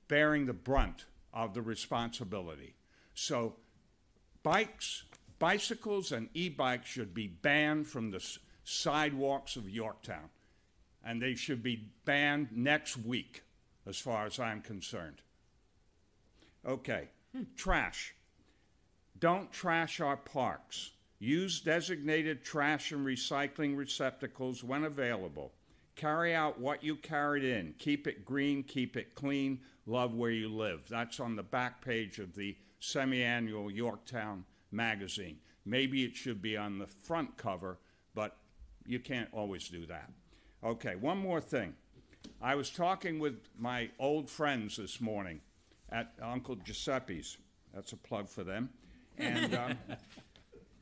bearing the brunt of the responsibility. So bicycles and e-bikes should be banned from the sidewalks of Yorktown, and they should be banned next week as far as I'm concerned. Okay, trash. Don't trash our parks. Use designated trash and recycling receptacles when available. Carry out what you carried in. Keep it green, keep it clean, love where you live. That's on the back page of the semi-annual Yorktown magazine. Maybe it should be on the front cover, but you can't always do that. Okay, one more thing. I was talking with my old friends this morning at Uncle Giuseppe's. That's a plug for them. And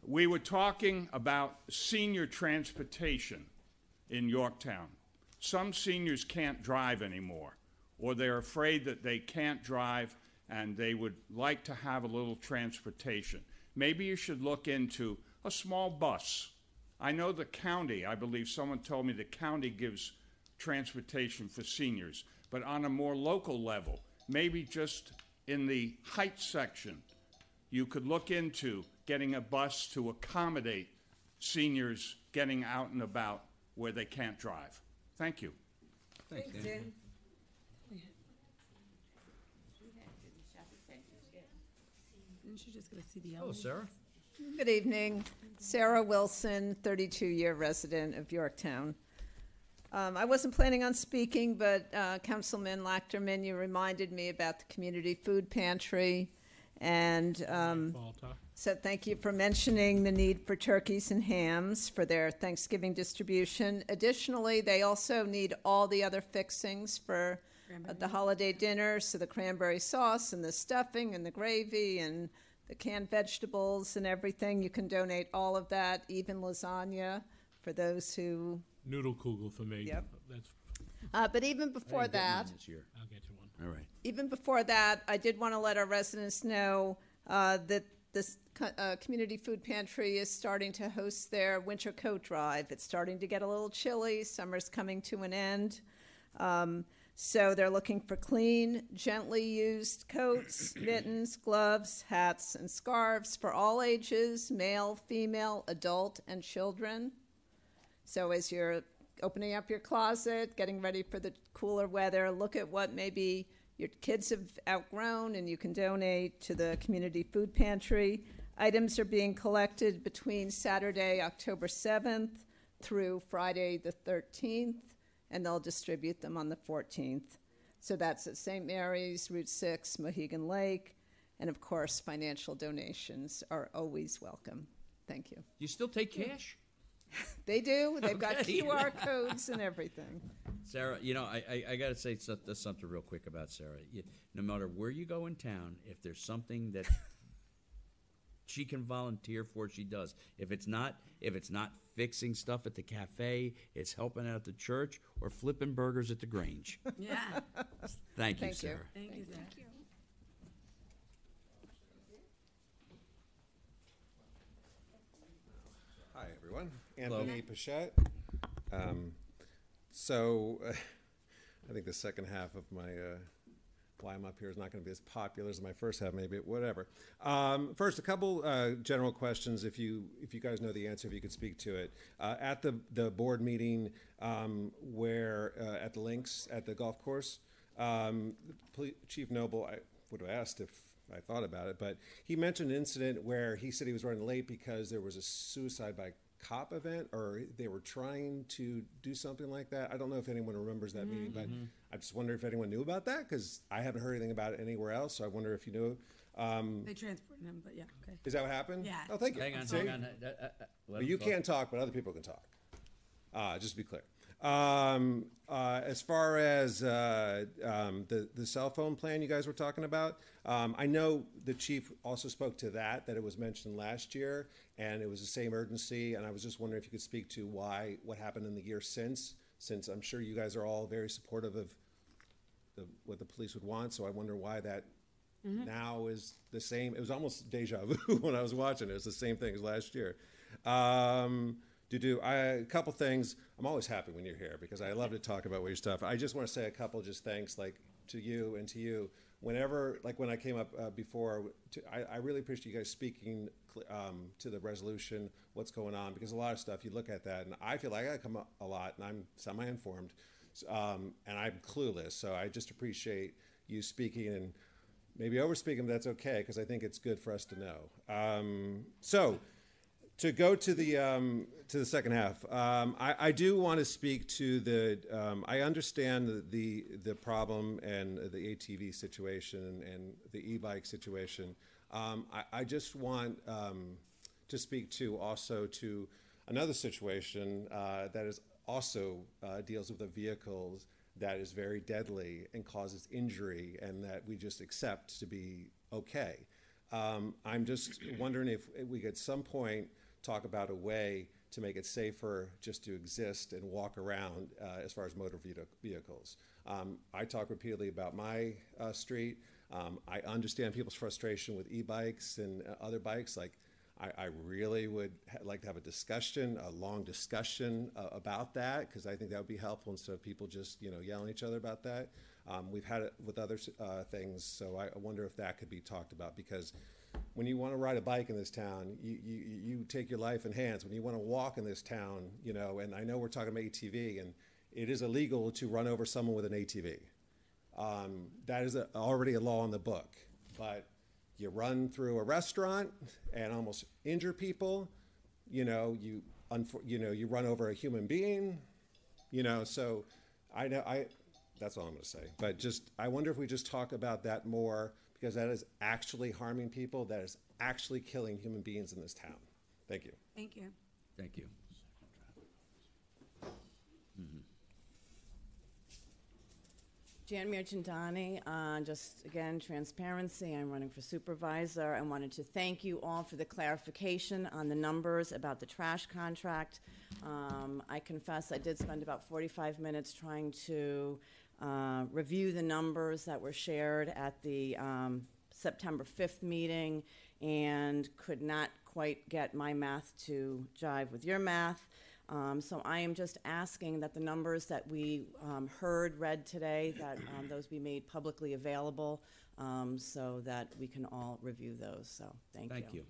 we were talking about senior transportation in Yorktown. Some seniors can't drive anymore, or they're afraid that they can't drive and they would like to have a little transportation. Maybe you should look into a small bus. I know the county, I believe someone told me the county gives transportation for seniors, but on a more local level, maybe just in the Heights section, you could look into getting a bus to accommodate seniors getting out and about where they can't drive. Thank you. Thanks, Dan. Isn't she just gonna see the Oh, Sarah? Good evening. Sarah Wilson, 32-year resident of Yorktown. I wasn't planning on speaking, but Councilman Lachterman, you reminded me about the community food pantry, and said thank you for mentioning the need for turkeys and hams for their Thanksgiving distribution. Additionally, they also need all the other fixings for the holiday dinner, so the cranberry sauce and the stuffing and the gravy and the canned vegetables and everything. You can donate all of that, even lasagna for those who... Noodle kugel for me. Yep. That's, but even before that... I'll get you one. All right. Even before that, I did want to let our residents know that this community food pantry is starting to host their winter coat drive. It's starting to get a little chilly. Summer's coming to an end. So they're looking for clean, gently used coats, mittens, gloves, hats, and scarves for all ages, male, female, adult, and children. So as you're opening up your closet, getting ready for the cooler weather, look at what maybe your kids have outgrown and you can donate to the community food pantry. Items are being collected between Saturday, October 7th through Friday the 13th, and they'll distribute them on the 14th. So that's at St. Mary's, Route 6, Mohegan Lake, and of course, financial donations are always welcome. Thank you. You still take cash? They do. They've got Okay. QR codes and everything. Sarah, you know, I got to say something real quick about Sarah. No matter where you go in town, if there's something that she can volunteer for, she does. If it's not fixing stuff at the cafe, it's helping out the church or flipping burgers at the Grange. Yeah. Thank you, Thank you. Sarah. Thank you, Zach. Hi, everyone. Hello. Anthony Pichette. I think the second half of my why I'm up here is not going to be as popular as my first half, maybe, whatever. First, a couple general questions, if you guys know the answer, if you could speak to it. At the board meeting where at the links at the golf course, Chief Noble, I would have asked if I thought about it, but he mentioned an incident where he said he was running late because there was a suicide by cop event, or they were trying to do something like that. I don't know if anyone remembers that meeting, but I just wonder if anyone knew about that, because I haven't heard anything about it anywhere else, so I wonder if you knew. They transported him, but yeah, okay. Is that what happened? Yeah. Oh, thank you. Hang on, See? hang on. Well, you can't talk, but other people can talk. Just to be clear. As far as the cell phone plan you guys were talking about, I know the chief also spoke to that it was mentioned last year, and it was the same urgency, and I was just wondering if you could speak to what happened in the year since I'm sure you guys are all very supportive of what the police would want, so I wonder why that now is the same. It was almost deja vu when I was watching it. It was the same thing as last year. A couple things. I'm always happy when you're here because I love to talk about your stuff. I just want to say a couple just thanks, like to you and to you. Whenever, like when I came up before, I really appreciate you guys speaking to the resolution, what's going on, because a lot of stuff you look at that, and I feel like I come up a lot, and I'm semi-informed, and I'm clueless. So I just appreciate you speaking and maybe over-speaking, but that's okay because I think it's good for us to know. So. To go to the second half, I do want to speak to the. I understand the problem and the ATV situation and the e-bike situation. I just want to speak to also to another situation that is also deals with the vehicles that is very deadly and causes injury, and that we just accept to be okay. I'm just wondering if we at some point talk about a way to make it safer just to exist and walk around as far as motor vehicles. I talk repeatedly about my street. I understand people's frustration with e-bikes and other bikes. Like, I really would like to have a long discussion about that, because I think that would be helpful instead of people just yelling at each other about that. We've had it with other things, so I wonder if that could be talked about, because when you want to ride a bike in this town, you take your life in hands. When you want to walk in this town, and I know we're talking about ATV, and it is illegal to run over someone with an ATV. That is already a law in the book. But you run through a restaurant and almost injure people. You run over a human being. So that's all I'm going to say. But I wonder if we just talk about that more, because that is actually harming people. That is actually killing human beings in this town. Thank you. Thank you. Thank you. Jan Mirchandani, just again, transparency. I'm running for supervisor. I wanted to thank you all for the clarification on the numbers about the trash contract. I confess I did spend about 45 minutes trying to review the numbers that were shared at the September 5th meeting, and could not quite get my math to jive with your math. So I am just asking that the numbers that we read today, that those be made publicly available, so that we can all review those. So thank you. Thank you.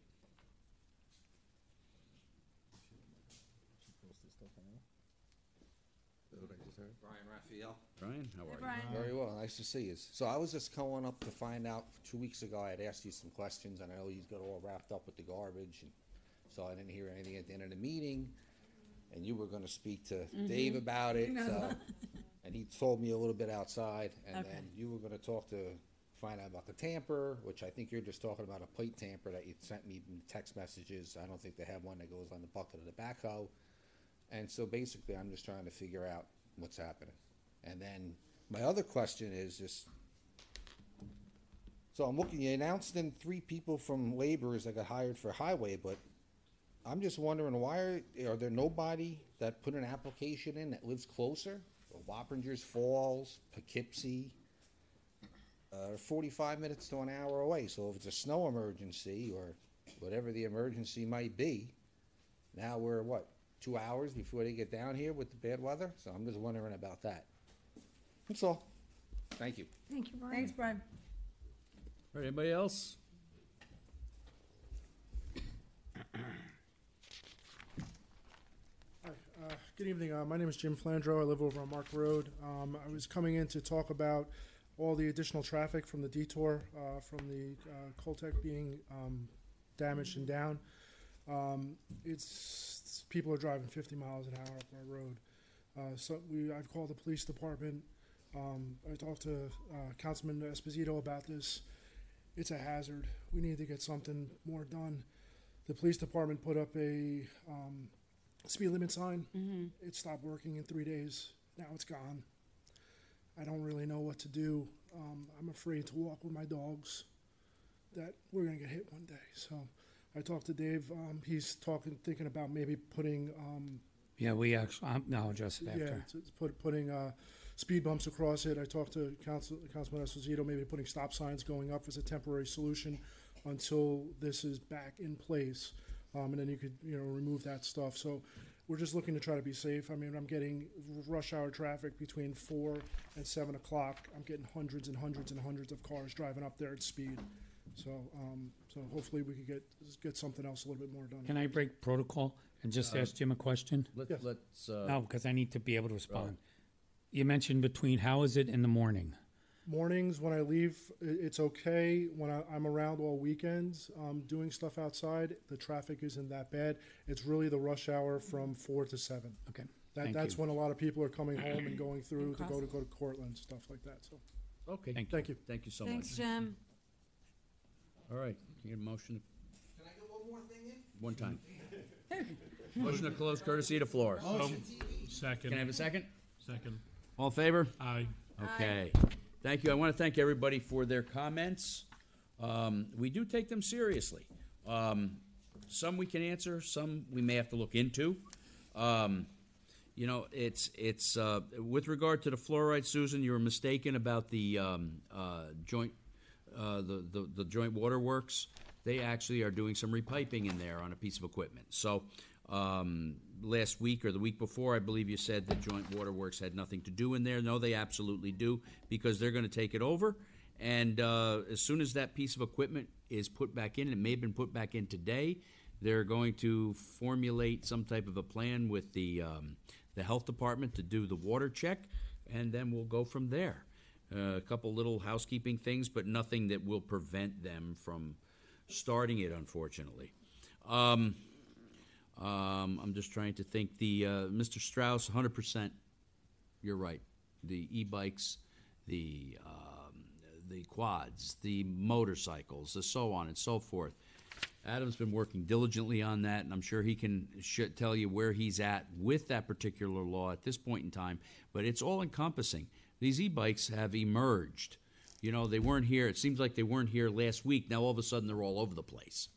Brian Raphael. Brian, how are you? Brian. Very well, nice to see you. So I was just calling up to find out, 2 weeks ago I had asked you some questions, and I know you got all wrapped up with the garbage, and so I didn't hear anything at the end of the meeting, and you were gonna speak to Dave about it, so, and he told me a little bit outside, and Okay. then you were gonna find out about the tamper, which I think you're just talking about a plate tamper that you sent me in text messages. I don't think they have one that goes on the bucket of the backhoe. And so basically, I'm just trying to figure out what's happening. And then my other question is just, so I'm looking, you announced then 3 people from laborers that got hired for highway, but I'm just wondering, why are there nobody that put an application in that lives closer? Wappingers Falls, Poughkeepsie, 45 minutes to an hour away. So if it's a snow emergency or whatever the emergency might be, now we're 2 hours before they get down here with the bad weather? So I'm just wondering about that. That's all. Thank you. Thank you, Brian. Thanks, Brian. All right, anybody else? Hi, good evening. My name is Jim Flandro. I live over on Mark Road. I was coming in to talk about all the additional traffic from the detour from the Coltec being damaged and down. People are driving 50 miles an hour up our road. I've called the police department. I talked to Councilman Esposito about this. It's a hazard. We need to get something more done. The police department put up a speed limit sign. It stopped working in 3 days. Now it's gone. I don't really know what to do. I'm afraid to walk with my dogs, that we're going to get hit one day. So I talked to Dave. He's thinking about maybe putting Yeah, we actually, I'll address it after. putting speed bumps across it. I talked to Councilman Esposito, maybe putting stop signs going up as a temporary solution until this is back in place, and then you could remove that stuff. So we're just looking to try to be safe. I mean, I'm getting rush hour traffic between 4 and 7 o'clock. I'm getting hundreds and hundreds and hundreds of cars driving up there at speed. So hopefully we could get something else a little bit more done. Can I break protocol and just ask Jim a question? Let's. No, because I need to be able to respond. You mentioned between, how is it in the morning? Mornings, when I leave, it's okay. When I'm around all weekends doing stuff outside, the traffic isn't that bad. It's really the rush hour from 4 to 7. Okay. That's when a lot of people are coming home and going through to go to Cortland, stuff like that. So, Okay. Thank you. Thank you so Thanks, much. Jim. All right, can you get a motion? Can I get one more thing in? One time. Motion to close courtesy of the floor. Second. Can I have a second? Second. All in favor? Aye. Okay. Thank you. I want to thank everybody for their comments. We do take them seriously. Some we can answer, some we may have to look into. It's with regard to the fluoride, Susan, you were mistaken about the joint the joint waterworks. They actually are doing some repiping in there on a piece of equipment. So last week or the week before, I believe you said that joint waterworks had nothing to do in there. No, they absolutely do, because they're going to take it over. And as soon as that piece of equipment is put back in, it may have been put back in today, they're going to formulate some type of a plan with the health department to do the water check, and then we'll go from there. A couple little housekeeping things, but nothing that will prevent them from starting it, unfortunately. I'm just trying to think. Mr. Strauss, 100%, you're right. The e-bikes, the quads, the motorcycles, the so on and so forth. Adam's been working diligently on that, and I'm sure he can tell you where he's at with that particular law at this point in time. But it's all encompassing. These e-bikes have emerged. They weren't here. It seems like they weren't here last week. Now all of a sudden they're all over the place.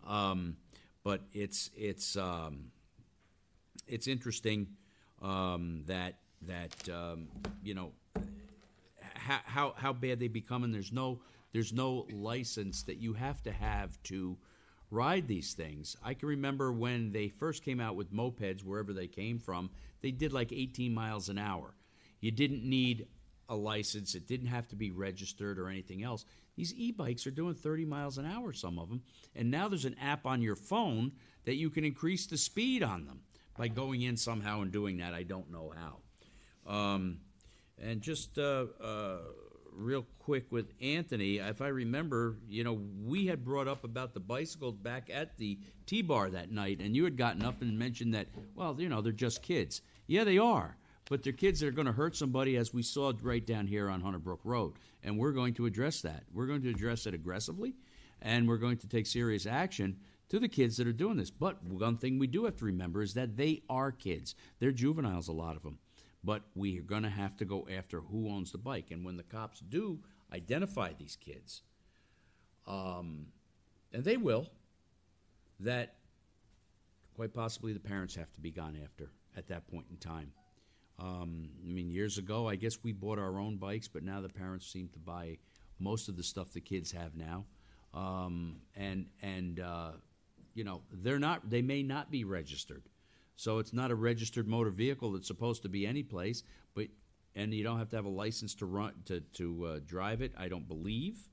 But it's interesting that how bad they become, and there's no license that you have to ride these things. I can remember when they first came out with mopeds, wherever they came from, they did like 18 miles an hour. You didn't need a license. It didn't have to be registered or anything else. These e-bikes are doing 30 miles an hour, some of them, and now there's an app on your phone that you can increase the speed on them by going in somehow and doing that. I don't know how. And just real quick with Anthony, if I remember, we had brought up about the bicycles back at the T-bar that night, and you had gotten up and mentioned that, well, they're just kids. Yeah, they are. But they're kids that are going to hurt somebody, as we saw right down here on Hunter Brook Road. And we're going to address that. We're going to address it aggressively, and we're going to take serious action to the kids that are doing this. But one thing we do have to remember is that they are kids. They're juveniles, a lot of them. But we are going to have to go after who owns the bike. And when the cops do identify these kids, and they will, that quite possibly the parents have to be gone after at that point in time. Years ago, I guess we bought our own bikes, but now the parents seem to buy most of the stuff the kids have now. They may not be registered. So it's not a registered motor vehicle that's supposed to be any place, and you don't have to have a license to drive it, I don't believe,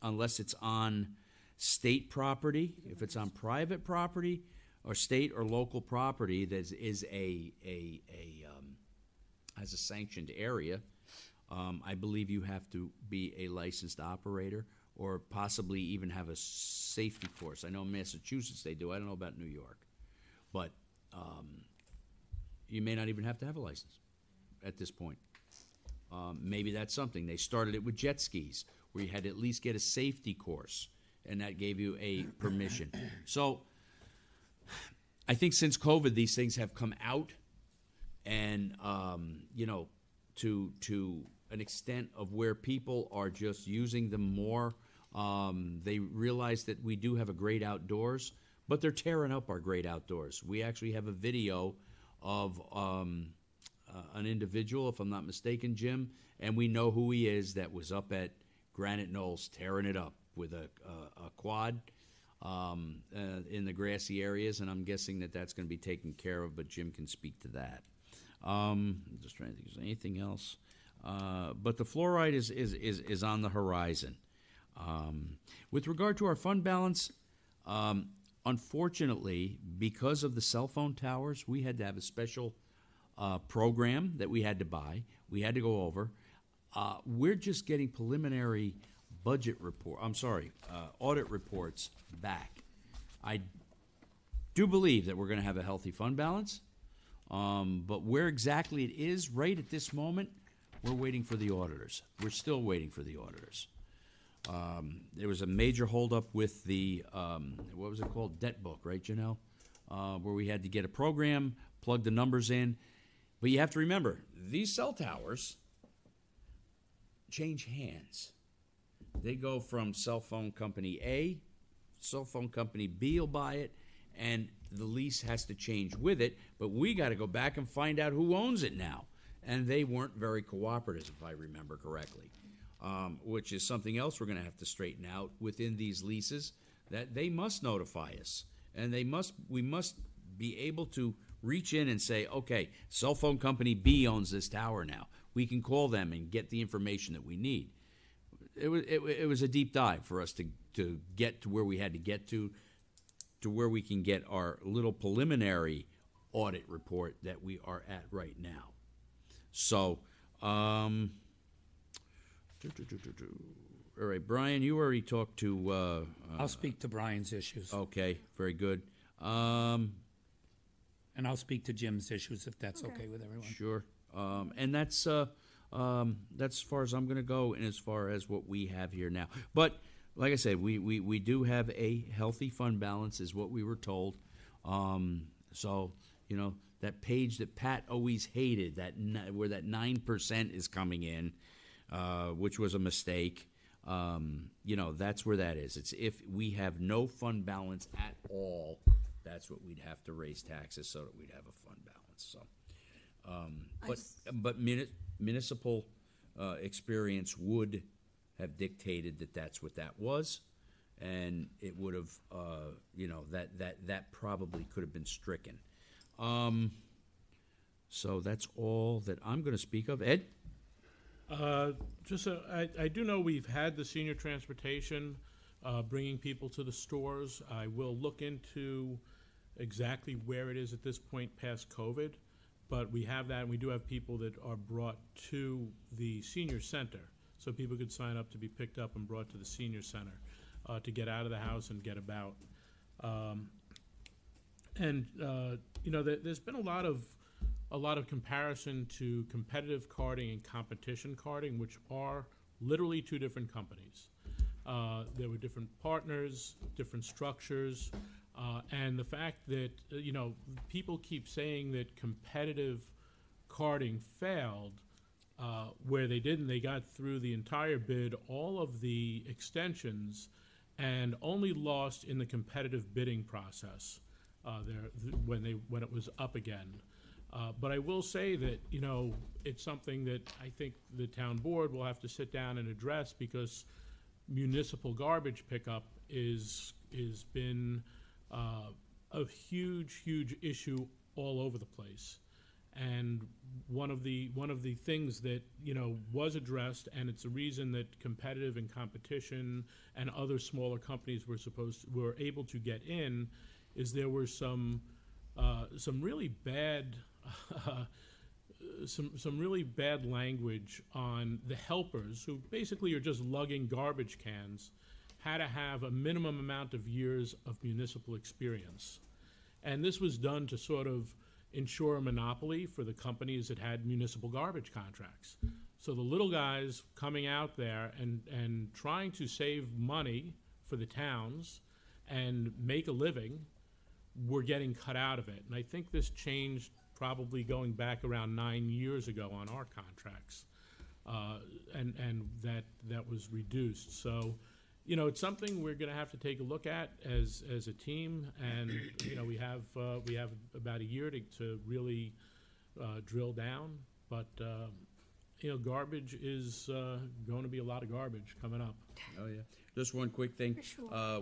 unless it's on state property. If it's on private property or state or local property that is has a sanctioned area, I believe you have to be a licensed operator, or possibly even have a safety course. I know in Massachusetts they do. I don't know about New York. But you may not even have to have a license at this point. Maybe that's something. They started it with jet skis, where you had to at least get a safety course, and that gave you a permission. So I think since COVID, these things have come out, and to an extent of where people are just using them more. They realize that we do have a great outdoors, but they're tearing up our great outdoors. We actually have a video of an individual, if I'm not mistaken, Jim, and we know who he is, that was up at Granite Knolls tearing it up with a quad in the grassy areas, and I'm guessing that that's going to be taken care of, but Jim can speak to that. I'm just trying to think if there's anything else. But the fluoride is on the horizon. With regard to our fund balance, unfortunately, because of the cell phone towers, we had to have a special program that we had to buy. We had to go over. We're just getting preliminary audit reports back. I do believe that we're going to have a healthy fund balance, but where exactly it is right at this moment, we're waiting for the auditors. We're still waiting for the auditors. There was a major holdup with the, what was it called? Debt book, right, Janelle? Where we had to get a program, plug the numbers in. But you have to remember, these cell towers change hands. They go from cell phone company A, cell phone company B will buy it, and the lease has to change with it. But we got to go back and find out who owns it now. And they weren't very cooperative, if I remember correctly, which is something else we're going to have to straighten out within these leases, that they must notify us. And we must be able to reach in and say, okay, cell phone company B owns this tower now. We can call them and get the information that we need. It was a deep dive for us to get to where we had to get to where we can get our little preliminary audit report that we are at right now. So, all right, Brian, you already talked to... I'll speak to Brian's issues. Okay, very good. And I'll speak to Jim's issues if that's okay with everyone. Sure. And that's as far as I'm going to go and as far as what we have here now. But, like I said, we do have a healthy fund balance is what we were told. So, that page that Pat always hated, where that 9% is coming in, which was a mistake. That's where that is. It's if we have no fund balance at all, that's what we'd have to raise taxes so that we'd have a fund balance. So, but municipal experience would have dictated that that's what that was, and it would have, that probably could have been stricken. So that's all that I'm going to speak of. Ed? I do know we've had the senior transportation bringing people to the stores. I will look into exactly where it is at this point past COVID, but we have that, and we do have people that are brought to the senior center. So people could sign up to be picked up and brought to the senior center to get out of the house and get about. There's been a lot of comparison to competitive karting and competition karting, which are literally two different companies. There were different partners, different structures, and the fact that people keep saying that competitive karting failed, where they didn't. They got through the entire bid, all of the extensions, and only lost in the competitive bidding process. When it was up again. But I will say that, it's something that I think the town board will have to sit down and address, because municipal garbage pickup is been a huge issue all over the place. And one of the things that, was addressed, and it's a reason that competitive and competition and other smaller companies were able to get in, is there were some really bad some really bad language on the helpers, who basically are just lugging garbage cans, had to have a minimum amount of years of municipal experience. And this was done to sort of ensure a monopoly for the companies that had municipal garbage contracts. So the little guys coming out there and trying to save money for the towns and make a living were getting cut out of it. And I think this changed probably going back around 9 years ago on our contracts, and that was reduced. So, you know, it's something we're going to have to take a look at as a team, and you know, we have about a year to really drill down. But you know, garbage is going to be a lot of garbage coming up. Oh yeah. Just one quick thing,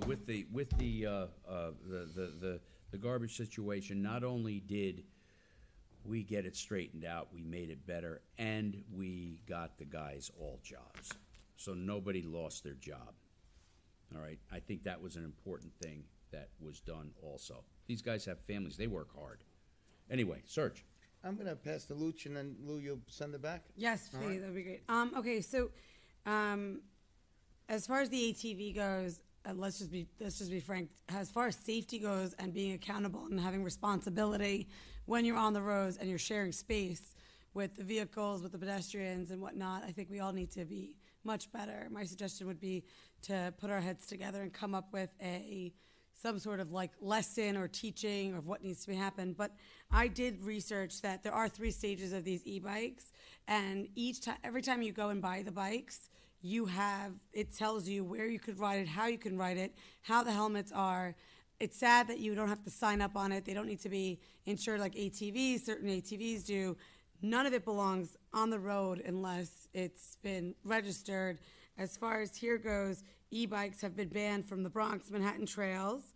with the garbage situation. Not only did we get it straightened out, we made it better, and we got the guys all jobs, so nobody lost their job. All right, I think that was an important thing that was done also. These guys have families, they work hard. Anyway, Serge. I'm gonna pass to Luch, and then Lou, you'll send it back? Yes, All please, right. that'd be great. Okay, so, as far as the ATV goes, let's just be frank, as far as safety goes and being accountable and having responsibility when you're on the roads and you're sharing space with the vehicles, with the pedestrians and whatnot, I think we all need to be much better. My suggestion would be to put our heads together and come up with some sort of like lesson or teaching of what needs to be happened. But I did research that there are 3 stages of these e-bikes, and every time you go and buy the bikes, it tells you where you could ride it, how you can ride it, how the helmets are. It's sad that you don't have to sign up on it. They don't need to be insured like ATVs. Certain ATVs do. None of it belongs on the road unless it's been registered. As far as here goes, e-bikes have been banned from the Bronx Manhattan Trails.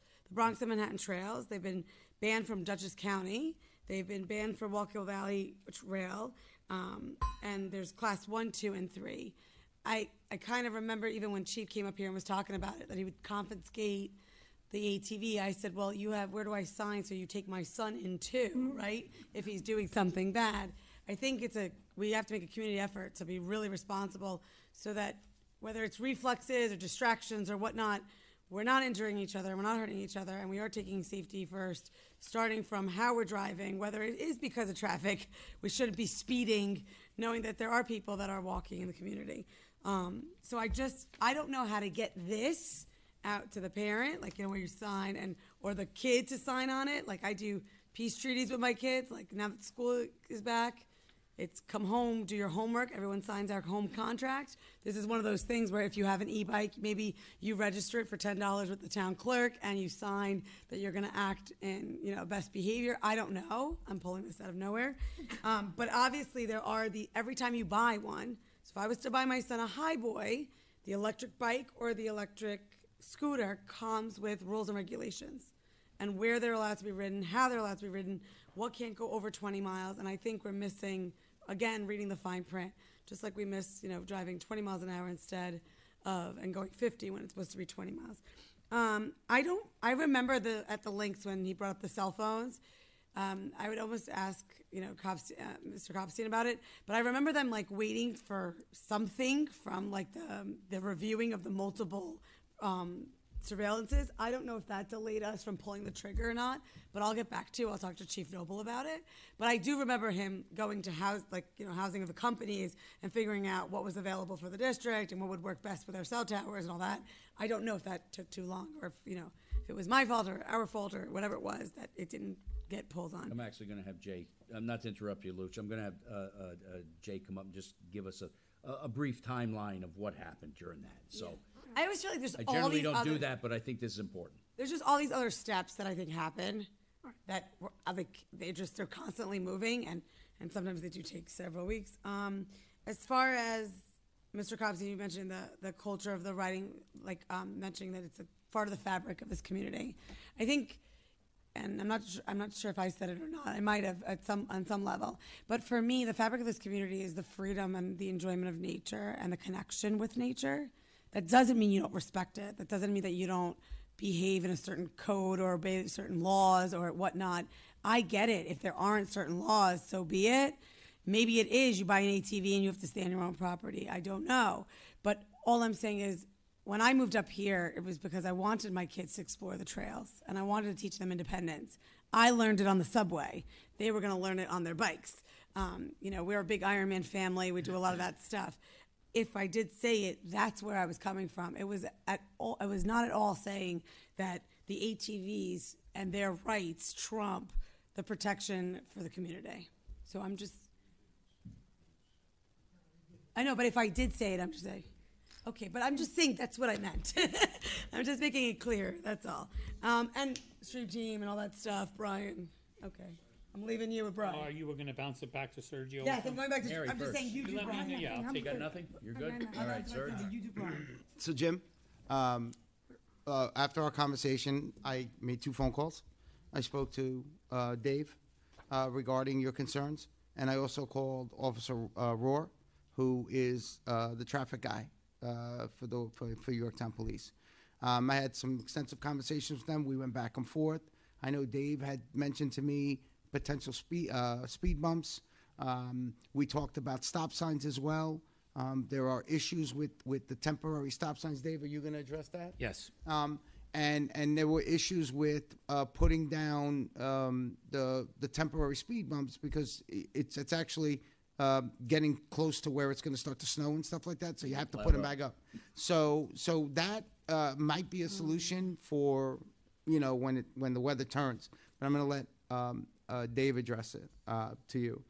They've been banned from Dutchess County. They've been banned from Wallkill Valley Rail. And there's class 1, 2, and 3. I kind of remember even when Chief came up here and was talking about it, that he would confiscate the ATV. I said, well, where do I sign so you take my son in too, right? If he's doing something bad. I think we have to make a community effort to be really responsible so that whether it's reflexes or distractions or whatnot, we're not injuring each other, we're not hurting each other, and we are taking safety first, starting from how we're driving, whether it is because of traffic, we shouldn't be speeding, knowing that there are people that are walking in the community. So I don't know how to get this out to the parent, like, where you sign or the kid to sign on it. Like I do peace treaties with my kids, like now that school is back, it's come home, do your homework, everyone signs our home contract. This is one of those things where if you have an e-bike, maybe you register it for $10 with the town clerk and you sign that you're gonna act in, best behavior. I don't know, I'm pulling this out of nowhere. But obviously there are every time you buy one, so if I was to buy my son a Highboy, the electric bike or the electric scooter comes with rules and regulations and where they're allowed to be ridden, how they're allowed to be ridden, what can't go over 20 miles. And I think we're missing, again, reading the fine print, just like we miss, driving 20 miles an hour instead of, and going 50 when it's supposed to be 20 miles. I remember at the links when he brought up the cell phones, I would almost ask, Mr. Kopstein about it, but I remember them like waiting for something from like the reviewing of the multiple surveillances. I don't know if that delayed us from pulling the trigger or not, but I'll get back to you. I'll talk to Chief Noble about it. But I do remember him going to housing of the companies and figuring out what was available for the district and what would work best with our cell towers and all that. I don't know if that took too long or if it was my fault or our fault or whatever it was that it didn't get pulled on. I'm actually going to have Jay, not to interrupt you, Luch, I'm going to have Jay come up and just give us a brief timeline of what happened during that. So. Yeah. I always feel like there's I all generally these don't other, do that, but I think this is important. There's just all these other steps that I think happen that they're constantly moving, and sometimes they do take several weeks. As far as Mr. Kopstein, you mentioned the culture of the riding, mentioning that it's a part of the fabric of this community. I think, and I'm not sure if I said it or not. I might have on some level, but for me, the fabric of this community is the freedom and the enjoyment of nature and the connection with nature. That doesn't mean you don't respect it. That doesn't mean that you don't behave in a certain code or obey certain laws or whatnot. I get it. If there aren't certain laws, so be it. Maybe it is you buy an ATV and you have to stay on your own property. I don't know. But all I'm saying is, when I moved up here, it was because I wanted my kids to explore the trails and I wanted to teach them independence. I learned it on the subway. They were going to learn it on their bikes. We're a big Ironman family. We do a lot of that stuff. If I did say it, that's where I was coming from. It was not at all saying that the ATVs and their rights trump the protection for the community. So I know, but if I did say it, I'm just saying, okay, but I'm just saying that's what I meant. I'm just making it clear, that's all. And stream team and all that stuff, Brian, okay. I'm leaving you with Brian. Oh, you were going to bounce it back to Sergio? Yes, I'm going back to, Mary I'm just first. saying you do let me Brian. know. Yeah, I'll take it. Nothing? You're good? All right, Sergio. You do Brian. So Jim, after our conversation, I made 2 phone calls. I spoke to Dave regarding your concerns, and I also called Officer Rohr, who is the traffic guy for Yorktown Police. I had some extensive conversations with them. We went back and forth. I know Dave had mentioned to me potential speed bumps. We talked about stop signs as well. There are issues with the temporary stop signs. Dave, are you going to address that? Yes. And there were issues with putting down the temporary speed bumps because it's actually getting close to where it's going to start to snow and stuff like that. So you have to put them back up. So that might be a solution for when the weather turns. But I'm going to let Dave address it to you.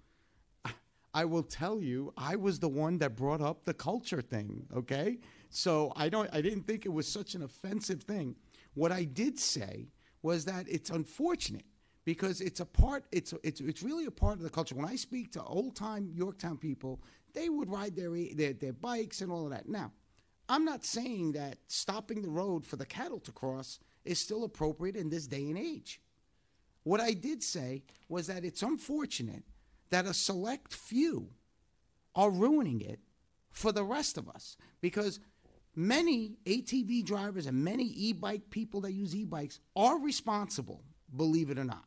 I will tell you, I was the one that brought up the culture thing, okay? So I didn't think it was such an offensive thing. What I did say was that it's unfortunate because it's really a part of the culture. When I speak to old-time Yorktown people, they would ride their bikes and all of that. Now, I'm not saying that stopping the road for the cattle to cross is still appropriate in this day and age. What I did say was that it's unfortunate that a select few are ruining it for the rest of us because many ATV drivers and many e-bike people that use e-bikes are responsible, believe it or not.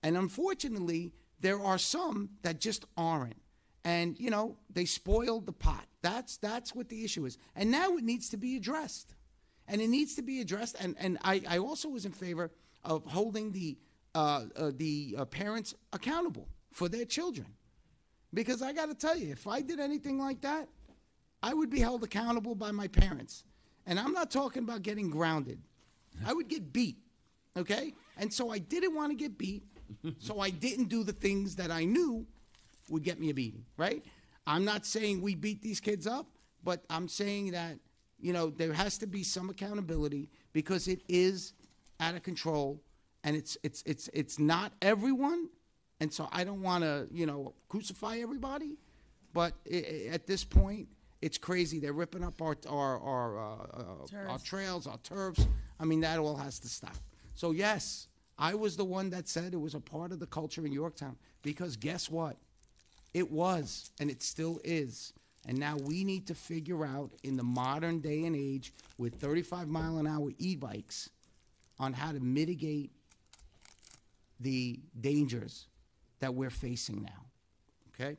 And unfortunately, there are some that just aren't. And, they spoiled the pot. That's what the issue is. And now it needs to be addressed. And it needs to be addressed. And I also was in favor of holding the parents accountable for their children. Because I got to tell you, if I did anything like that, I would be held accountable by my parents. And I'm not talking about getting grounded. I would get beat, okay? And so I didn't want to get beat, so I didn't do the things that I knew would get me a beating, right? I'm not saying we beat these kids up, but I'm saying that, there has to be some accountability because it is out of control and it's not everyone. And so I don't want to, crucify everybody, but at this point, it's crazy. They're ripping up our trails, our turfs. I mean, that all has to stop. So yes, I was the one that said it was a part of the culture in Yorktown because guess what? It was, and it still is. And now we need to figure out in the modern day and age with 35-mile-an-hour e-bikes on how to mitigate the dangers that we're facing now, okay?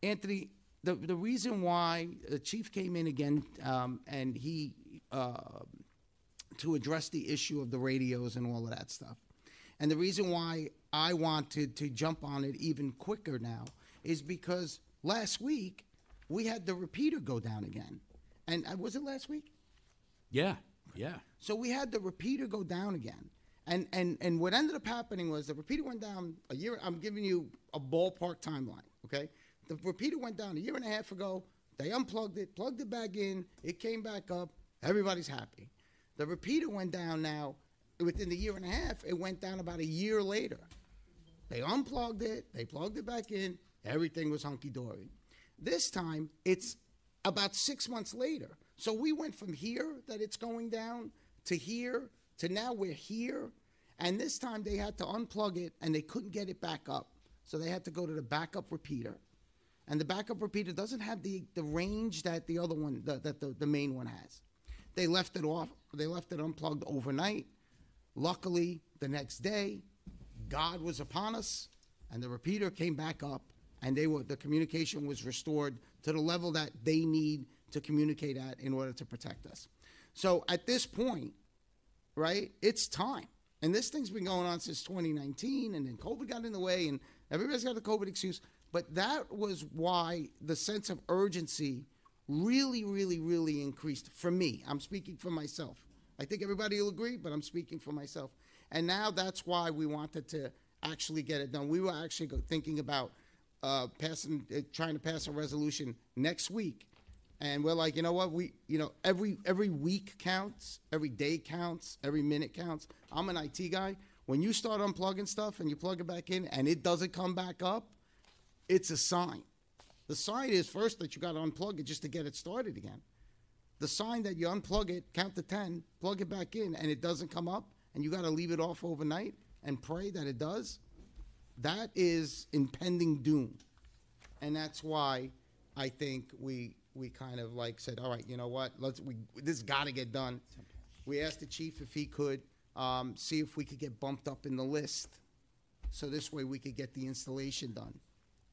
Anthony, the reason why the chief came in again and he, to address the issue of the radios and all of that stuff, and the reason why I wanted to jump on it even quicker now is because last week we had the repeater go down again. And was it last week? Yeah. So we had the repeater go down again. And what ended up happening was the repeater went down a year. I'm giving you a ballpark timeline, okay? The repeater went down a year and a half ago. They unplugged it, plugged it back in. It came back up. Everybody's happy. The repeater went down now. Within the year and a half, it went down about a year later. They unplugged it. They plugged it back in. Everything was hunky-dory. This time, it's about 6 months later. So we went from here that it's going down to here to now we're here. And this time they had to unplug it and they couldn't get it back up. So they had to go to the backup repeater. And the backup repeater doesn't have the range that the other one, that the main one has. They left it off. They left it unplugged overnight. Luckily, the next day, God was upon us and the repeater came back up and the communication was restored to the level that they need to communicate at in order to protect us. So at this point, right, it's time. And this thing's been going on since 2019, and then COVID got in the way, and everybody's got the COVID excuse. But that was why the sense of urgency really, really, really increased for me. I'm speaking for myself. I think everybody will agree, but I'm speaking for myself. And now that's why we wanted to actually get it done. We were actually thinking about trying to pass a resolution next week. And we're like, you know what? Every week counts, every day counts, every minute counts. I'm an IT guy. When you start unplugging stuff and you plug it back in and it doesn't come back up, it's a sign. The sign is first that you got to unplug it just to get it started again. The sign that you unplug it, count to 10, plug it back in, and it doesn't come up, and you got to leave it off overnight and pray that it does, that is impending doom. And that's why I think we kind of like said, all right, you know what, this got to get done. We asked the chief if he could see if we could get bumped up in the list, so this way we could get the installation done.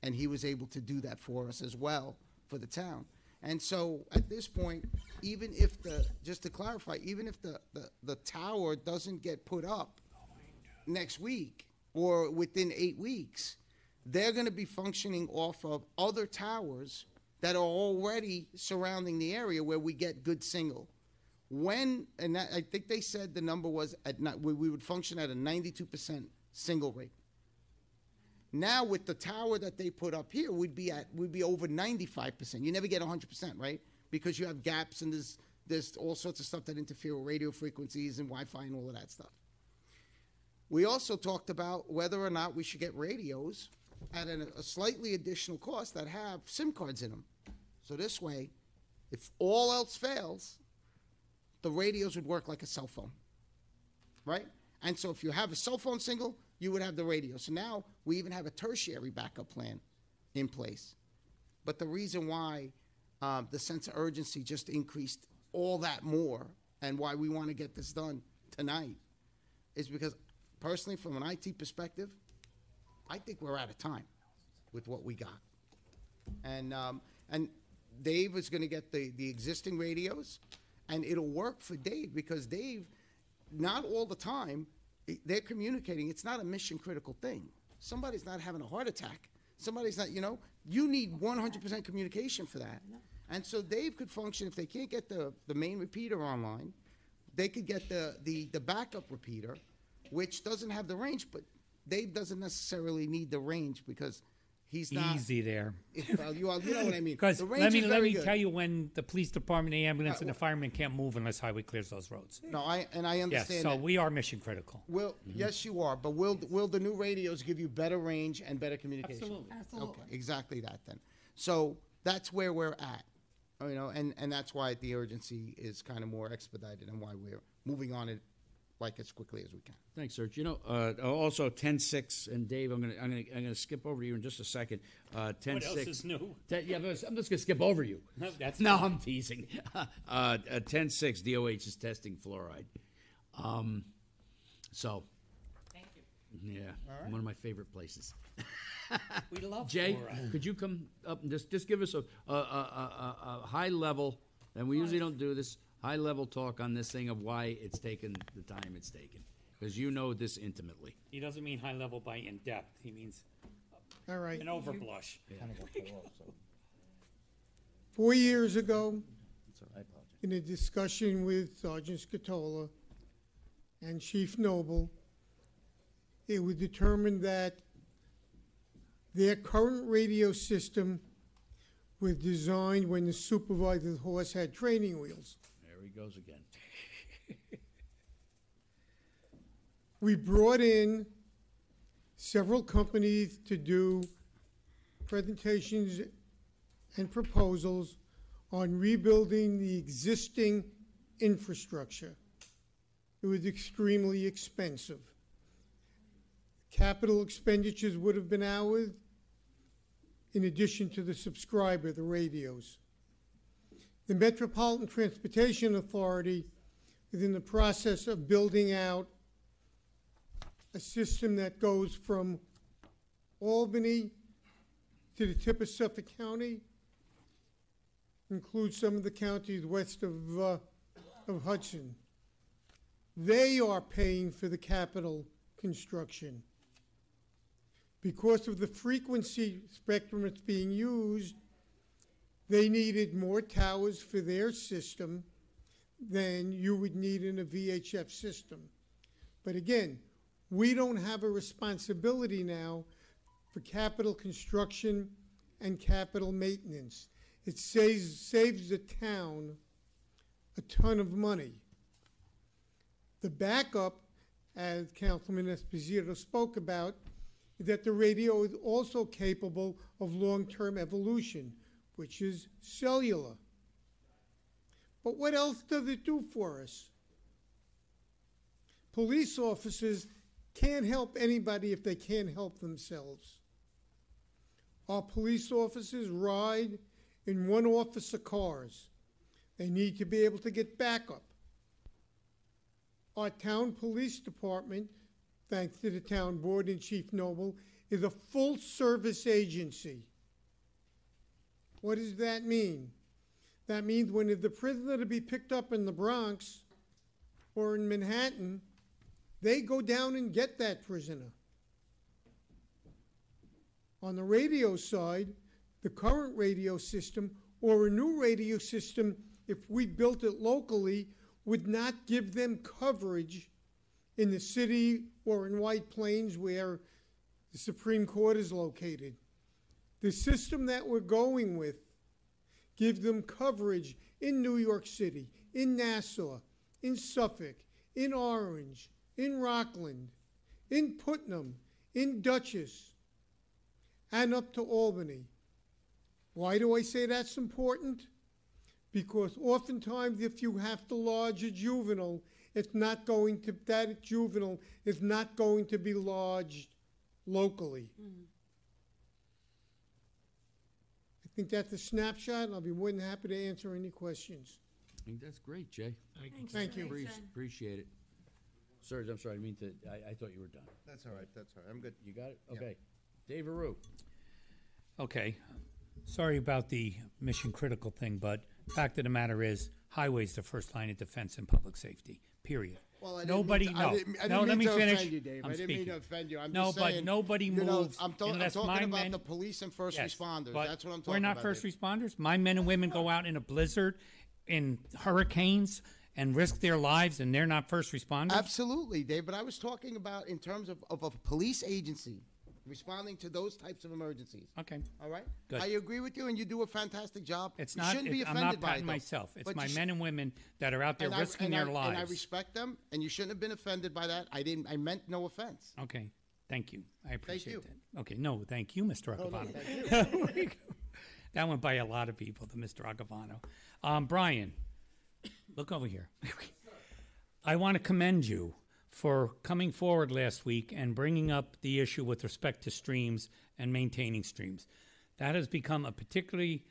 And he was able to do that for us as well for the town. And so at this point, even if just to clarify, even if the tower doesn't get put up next week or within 8 weeks, they're going to be functioning off of other towers that are already surrounding the area where we get good signal. I think they said the number was we would function at a 92% single rate. Now with the tower that they put up here, we'd be over 95%. You never get 100%, right? Because you have gaps and there's all sorts of stuff that interfere with radio frequencies and Wi-Fi and all of that stuff. We also talked about whether or not we should get radios at a slightly additional cost that have SIM cards in them. So this way, if all else fails, the radios would work like a cell phone, right? And so if you have a cell phone single, you would have the radio. So now we even have a tertiary backup plan in place. But the reason why the sense of urgency just increased all that more and why we want to get this done tonight is because personally, from an IT perspective, I think we're out of time with what we got. And Dave is going to get the existing radios, and it'll work for Dave because Dave, not all the time, they're communicating. It's not a mission critical thing. Somebody's not having a heart attack. Somebody's not, you need 100% communication for that. And so Dave could function, if they can't get the main repeater online, they could get the backup repeater, which doesn't have the range, but Dave doesn't necessarily need the range because he's not. Easy there. Well, you know what I mean. Because The let range is me very good. tell you when the police department, the ambulance, and the firemen can't move unless highway clears those roads. No, I understand Yes, so that. we are mission critical. Yes, you are. But will the new radios give you better range and better communication? Absolutely. Okay, exactly that then. So that's where we're at, and that's why the urgency is kind of more expedited and why we're moving on it like as quickly as we can. Thanks, Serge. Also 10-6, and Dave, I'm gonna skip over to you in just a second. 10-6. What else is new? Yeah, but I'm just gonna skip over you. That's no, fine. I'm teasing. 10-6, DOH is testing fluoride. So. Thank you. Yeah, one of my favorite places. We love Jay, fluoride. could you come up and just give us a high level, and we usually don't do this, high level talk on this thing of why it's taken the time it's taken, because you know this intimately. He doesn't mean high level by in depth. He means All right. an overblush. 4 years ago, in a discussion with Sergeant Scatola and Chief Noble, it was determined that their current radio system was designed when the supervisor's horse had training wheels. There he goes again. We brought in several companies to do presentations and proposals on rebuilding the existing infrastructure. It was extremely expensive. Capital expenditures would have been ours, in addition to the subscriber, the radios. The Metropolitan Transportation Authority is in the process of building out a system that goes from Albany to the tip of Suffolk County, includes some of the counties west of Hudson. They are paying for the capital construction. Because of the frequency spectrum that's being used, they needed more towers for their system than you would need in a VHF system. But again, we don't have a responsibility now for capital construction and capital maintenance. It saves the town a ton of money. The backup, as Councilman Esposito spoke about, is that the radio is also capable of long-term evolution, which is cellular. But what else does it do for us? Police officers can't help anybody if they can't help themselves. Our police officers ride in one-officer cars. They need to be able to get backup. Our town police department, thanks to the town board and Chief Noble, is a full-service agency. What does that mean? That means when the prisoner to be picked up in the Bronx or in Manhattan, they go down and get that prisoner. On the radio side, the current radio system or a new radio system, if we built it locally, would not give them coverage in the city or in White Plains where the Supreme Court is located. The system that we're going with gives them coverage in New York City, in Nassau, in Suffolk, in Orange, in Rockland, in Putnam, in Dutchess, and up to Albany. Why do I say that's important? Because oftentimes if you have to lodge a juvenile, that juvenile is not going to be lodged locally. I think that's a snapshot, and I'll be more than happy to answer any questions. I think that's great, Jay. Thank you. Appreciate it. Serge, I'm sorry, I thought you were done. That's all right, I'm good. You got it? Yeah. Okay. Dave Aru. Okay. Sorry about the mission critical thing, but fact of the matter is, highway's the first line of defense in public safety, period. Well, I nobody, didn't no. mean to, I No, didn't let mean me to finish. offend you, Dave. I'm I didn't speaking. mean to offend you. I'm No, just but saying, nobody you know, moves I'm unless talking my about men- the police and first Yes, responders. but That's what I'm talking we're not about. first Dave. responders. My men and women go out in a blizzard, in hurricanes, and risk their lives, and they're not first responders? Absolutely, Dave. But I was talking about in terms of a police agency responding to those types of emergencies. Okay. All right? Good. I agree with you, and you do a fantastic job. It's You not. shouldn't be I'm offended not by it, patting though. myself. It's But my you men and women that are out there risking their lives. And I respect them, and you shouldn't have been offended by that. I meant no offense. Okay. Thank you. I appreciate you. that. Okay. No, thank you, Mr. No, Accavano. thank you. That went by a lot of people, the Mr. Accavano. Brian, look over here. I want to commend you for coming forward last week and bringing up the issue with respect to streams and maintaining streams. That has become a particularly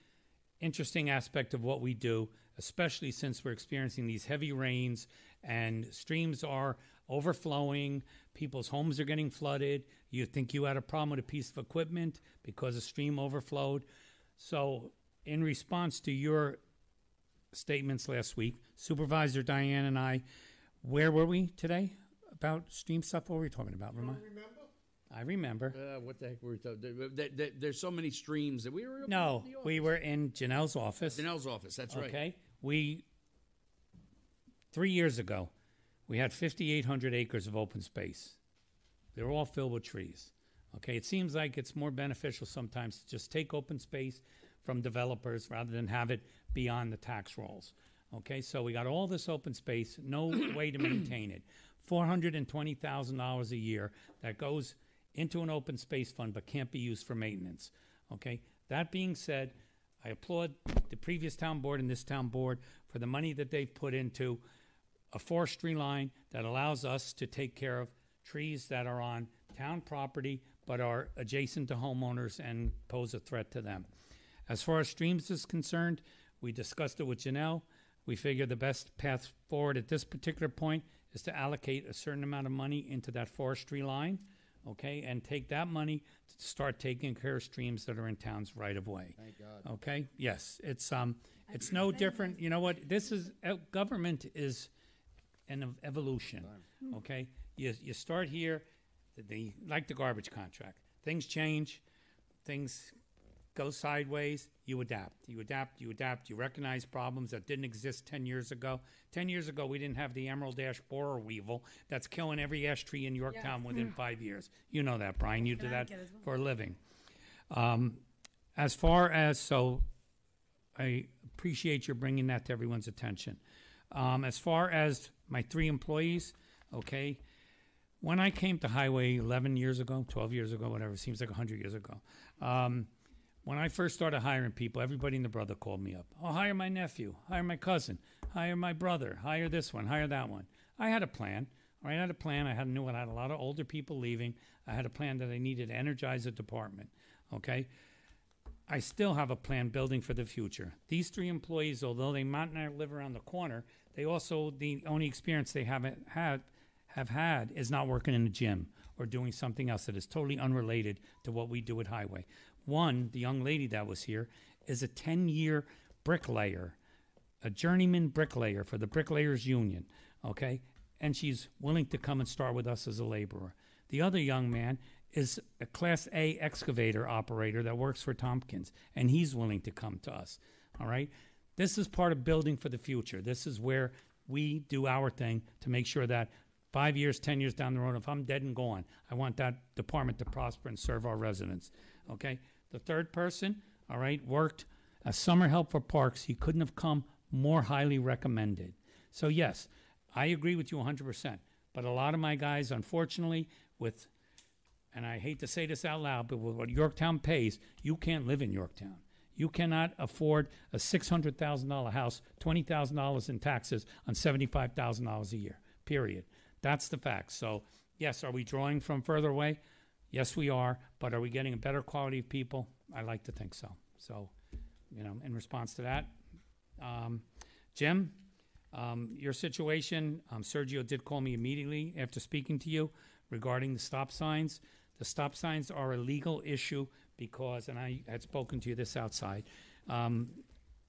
interesting aspect of what we do, especially since we're experiencing these heavy rains and streams are overflowing, people's homes are getting flooded. You think you had a problem with a piece of equipment because a stream overflowed. So in response to your statements last week, Supervisor Diane and I, where were we today about stream stuff? What were we talking about, Ramon? I remember. What the heck were we talking? There's so many streams that we were. No, we were in Janelle's office. Janelle's office, that's right. Okay. 3 years ago, we had 5,800 acres of open space. They were all filled with trees. Okay. It seems like it's more beneficial sometimes to just take open space from developers rather than have it be on the tax rolls. Okay. So we got all this open space, no way to maintain it. $420,000 a year that goes into an open space fund but can't be used for maintenance. Okay. That being said, I applaud the previous town board and this town board for the money that they've put into a forestry line that allows us to take care of trees that are on town property but are adjacent to homeowners and pose a threat to them. As far as streams is concerned, we discussed it with Janelle. We figure the best path forward at this particular point is to allocate a certain amount of money into that forestry line, okay, and take that money to start taking care of streams that are in towns right of way. Thank God. Okay, yes, it's no different. You know what? This is government is an evolution. Okay, you start here, like the garbage contract. Things change, things go sideways. You adapt. You recognize problems that didn't exist 10 years ago. 10 years ago, we didn't have the emerald ash borer weevil that's killing every ash tree in Yorktown within 5 years. You know that, Brian. You do that for a living. As far as, so I appreciate you bringing that to everyone's attention. As far as my 3 employees, okay, when I came to Highway 11 years ago, 12 years ago, whatever, seems like 100 years ago, when I first started hiring people, everybody and the brother called me up. Oh, hire my nephew, hire my cousin, hire my brother, hire this one, hire that one. I had a plan. All right, I had a plan. I knew I had a lot of older people leaving. I had a plan that I needed to energize a department. Okay? I still have a plan building for the future. These 3 employees, although they might not live around the corner, they also, the only experience they have had is not working in the gym or doing something else that is totally unrelated to what we do at Highway. One, the young lady that was here, is a 10-year bricklayer, a journeyman bricklayer for the Bricklayers Union, okay? And she's willing to come and start with us as a laborer. The other young man is a Class A excavator operator that works for Tompkins, and he's willing to come to us, all right? This is part of building for the future. This is where we do our thing to make sure that 5 years, 10 years down the road, if I'm dead and gone, I want that department to prosper and serve our residents, okay? The third person, all right, worked as summer help for parks. He couldn't have come more highly recommended. So, yes, I agree with you 100%. But a lot of my guys, unfortunately, with, and I hate to say this out loud, but with what Yorktown pays, you can't live in Yorktown. You cannot afford a $600,000 house, $20,000 in taxes on $75,000 a year, period. That's the fact. So, yes, are we drawing from further away? Yes, we are. But are we getting a better quality of people? I like to think so. So, in response to that, Jim, your situation, Sergio did call me immediately after speaking to you regarding the stop signs. The stop signs are a legal issue because, and I had spoken to you this outside,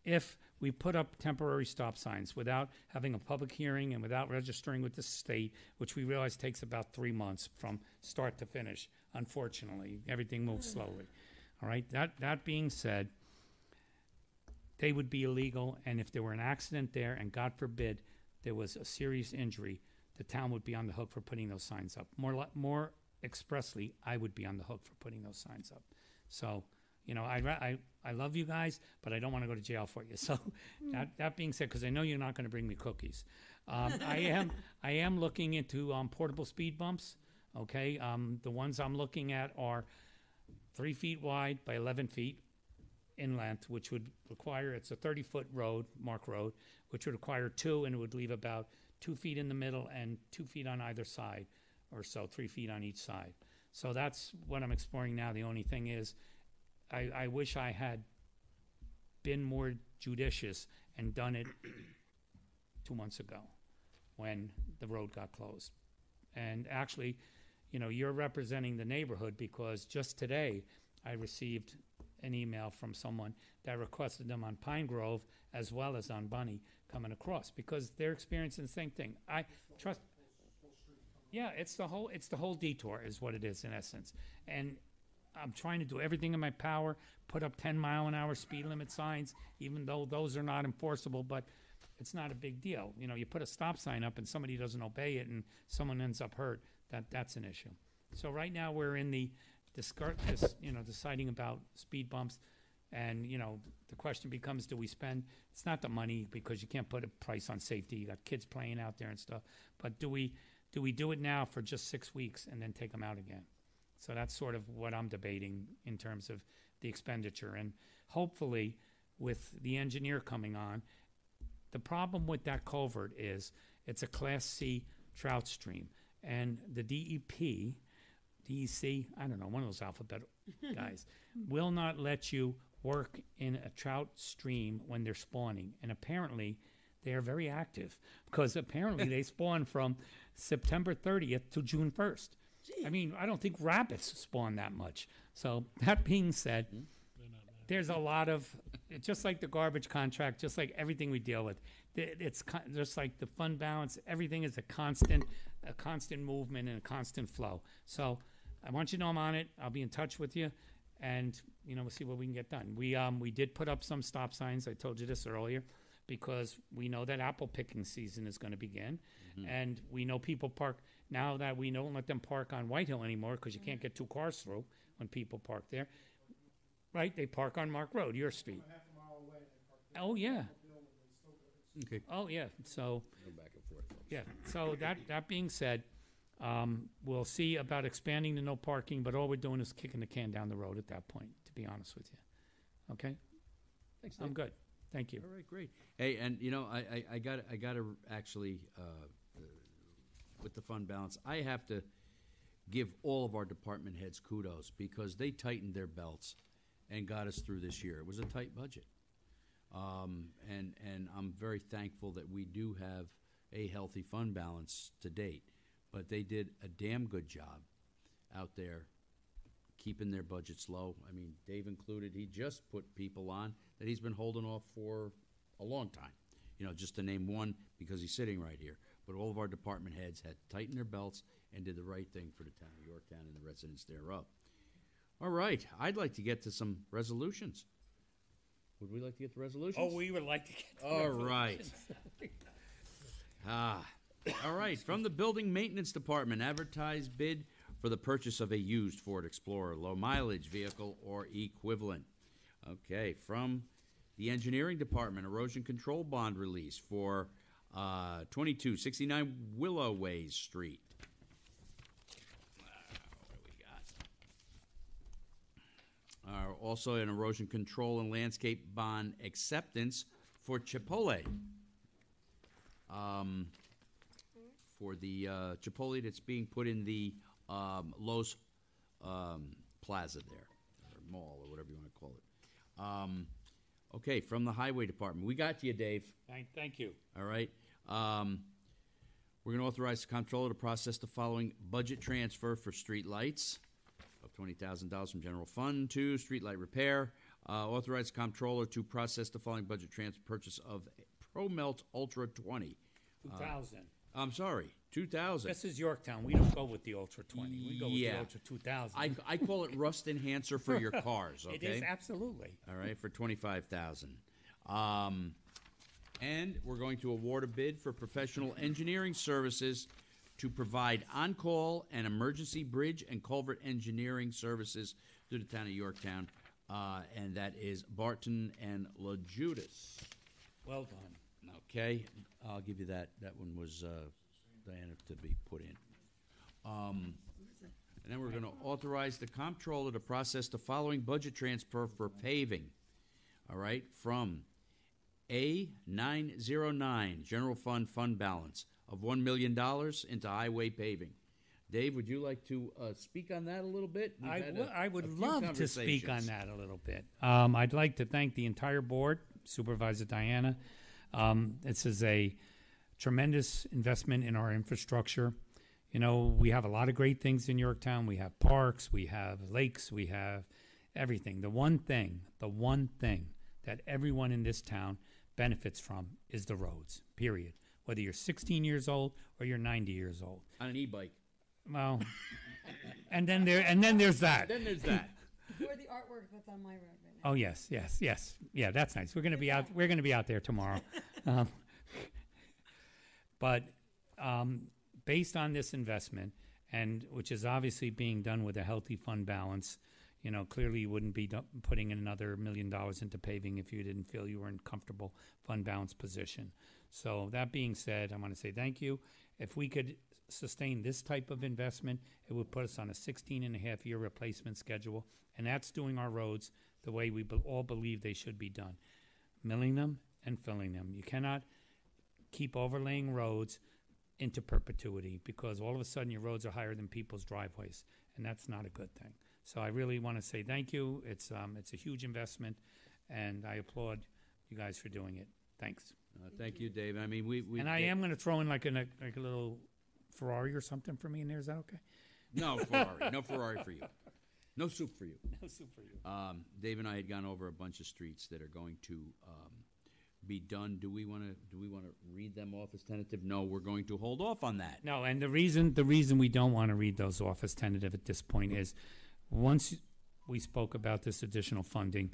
if we put up temporary stop signs without having a public hearing and without registering with the state, which we realize takes about 3 months from start to finish, unfortunately, everything moves slowly. All right, that being said, they would be illegal, and if there were an accident there, and God forbid there was a serious injury, the town would be on the hook for putting those signs up. More expressly, I would be on the hook for putting those signs up. So, I love you guys, but I don't want to go to jail for you. So, that being said, because I know you're not going to bring me cookies, I am looking into portable speed bumps. Okay, the ones I'm looking at are 3 feet wide by 11 feet in length, which would require, it's a 30-foot road, Mark Road, which would require 2, and it would leave about 2 feet in the middle and 2 feet on either side, or so, 3 feet on each side. So that's what I'm exploring now. The only thing is, I wish I had been more judicious and done it 2 months ago when the road got closed. And actually, you're representing the neighborhood because just today I received an email from someone that requested them on Pine Grove as well as on Bunny coming across because they're experiencing the same thing. I trust. Yeah, it's the whole detour is what it is in essence. And I'm trying to do everything in my power, put up 10-mile-an-hour speed limit signs, even though those are not enforceable, but it's not a big deal. You put a stop sign up and somebody doesn't obey it and someone ends up hurt, that's an issue. So right now we're in the deciding about speed bumps, and the question becomes, do we spend? It's not the money because you can't put a price on safety. You got kids playing out there and stuff, but do we do it now for just 6 weeks and then take them out again? So that's sort of what I'm debating in terms of the expenditure, and hopefully with the engineer coming on, the problem with that culvert is it's a Class C trout stream, and the DEC, I don't know, one of those alphabet guys, will not let you work in a trout stream when they're spawning. And apparently, they are very active because apparently they spawn from September 30th to June 1st. I mean, I don't think rabbits spawn that much. So that being said, there's a lot of, just like the garbage contract, just like everything we deal with, it's just like the fund balance. Everything is a constant movement and a constant flow. So I want you to know I'm on it. I'll be in touch with you, and we'll see what we can get done. We did put up some stop signs. I told you this earlier, because we know that apple picking season is going to begin, and we know people park now that we don't let them park on Whitehill anymore because you can't get 2 cars through when people park there. Right? They park on Mark Road, your street. Oh yeah. Okay. Oh yeah. So. Go back and forth. Yeah. So that being said, we'll see about expanding the no parking, but all we're doing is kicking the can down the road at that point. To be honest with you. Okay. Thanks, I'm Dave. good. Thank you. All right, great. Hey, and I got to actually with the fund balance, I have to give all of our department heads kudos because they tightened their belts and got us through this year. It was a tight budget, and I'm very thankful that we do have a healthy fund balance to date. But they did a damn good job out there keeping their budgets low. I mean, Dave included. He just put people on that he's been holding off for a long time. Just to name one because he's sitting right here. But all of our department heads had tightened their belts and did the right thing for the town of Yorktown and the residents thereof. All right, I'd like to get to some resolutions. Would we like to get the resolutions? Oh, we would like to get the All right. All right, from the Building Maintenance Department, advertised bid for the purchase of a used Ford Explorer, low mileage vehicle or equivalent. Okay, from the Engineering Department, erosion control bond release for 2269 Willow Ways Street. What do we got? Also an erosion control and landscape bond acceptance for Chipotle. For the Chipotle that's being put in the Lowe's Plaza there, or mall, or whatever you want to call it. Okay, from the Highway Department. We got to you, Dave. Thank you. All right. We're going to authorize the comptroller to process the following budget transfer for street lights of $20,000 from general fund to street light repair. Authorize the comptroller to process the following budget transfer purchase of ProMelt Ultra 20. 2000. I'm sorry, 2000. This is Yorktown. We don't go with the Ultra 20. We go with the Ultra 2000. I call it rust enhancer for your cars, okay? It is, absolutely. All right, for $25,000. And we're going to award a bid for professional engineering services to provide on-call and emergency bridge and culvert engineering services to the town of Yorktown, and that is Barton and LaJudas. Well done. Okay, I'll give you that. That one was Diana to be put in. And then we're going to authorize the comptroller to process the following budget transfer for paving. All right, from A909 General Fund balance of $1 million into highway paving. Dave, would you like to speak on that a little bit? I would love to speak on that a little bit. I'd like to thank the entire board, Supervisor Diana. This is a tremendous investment in our infrastructure. We have a lot of great things in Yorktown. We have parks, we have lakes, we have everything. The one thing that everyone in this town benefits from is the roads, period. Whether you're 16 years old or you're 90 years old. On an e-bike. Well, and then there's that. Then there's that. Or the artwork that's on my road right now. Oh yes. Yeah, that's nice. We're going to be out. We're going to be out there tomorrow. But based on this investment, and which is obviously being done with a healthy fund balance, clearly you wouldn't be putting in another $1 million into paving if you didn't feel you were in comfortable fund balance position. So that being said, I want to say thank you. If we could sustain this type of investment, it would put us on a 16-and-a-half-year replacement schedule, and that's doing our roads the way we all believe they should be done, milling them and filling them. You cannot keep overlaying roads into perpetuity because all of a sudden your roads are higher than people's driveways, and that's not a good thing. So I really want to say thank you. It's a huge investment, and I applaud you guys for doing it. Thanks. Thank you, Dave. I mean, we and I am going to throw in like a little Ferrari or something for me in there. Is that okay? No Ferrari. No Ferrari for you. No soup for you. No soup for you. Dave and I had gone over a bunch of streets that are going to be done. Do we want to read them off as tentative? No, we're going to hold off on that. No, and the reason we don't want to read those off as tentative at this point is, once we spoke about this additional funding,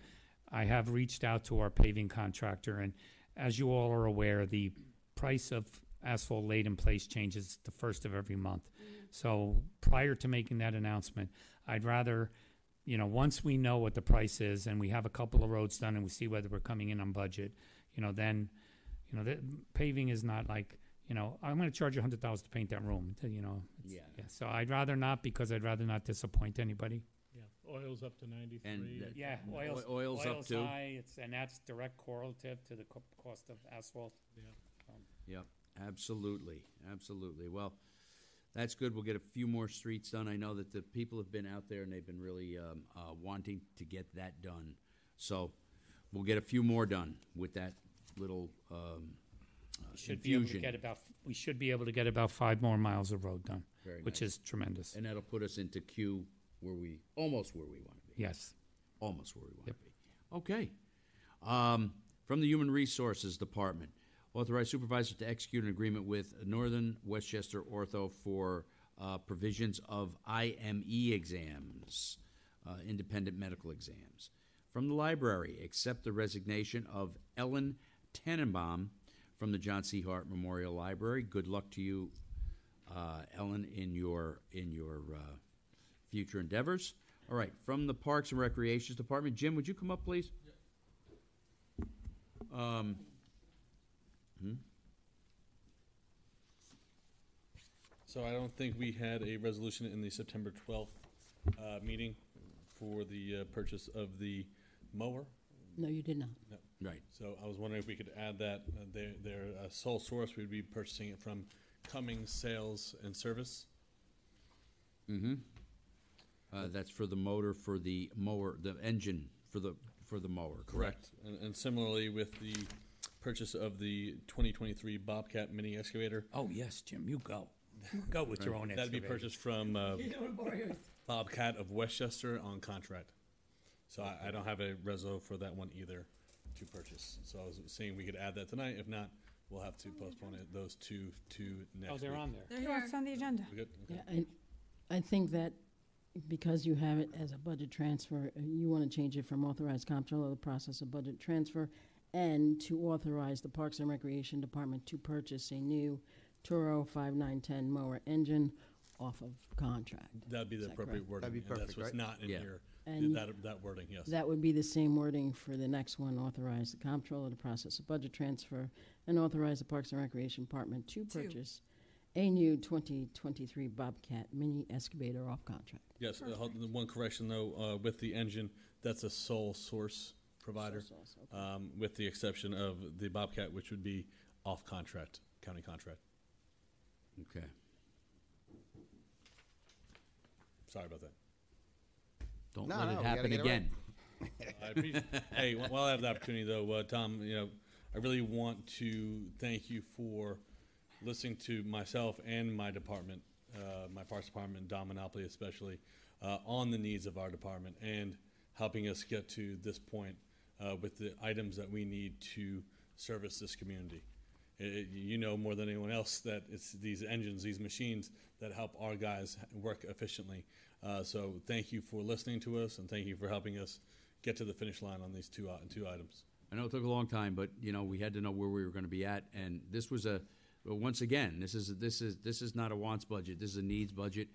I have reached out to our paving contractor, and as you all are aware, the price of asphalt laid in place changes the first of every month. So prior to making that announcement, I'd rather, once we know what the price is and we have a couple of roads done and we see whether we're coming in on budget, then, the paving is not like, I'm going to charge you $100 to paint that room. Yeah. So I'd rather not, because I'd rather not disappoint anybody. Yeah, oil's up to 93. And Yeah, oil's up too. high, and that's direct correlative to the cost of asphalt. Yep, absolutely. Well, that's good. We'll get a few more streets done. I know that the people have been out there and they've been really wanting to get that done. So we'll get a few more done with that little We should be able to get about 5 more miles of road done, Very which nice. is tremendous. And that'll put us into queue almost where we want to be. Yes. Almost where we want to be. Okay. From the Human Resources Department, authorize supervisor to execute an agreement with Northern Westchester Ortho for provisions of IME exams, independent medical exams. From the library, accept the resignation of Ellen Tannenbaum from the John C. Hart Memorial Library. Good luck to you, Ellen, in your future endeavors. All right, from the Parks and Recreations Department, Jim, would you come up, please? So I don't think we had a resolution in the September 12th meeting for the purchase of the mower. No, you did not. No. Right. So I was wondering if we could add that. Their sole source, we'd be purchasing it from Cummings Sales and Service. Mm-hmm. That's for the motor, for the mower, the engine for the mower, correct? And similarly with the purchase of the 2023 Bobcat mini excavator. Oh, yes, Jim, you go. You go with your own excavator. That'd be purchased from Bobcat of Westchester on contract. So I don't have a reso for that one either to purchase. So I was saying we could add that tonight. If not, we'll have to postpone it, those two to next week. Oh, they're on there. Yeah, it's on the agenda. We good? Okay. Yeah, I think that because you have it as a budget transfer, you want to change it from authorized comptroller of the process of budget transfer and to authorize the Parks and Recreation Department to purchase a new Toro 5910 mower engine off of contract. That'd be the appropriate wording. That'd be and perfect, that's what's right? not in Yeah. here. And That wording, yes. that would be the same wording for the next one, authorize the comptroller to process a budget transfer and authorize the Parks and Recreation Department to purchase a new 2023 Bobcat mini excavator off contract. Yes, the one correction though, with the engine, that's a sole source provider, Sole source, okay. with the exception of the Bobcat, which would be off contract, county contract. Okay. Sorry about that. Don't No, let no, it we gotta happen get it again. I appreciate. Hey, while I have the opportunity, though, Tom, I really want to thank you for listening to myself and my department, my Parks Department, Dom Monopoly especially, on the needs of our department and helping us get to this point with the items that we need to service this community. You know more than anyone else that it's these engines, these machines that help our guys work efficiently. So thank you for listening to us, and thank you for helping us get to the finish line on these two items. I know it took a long time, but we had to know where we were going to be at, and this was once again, this is not a wants budget. This is a needs budget,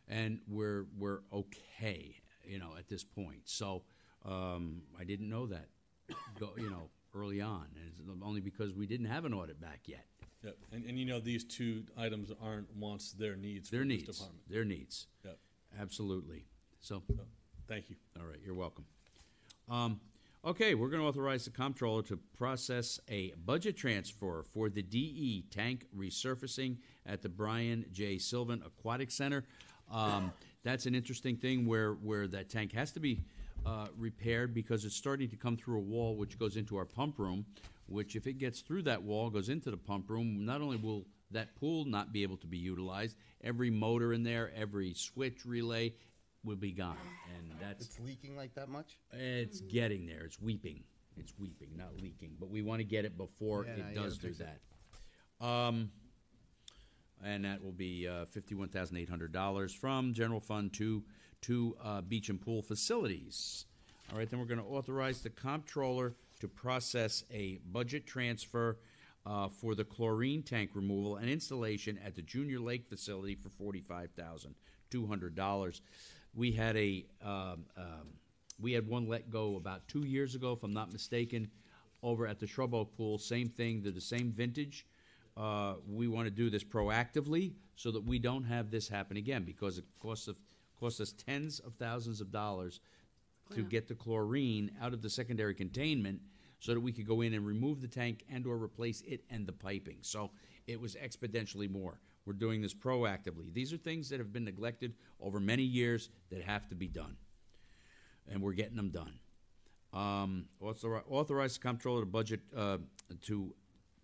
and we're okay, at this point. So I didn't know that, early on, and it's only because we didn't have an audit back yet. Yep. And these two items aren't wants, they're needs. Their for needs. This department. Their needs. Yep. Absolutely. So thank you. All right, you're welcome. Okay, we're going to authorize the comptroller to process a budget transfer for the DE tank resurfacing at the Brian J. Sylvan Aquatic Center. That's an interesting thing where that tank has to be repaired because it's starting to come through a wall which goes into our pump room, which if it gets through that wall, goes into the pump room, not only will that pool not be able to be utilized. Every motor in there, every switch relay will be gone, and that's It's leaking like that much? it's getting there. It's weeping. It's weeping, not leaking. But we want to get it before Yeah, it no, you does gotta do fix it. that. And that will be $51,800 from general fund to beach and pool facilities. All right, then we're going to authorize the comptroller to process a budget transfer for the chlorine tank removal and installation at the Junior Lake facility for $45,200. We had we had one let go about 2 years ago, if I'm not mistaken, over at the Shrub Oak Pool. Same thing, they're the same vintage. We want to do this proactively so that we don't have this happen again, because it costs us tens of thousands of dollars to get the chlorine out of the secondary containment so that we could go in and remove the tank and or replace it and the piping. So it was exponentially more. We're doing this proactively. These are things that have been neglected over many years that have to be done, and we're getting them done. Authorize the comptroller to budget to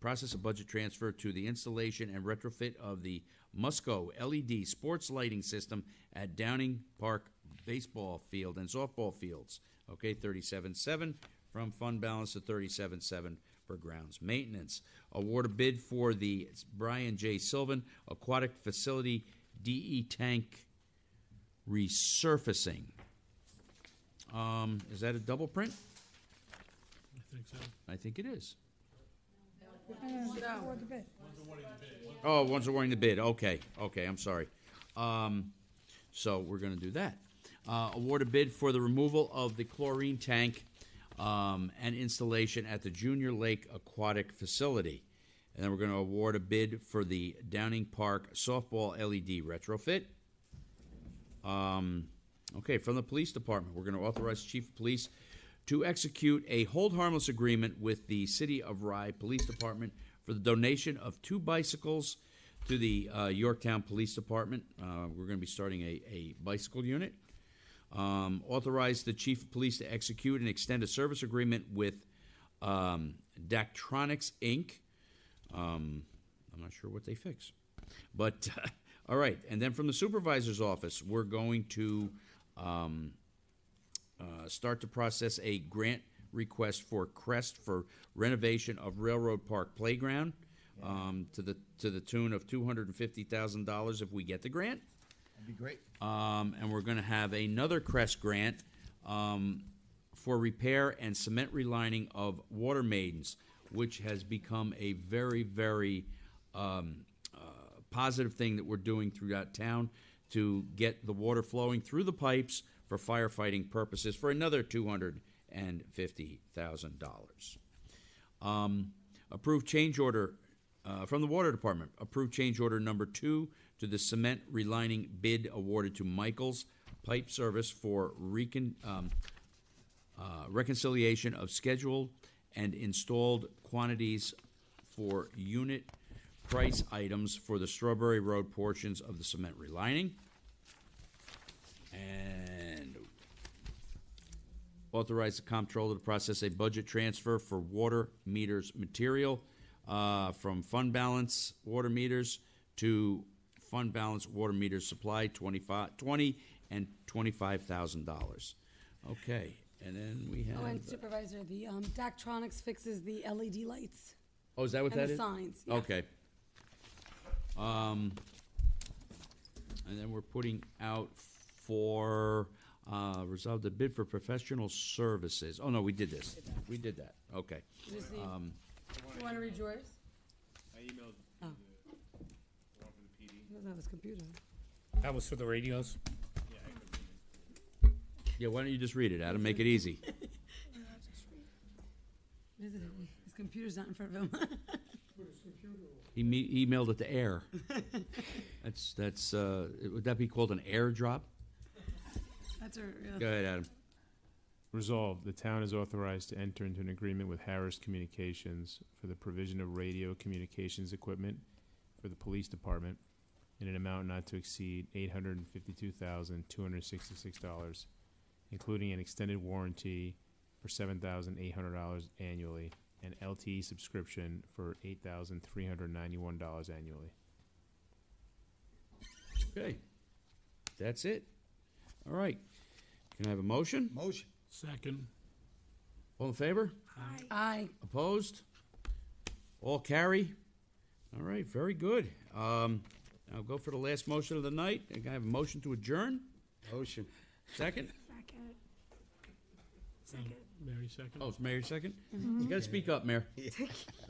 process a budget transfer to the installation and retrofit of the Musco LED sports lighting system at Downing Park baseball field and softball fields. Okay, 37.7 from fund balance to 37.7 for grounds maintenance. Award a bid for the Brian J. Sylvan Aquatic Facility DE tank resurfacing. Is that a double print? I think so. I think it is. Award the bid. Oh, one's awarding the bid. Okay, I'm sorry. So we're going to do that. Award a bid for the removal of the chlorine tank and installation at the Junior Lake Aquatic Facility. And then we're going to award a bid for the Downing Park softball LED retrofit. Okay, from the police department, we're going to authorize the chief of police to execute a hold harmless agreement with the City of Rye Police Department for the donation of 2 bicycles to the Yorktown Police Department. We're going to be starting a bicycle unit. Authorize the chief of police to execute and extend a service agreement with Daktronics, Inc. I'm not sure what they fix. But, all right. And then from the supervisor's office, we're going to start to process a grant request for Crest for renovation of Railroad Park Playground to the tune of $250,000 if we get the grant. That'd be great. And we're going to have another Crest grant for repair and cement relining of Water Maidens, which has become a very, very positive thing that we're doing throughout town to get the water flowing through the pipes for firefighting purposes for another $250,000. Approved change order from the Water Department. Approved change order number 2 to the cement relining bid awarded to Michael's Pipe Service for reconciliation of scheduled and installed quantities for unit price items for the Strawberry Road portions of the cement relining. And authorize the comptroller to process a budget transfer for water meters material from fund balance water meters to fund balance water meters supply, $20,000 and $25,000. Okay, and then we have. Oh, and Supervisor, the Daktronics fixes the LED lights. Oh, is that what and that the is? signs. Yeah. Okay. And then we're putting out for resolve the bid for professional services. Oh no, we did this. We did that. Okay. Just the- You want to read yours? I emailed Oh. one for the PD. He doesn't have his computer. That was for the radios? Yeah, why don't you just read it, Adam? Make it easy. His computer's not in front of him. He emailed it to air. Would that be called an airdrop? That's a real. Go ahead, Adam. Resolved, the town is authorized to enter into an agreement with Harris Communications for the provision of radio communications equipment for the police department in an amount not to exceed $852,266, including an extended warranty for $7,800 annually and LTE subscription for $8,391 annually. Okay. That's it. All right. Can I have a motion? Motion. Second. All in favor? Aye. Opposed? All carry? All right, very good. I'll go for the last motion of the night. Can I have a motion to adjourn? Motion. Second? Mary second. Oh, it's Mary second? You gotta speak up, Mayor.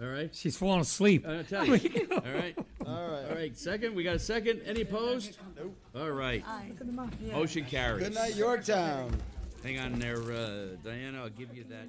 All right? She's falling asleep. I'll tell you. All right? All right, second, we got a second. Any opposed? Nope. All right. Look at them up. Motion carries. Good night, Yorktown. Hang on there, Diana, I'll give you that.